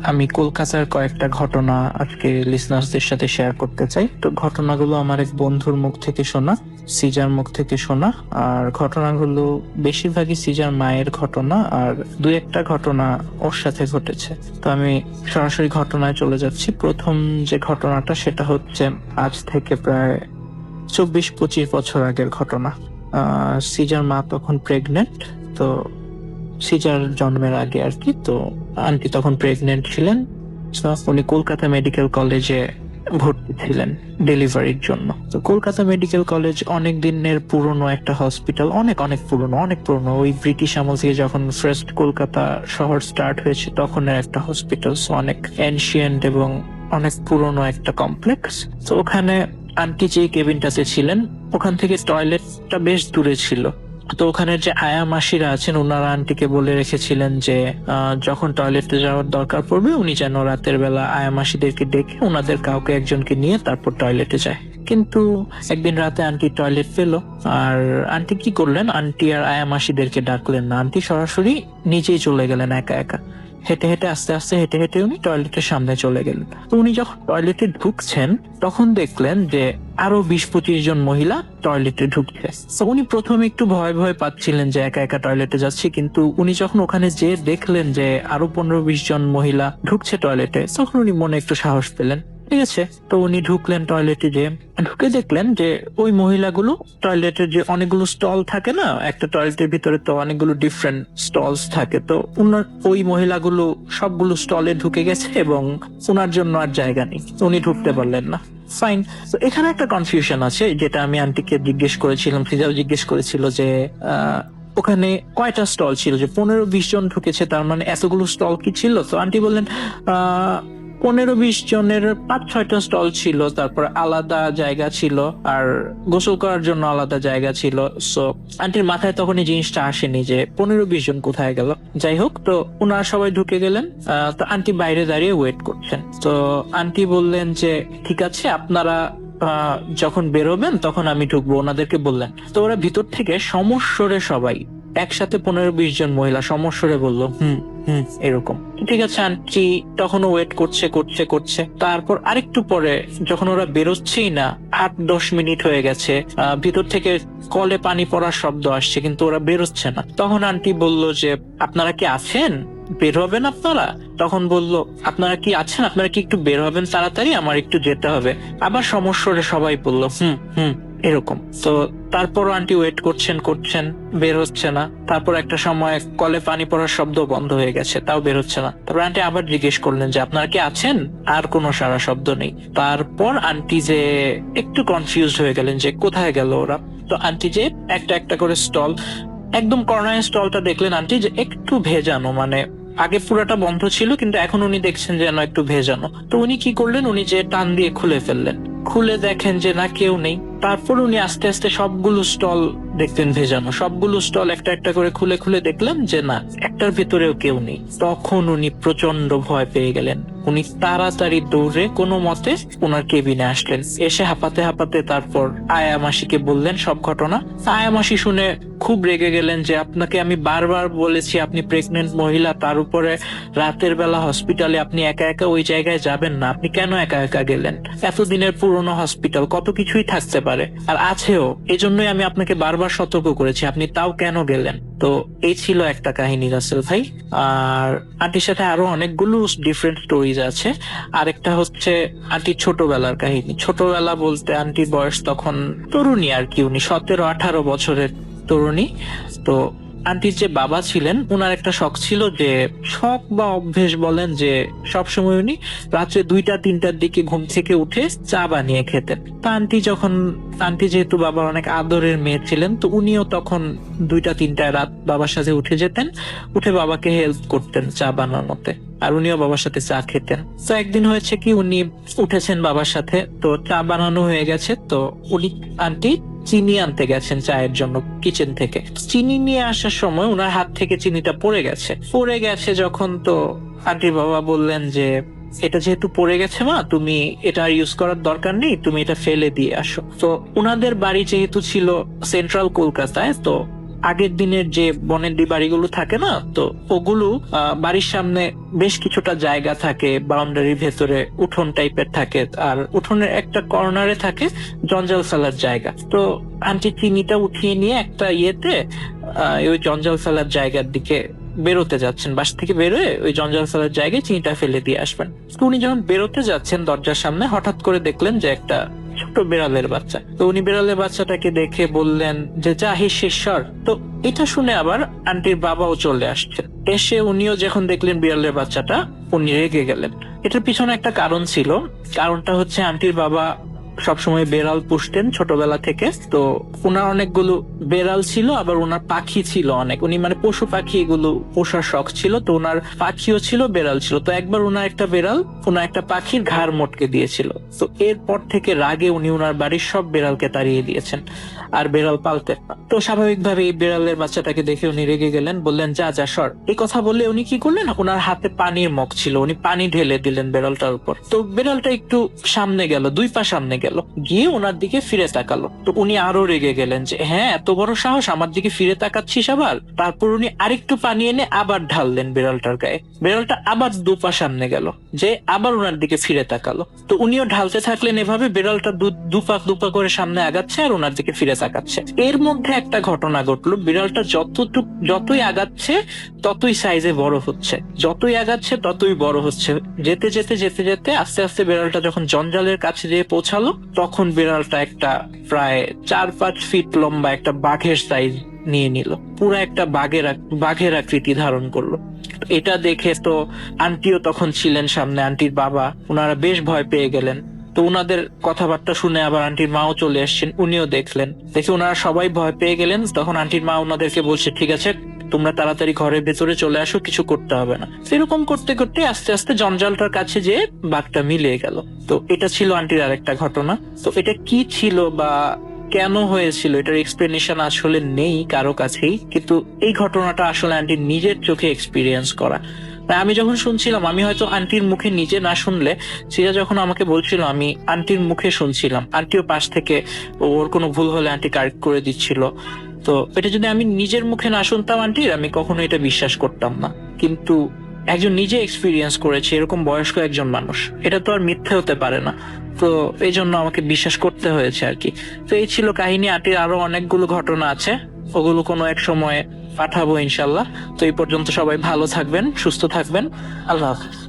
আমি কলকাতার কয়েকটা ঘটনা আজকে লিসনার্সদের সাথে শেয়ার করতে চাই। তো ঘটনাগুলো আমার এক বন্ধুর মুখ থেকে শোনা, সিজার মুখ থেকে শোনা। আর ঘটনাগুলো বেশিরভাগই সিজার মায়ের ঘটনা, আর 2-1টা ঘটনা ওর সাথে ঘটেছে। তো আমি সরাসরি ঘটনায় চলে যাচ্ছি। প্রথম যে ঘটনাটা সেটা হচ্ছে আজ থেকে প্রায় 24-25 বছর আগের ঘটনা। সিজার মা তখন প্রেগনেন্ট। তো সিজার জন্মের আগে আর কি। তো আন্টি তখন প্রেগনেন্ট ছিলেন। উনি কলকাতা মেডিকেল কলেজে ভর্তি ছিলেন ডেলিভারির জন্য। তো কলকাতা মেডিকেল কলেজ অনেক দিনের পুরনো একটা হসপিটাল, অনেক অনেক পুরনো, ওই ব্রিটিশ আমল থেকে যখন ফার্স্ট কলকাতা শহর স্টার্ট হয়েছে তখনের একটা হসপিটাল, অনেক এনশিয়েন্ট এবং অনেক পুরনো একটা কমপ্লেক্স। তো ওখানে আন্টি যে কেবিনটাতে ছিলেন ওখান থেকে টয়লেটটা বেশ দূরে ছিল। তো ওখানে যে আয়া মাসিরা আছেন ওনারা আন্টিকে বলে রেখেছিলেন যে যখন টয়লেটে যাওয়ার দরকার পড়বে উনি যেন রাতের বেলা আয়া মাসিদেরকে ডেকে ওনাদের কাউকে একজনকে নিয়ে তারপর টয়লেটে যায়। কিন্তু একদিন রাতে আন্টি টয়লেট পেলো, আর আন্টি কি করলেন, আন্টি আর আয়া মাসিদেরকে ডাকলেন না, আন্টি সরাসরি নিজেই চলে গেলেন একা একা। হেঁটে হেঁটে আস্তে আস্তে হেঁটে হেঁটে উনি টয়লেটের সামনে চলে গেলেন। তো উনি যখন টয়লেটে ঢুকছেন তখন দেখলেন যে আরো 20-25 জন মহিলা টয়লেটে ঢুকছে। তো উনি প্রথমে একটু ভয় ভয় পাচ্ছিলেন যে একা একা টয়লেটে যাচ্ছে, কিন্তু উনি যখন ওখানে যেয়ে দেখলেন যে আরো 15-20 জন মহিলা ঢুকছে টয়লেটে তখন উনি মনে একটু সাহস পেলেন। ঠিক আছে, তো উনি ঢুকলেন টয়লেটে, যে ঢুকে দেখলেন যে ওই মহিলাগুলো টয়লেটের যে অনেকগুলো স্টল থাকে না, একটা টয়লেটের ভিতরে তো অনেকগুলো ডিফারেন্ট স্টলস থাকে, তো উনার ওই মহিলাগুলো সবগুলো স্টলে ঢুকে গেছে এবং ওনার জন্য আর জায়গা নেই, উনি ঢুকতে পারলেন না। ফাইন। তো এখানে একটা কনফিউশন আছে যেটা আমি আন্টিকে জিজ্ঞেস করেছিলাম, ফিজাও জিজ্ঞেস করেছিল যে ওখানে কয়টা স্টল ছিল, যে 15-20 জন ঢুকেছে তার মানে এতগুলো স্টল কি ছিল? তো আন্টি বললেন 15-20 জনের 5-6টা স্টল ছিল, তারপর আলাদা জায়গা ছিল আর গোসল করার জন্য আলাদা জায়গা ছিল। সো আন্টির মাথায় তখন এই জিনিসটা আসেনি যে 15-20 জন কোথায় গেল। যাই হোক, তো ওনারা সবাই ঢুকে গেলেন। তো আন্টি বাইরে দাঁড়িয়ে ওয়েট করছেন। তো আন্টি বললেন যে ঠিক আছে, আপনারা যখন বেরোবেন তখন আমি ঢুকবো, ওনাদেরকে বললেন। তো ওরা ভিতর থেকে সমস্বরে সবাই একসাথে 15-20 জন মহিলা সমস্বরে বললো হুম হুম এরকম। ঠিক আছে, আন্টি তখনও ওয়েট করছে। তারপর আরেকটু পরে যখন ওরা বেরোচ্ছেই না, 8-10 মিনিট হয়ে গেছে, ভিতর থেকে কলে পানি পড়ার শব্দ আসছে কিন্তু ওরা বেরোচ্ছে না। তখন আন্টি বলল যে আপনারা কি আছেন, বের হবেন আপনারা? তখন বলল আপনারা কি আছেন, আপনারা কি একটু বের হবেন তাড়াতাড়ি, আমার একটু যেতে হবে। আবার সমস্যরে সবাই বলল হুম হুম এরকম। তো তারপর আন্টি ওয়েট করছেন, বের হচ্ছে না। তারপর একটা সময় কলে পানি পড়ার শব্দ বন্ধ হয়ে গেছে, তাও বের হচ্ছে না। তারপর আন্টি আবার জিজ্ঞেস করলেন যে আপনারা কি আছেন, আর কোনো সারা শব্দ নেই। তারপর আন্টি যে একটু কনফিউজড হয়ে গেলেন যে কোথায় গেল ওরা। তো আন্টি যে একটা একটা করে স্টল, একদম কর্নারের স্টলটা দেখলেন আন্টি যে একটু ভেজানো, মানে আগে পুরাটা বন্ধ ছিল কিন্তু এখন উনি দেখছেন যেন একটু ভেজানো। তো উনি কি করলেন, উনি যে টান দিয়ে খুলে ফেললেন, খুলে দেখেন যে না কেউ নেই। তারপর উনি আস্তে আস্তে সবগুলো স্টল দেখলেন ভেজানো, সবগুলো স্টল একটা একটা করে খুলে খুলে দেখলেন যে না একটার ভিতরেও কেউ নেই। তখন উনি প্রচন্ড ভয় পেয়ে গেলেন। উনি তাড়াতাড়ি দৌড়ে কোনো মতে ওনার কেবিনে আসলেন, এসে হাঁপাতে হাঁপাতে তারপর আয়া মাসিকে বললেন সব ঘটনা। আয়া মাসি শুনে খুব রেগে গেলেন যে আপনাকে আমি বারবার বলেছি আপনি প্রেগনেন্ট মহিলা, তার উপরে রাতের বেলা হসপিটালে আপনি একা একা ওই জায়গায় যাবেন না, আপনি কেন একা একা গেলেন? এতদিনের পুরনো হসপিটাল, কত কিছুই থাকতে পারে আর আছেও, এজন্যই আমি আপনাকে বারবার সতর্ক করেছি, আপনি তাও কেন গেলেন? তো এই ছিল একটা কাহিনী রাসেল ভাই। আর আন্টির সাথে আরো অনেকগুলো ডিফারেন্ট স্টোরিজ আছে। আরেকটা হচ্ছে আন্টির ছোটবেলার কাহিনী। ছোটবেলা বলতে আন্টির বয়স তখন তরুণী আর কি, উনি 17-18 বছরের তরুণী। তো আন্টির যে বাবা ছিলেন ওনার একটা শখ ছিল, যে শখ বা অভ্যেস বলেন, যে সবসময় উনি রাত্রে 2টা-3টার দিকে ঘুম থেকে উঠে চা বানিয়ে খেতেন। তা আন্টি যেহেতু বাবার অনেক আদরের মেয়ে ছিলেন, তো উনিও তখন 2টা-3টায় রাত বাবার সাথে উঠে যেতেন, উঠে বাবাকে হেল্প করতেন চা বানানোতে, আর উনিও বাবার সাথে চা খেতেন। তো একদিন হয়েছে কি, উনি উঠেছেন বাবার সাথে, তো চা বানানো হয়ে গেছে, তো আন্টি চিনি আনতে গেছেন চায়ের জন্য কিচেন থেকে। চিনি নিয়ে আসার সময় ওনার হাত থেকে চিনিটা পড়ে গেছে যখন, তো আন্টির বাবা বললেন যে এটা যেহেতু পড়ে গেছে মা, তুমি এটা ইউজ করার দরকার নেই, তুমি এটা ফেলে দিয়ে আসো। তো ওনাদের বাড়ি যেহেতু ছিল সেন্ট্রাল কলকাতায়, তো আগের দিনের যে বনেদি বাড়িগুলো থাকে না, তো ওগুলো বাড়ির সামনে বেশ কিছুটা জায়গা থাকে, বাউন্ডারির ভেতরে উঠোন টাইপের থাকে, আর উঠোনের একটা কর্নারে থাকে জঞ্জাল ফেলার জায়গা। তো আন্টি চিনিটা উঠিয়ে নিয়ে একটা ইয়েতে ওই জঞ্জাল ফেলার জায়গার দিকে বেরোতে যাচ্ছেন, বাসা থেকে বেরোয় ওই জঞ্জাল ফেলার জায়গায় চিনিটা ফেলে দিয়ে আসবেন। তো উনি যখন বেরোতে যাচ্ছেন দরজার সামনে, হঠাৎ করে দেখলেন যে একটা ছোট বিড়ালের বাচ্চা। তো উনি বিড়ালের বাচ্চাটাকে দেখে বললেন যে যা হিসেশ্বর। তো এটা শুনে আবার আন্টির বাবাও চলে আসছেন, এসে উনিও যখন দেখলেন বিড়ালের বাচ্চাটা, উনি রেগে গেলেন। এটার পিছনে একটা কারণ ছিল। কারণটা হচ্ছে আন্টির বাবা সবসময় বেড়াল পুষতেন ছোটবেলা থেকে। তো ওনার অনেকগুলো বেড়াল ছিল, আবার ওনার পাখি ছিল অনেক। উনি মানে পশু পাখি এগুলো পোষার শখ ছিল, তো ওনার পাখিও ছিল বেড়াল ছিল। তো একবার ওনার একটা বেড়াল ওনার একটা পাখির ঘাড় মটকে দিয়েছিল। তো এরপর থেকে রাগে উনি ওনার বাড়ির সব বেড়ালকে তাড়িয়ে দিয়েছেন, আর বেড়াল পালতেন না। তো স্বাভাবিকভাবে এই বেড়ালের বাচ্চাটাকে দেখে উনি রেগে গেলেন, বললেন যা যা সর। এই কথা বলে উনি কি করলেন, ওনার হাতে পানির মগ ছিল, উনি পানি ঢেলে দিলেন বেড়ালটার উপর। তো বেড়ালটা একটু সামনে গেল, 2 পা সামনে গেল, গিয়ে ওনার দিকে ফিরে তাকালো। তো উনি আরো রেগে গেলেন যে হ্যাঁ, এত বড় সাহস, আমার দিকে ফিরে তাকাচ্ছিস আবার। তারপর উনি আরেকটু পানি এনে আবার ঢাললেন বেড়ালটার গায়ে। বেড়ালটা আবার 2 পা সামনে গেল, যে আবার ওনার দিকে ফিরে তাকালো। তো উনিও ঢালতে থাকলেন এভাবে, বেড়ালটা দু পা করে সামনে আগাচ্ছে আর ওনার দিকে ফিরে তাকাচ্ছে। এর মধ্যে একটা ঘটনা ঘটলো, বিড়ালটা যতই আগাচ্ছে ততই সাইজে বড় হচ্ছে, যতই আগাচ্ছে ততই বড় হচ্ছে। যেতে যেতে যেতে যেতে আস্তে আস্তে বিড়ালটা যখন জঞ্জালের কাছে যেয়ে পৌঁছালো, তখন বিড়ালটা একটা প্রায় 4-5 ফিট লম্বা একটা বাঘের সাইজ নিয়ে নিল, পুরো একটা বাঘের আকৃতি ধারণ করলো। এটা দেখে তো আন্টিও তখন ছিলেন সামনে, আন্টির বাবা, ওনারা বেশ ভয় পেয়ে গেলেন। তো উনাদের কথাবার্তা শুনে আবার আন্টির মাও চলে আসছেন, উনিও দেখলেন। দেখে ওনারা সবাই ভয় পেয়ে গেলেন। তখন আন্টির মা ওনাদেরকে বলছে ঠিক আছে, তোমরা তাড়াতাড়ি ঘরের ভেতরে চলে আসো, কিছু করতে হবে না। সেরকম করতে করতে আস্তে আস্তে জঞ্জালটার কাছে যেয়ে বাঘটা মিলিয়ে গেল। তো এটা ছিল আন্টির আরেকটা ঘটনা। তো এটা কি ছিল বা কেন হয়েছিল, এটার এক্সপ্লেনেশন আসলে নেই কারো কাছেই, কিন্তু এই ঘটনাটা আসলে আন্টির নিজের চোখে এক্সপিরিয়েন্স করা। তাই আমি যখন শুনছিলাম, আমি হয়তো আন্টির মুখে নিজে না শুনলে, সেটা যখন আমাকে বলছিল আমি আন্টির মুখে শুনছিলাম। আন্টিও পাশ থেকে ওর কোনো ভুল হলে আন্টি কারেক্ট করে দিচ্ছিল। তো এটা যদি আমি নিজের মুখে না শুনতাম আন্টির, আমি কখনো এটা বিশ্বাস করতাম না। কিন্তু একজন নিজে এক্সপিরিয়েন্স করেছে, এরকম বয়স্ক একজন মানুষ, এটা তো আর মিথ্যে হতে পারে না। তো এই জন্য আমাকে বিশ্বাস করতে হয়েছে আর কি। তো এই ছিল কাহিনী। আন্টির আরো অনেকগুলো ঘটনা আছে, ওগুলো কোনো এক সময় পাঠাবো ইনশাল্লাহ। তো এই পর্যন্ত সবাই ভালো থাকবেন, সুস্থ থাকবেন। আল্লাহ হাফিজ।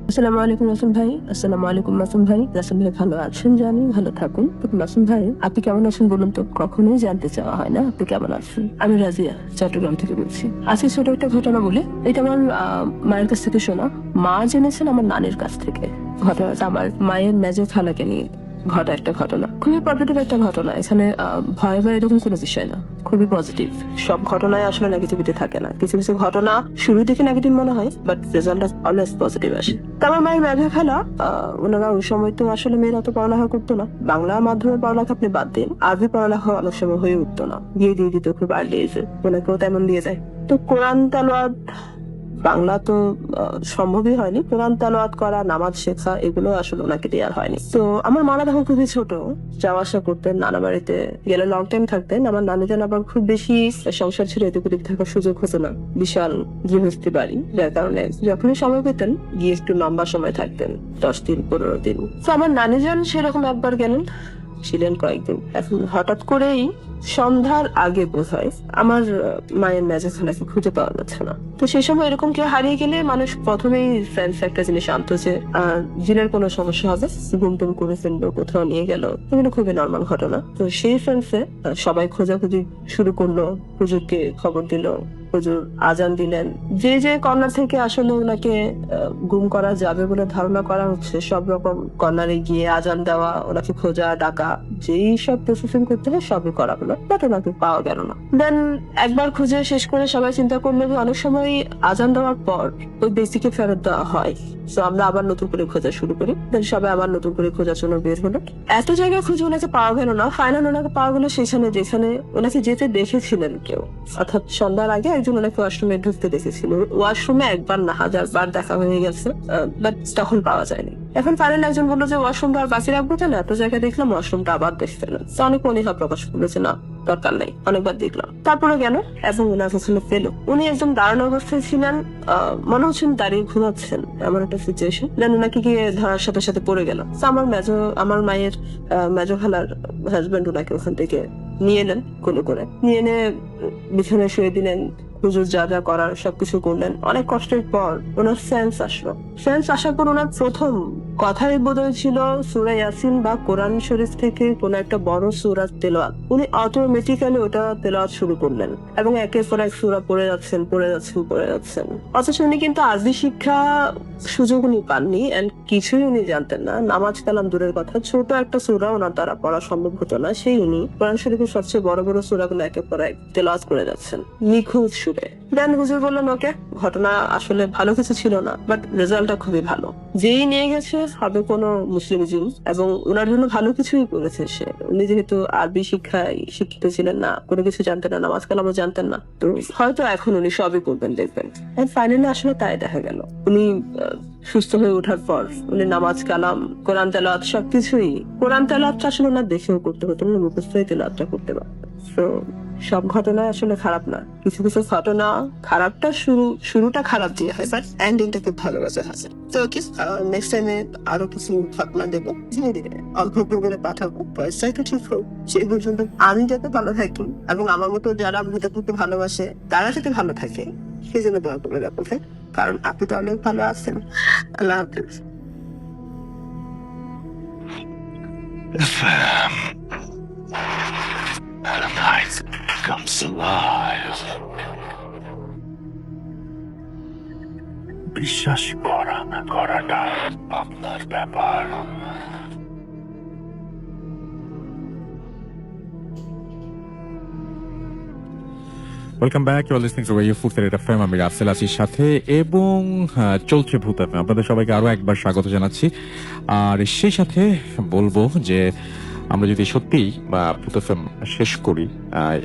আসসালামু আলাইকুম রাসুল ভাই। আসসালামু আলাইকুম রাসুল ভাই। রাসুল ভাই ভালো আছেন জানি, ভালো থাকুন। রাসুল ভাই আপনি কেমন আছেন বলুন তো? কখনোই জানতে চাওয়া হয় না আপনি কেমন আছেন। আমি রাজিয়া, চট্টগ্রাম থেকে বলছি। আজকে ছোট একটা ঘটনা বলি। এটা আমার মায়ের কাছ থেকে শোনা। মা জেনেছেন আমার নানির কাছ থেকে। ঘটনাটা আমার মায়ের মেজো খালাকে নিয়ে ঘটা একটা ঘটনা, খুবই পজিটিভ একটা ঘটনা। এখানে ভয় ভয় এরকম কোনো বিষয় না, খুবই পজিটিভ। সব ঘটনায় আসলে নেগেটিভিটি থাকে না। কিছু কিছু ঘটনা শুরু থেকে নেগেটিভ মনে হয়, বাট রেজাল্ট অলওয়েজ পজিটিভ আসে। তো আমার মায়ের মেঘা খালা, ওনারা ওই সময় তো আসলে মেয়েরা তো পড়ালেখা করতো না। বাংলা মাধ্যমের পড়ালেখা আপনি বাদ দিন, আরবি পড়ালেখা অনেক সময় হয়ে উঠতো না, দিয়ে দিত খুব আর্লি এজে, ওনাকেও তেমন দিয়ে যায়। তো কোরআন তেলাওয়াত, বাংলা তো সম্ভবই হয়নি, কোরআন তেলাওয়াত করা, নামাজ শেখা, এগুলো আসলে ওনাকে দেওয়ার হয়নি। তো আমার মারা তখন খুবই ছোট, যাওয়া আসা করতেন, নানা বাড়িতে গেলে লং টাইম থাকতেন। আমার নানিজান আবার খুব বেশি সংসার ছেড়ে এদিক ওদিক থাকার সুযোগ হতো না, বিশাল গৃহস্থী বাড়ি, যার কারণে যখনই সময় পেতেন গিয়ে একটু লম্বা সময় থাকতেন, 10 দিন 15 দিন। তো আমার নানিজান সেরকম একবার গেলেন, ছিলেন কয়েকদিন। এখন হঠাৎ করেই সন্ধ্যার আগে বোধ হয় আমার মায়ের মেজো খালাকে খুঁজে পাওয়া যাচ্ছে না। তো সেই সময় এরকম কেউ হারিয়ে গেলে মানুষ প্রথমেই সেন্স একটা জিনিস আনতো যে জিনের কোনো সমস্যা হবে, ঘুম টুম করে ফেললো, কোথাও নিয়ে গেল, এগুলো খুবই নর্মাল ঘটনা। তো সেই সেন্সে সবাই খোঁজাখুঁজি শুরু করলো, হুজুরকে খবর দিল, হুজুর আজান দিলেন। যে যে কর্নার থেকে আসলে ওনাকে গুম করা যাবে বলে ধারণা করা হচ্ছে, সব রকম কর্নারে গিয়ে আজান দেওয়া, ওনাকে খোঁজা ডাকা, যেই সব প্রসেসিং করতে হয় সবই করা হলো, বাট ওনাকে পাওয়া গেল না। দেন একবার খুঁজে শেষ করে সবাই চিন্তা করলো যে অনেক সময় আজান দেওয়ার পর ওই বেসিকে ফেরত দেওয়া হয়, তো আমরা আবার নতুন করে খোঁজা শুরু করি। দেন সবাই আবার নতুন করে খোঁজার জন্য বের হলো। এত জায়গায় খুঁজে ওনাকে পাওয়া গেল না। ফাইনাল ওনাকে পাওয়া গেল সেখানে যেখানে ওনাকে যেতে দেখেছিলেন কেউ, অর্থাৎ সন্ধ্যার আগে একজন ওনাকে ওয়াশরুমে ঢুকতে দেখেছিল। ওয়াশরুমে একবার না 1000 বার দেখা হয়ে গেছে, বাট তখন পাওয়া যায়নি। এখন ফাইনাল একজন বললো যে ওয়াশরুমটা আর বাকি রাখবো কেন, এত জায়গায় দেখলাম, ওয়াশরুমটা আবার দেখতে না। তো অনেক অনীহা প্রকাশ করলো যে না, দরকার নেই, অনেকবার দেখলাম। তারপরে গেল এবং ওনার ওখানে পেল। উনি একদম দাঁড়ানো অবস্থায় ছিলেন, মনে হচ্ছেন দাঁড়িয়ে ঘুমাচ্ছেন, এমন একটা সিচুয়েশন। দেন ওনাকে গিয়ে ধরার সাথে সাথে পড়ে গেল। তো আমার মায়ের মেজো খালার হাজবেন্ড ওনাকে ওখান থেকে নিয়ে এলেন, কোলে করে নিয়ে এনে বিছানায় শুয়ে দিলেন। হুজুর যা যা করার সবকিছু করলেন। অনেক কষ্টের পর ওনার সেন্স আসলো। সেন্স আসার পর ওনার প্রথম কথাই বোধহয় ছিল সূরা ইয়াসিন বা কোরআন শরীফ থেকে কোন একটা বড় সূরা তেলাওয়াত, উনি অটোমেটিক্যালি ওটা তেলাওয়াত শুরু করলেন এবং একের পর এক সূরা পড়ে যাচ্ছেন। অথচ উনি কিন্তু আরবি শিক্ষা সুযোগ উনি পাননি, এন্ড কিছুই উনি জানতেন না। নামাজ কালাম দূরের কথা, ছোট একটা সূরা ওনার দ্বারা পড়া সম্ভব হতো না, সেই উনি কোরআন শরীফের সবচেয়ে বড় বড় সূরাগুলো একের পর এক তেলাওয়াত করে যাচ্ছেন নিখুঁত সুরে। দেন হুজুর বললেন ওকে, ঘটনা আসলে ভালো কিছু ছিল না, বাট রেজাল্টটা খুবই ভালো। যেই নিয়ে গেছে হবে কোনো মুসলিম জিন, এবং ওনার জন্য ভালো কিছুই করেছে সে। উনি যেহেতু আরবি শিক্ষায় শিক্ষিত ছিলেন না, কোনো কিছু জানতেন না, নামাজ কালামও জানতেন না, তো হয়তো এখন উনি সবই করবেন দেখবেন। ফাইনালি আসলে তাই দেখা গেল। উনি সুস্থ হয়ে ওঠার পর উনি নামাজ কালাম কোরআন তেলাওয়াত সবকিছুই, কোরআন তেলাওয়াতটা আসলে ওনার দেখেও করতে হতো, উনি মুখস্থই তেলাওয়াতটা করতে পারতেন। তো সব ঘটনা আসলে খারাপ না, কিছু কিছু ঘটনা খারাপটা শুরুটা খারাপ দিয়ে হয়, বাট এন্ডিংটা খুব ভালো কাছে আছে। তো নেক্সট টাইমে আরো কিছু ঘটনা দেবো, ধীরে ধীরে অল্প করে পাঠাবো, পয়সায় তো ঠিক হোক। সেই পর্যন্ত আমি যাতে ভালো থাকি এবং আমার মতো যারা ভূতে করতে ভালোবাসে তারা যাতে ভালো থাকে, সেই জন্য দোয়া করে রাখবে, কারণ আপনি তো অনেক ভালো আছেন। আল্লাহ হাফিজ। Comes alive. বিশ্বাস করা না করাটা আপনার ব্যাপার। Welcome back, you are listening to radio food red FM. আমি রাফসেল আসির সাথে, এবং চলছে ভূত এফএম। আপনাদের সবাইকে আরো একবার স্বাগত জানাচ্ছি। আর সেই সাথে বলবো যে আমরা যদি সত্যি ভূত এফএম শেষ করি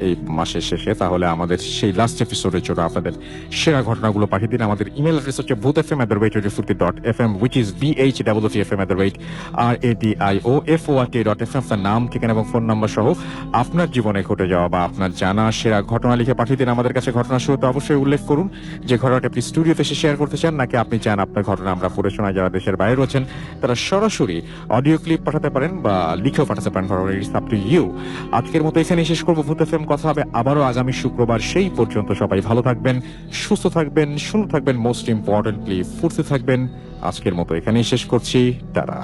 এই মাসের শেষে, তাহলে আমাদের সেই লাস্ট এপিসোডের জন্য আপনাদের সেরা ঘটনাগুলো পাঠিয়ে দিন। আমাদের ইমেল অ্যাড্রেস হচ্ছে bhutfm@radiofurti.fm, which is bhutfm@radioFort.fm। আপনার নাম, ঠিকানা এবং ফোন নাম্বার সহ আপনার জীবনে ঘটে যাওয়া বা আপনার জানা সেরা ঘটনা লিখে পাঠিয়ে দিন আমাদের কাছে। ঘটনা শুরুতে অবশ্যই উল্লেখ করুন যে ঘটনাটি আপনি স্টুডিওতে এসে শেয়ার করতে চান, নাকি আপনি চান আপনার ঘটনা আমরা পড়ে শোনাই। যারা দেশের বাইরে রয়েছেন তারা সরাসরি অডিও ক্লিপ পাঠাতে পারেন বা লিখেও পাঠাতে পারেন। It's up to you. আজকের মতো এখানে শেষ করবো ভূত এফএম। কথা হবে আবারও আগামী শুক্রবার। সেই পর্যন্ত সবাই ভালো থাকবেন, সুস্থ থাকবেন, সুন্দর থাকবেন, মোস্ট ইম্পর্টেন্টলি ফুর্তি থাকবেন। আজকের মতো এখানেই শেষ করছি। টাটা।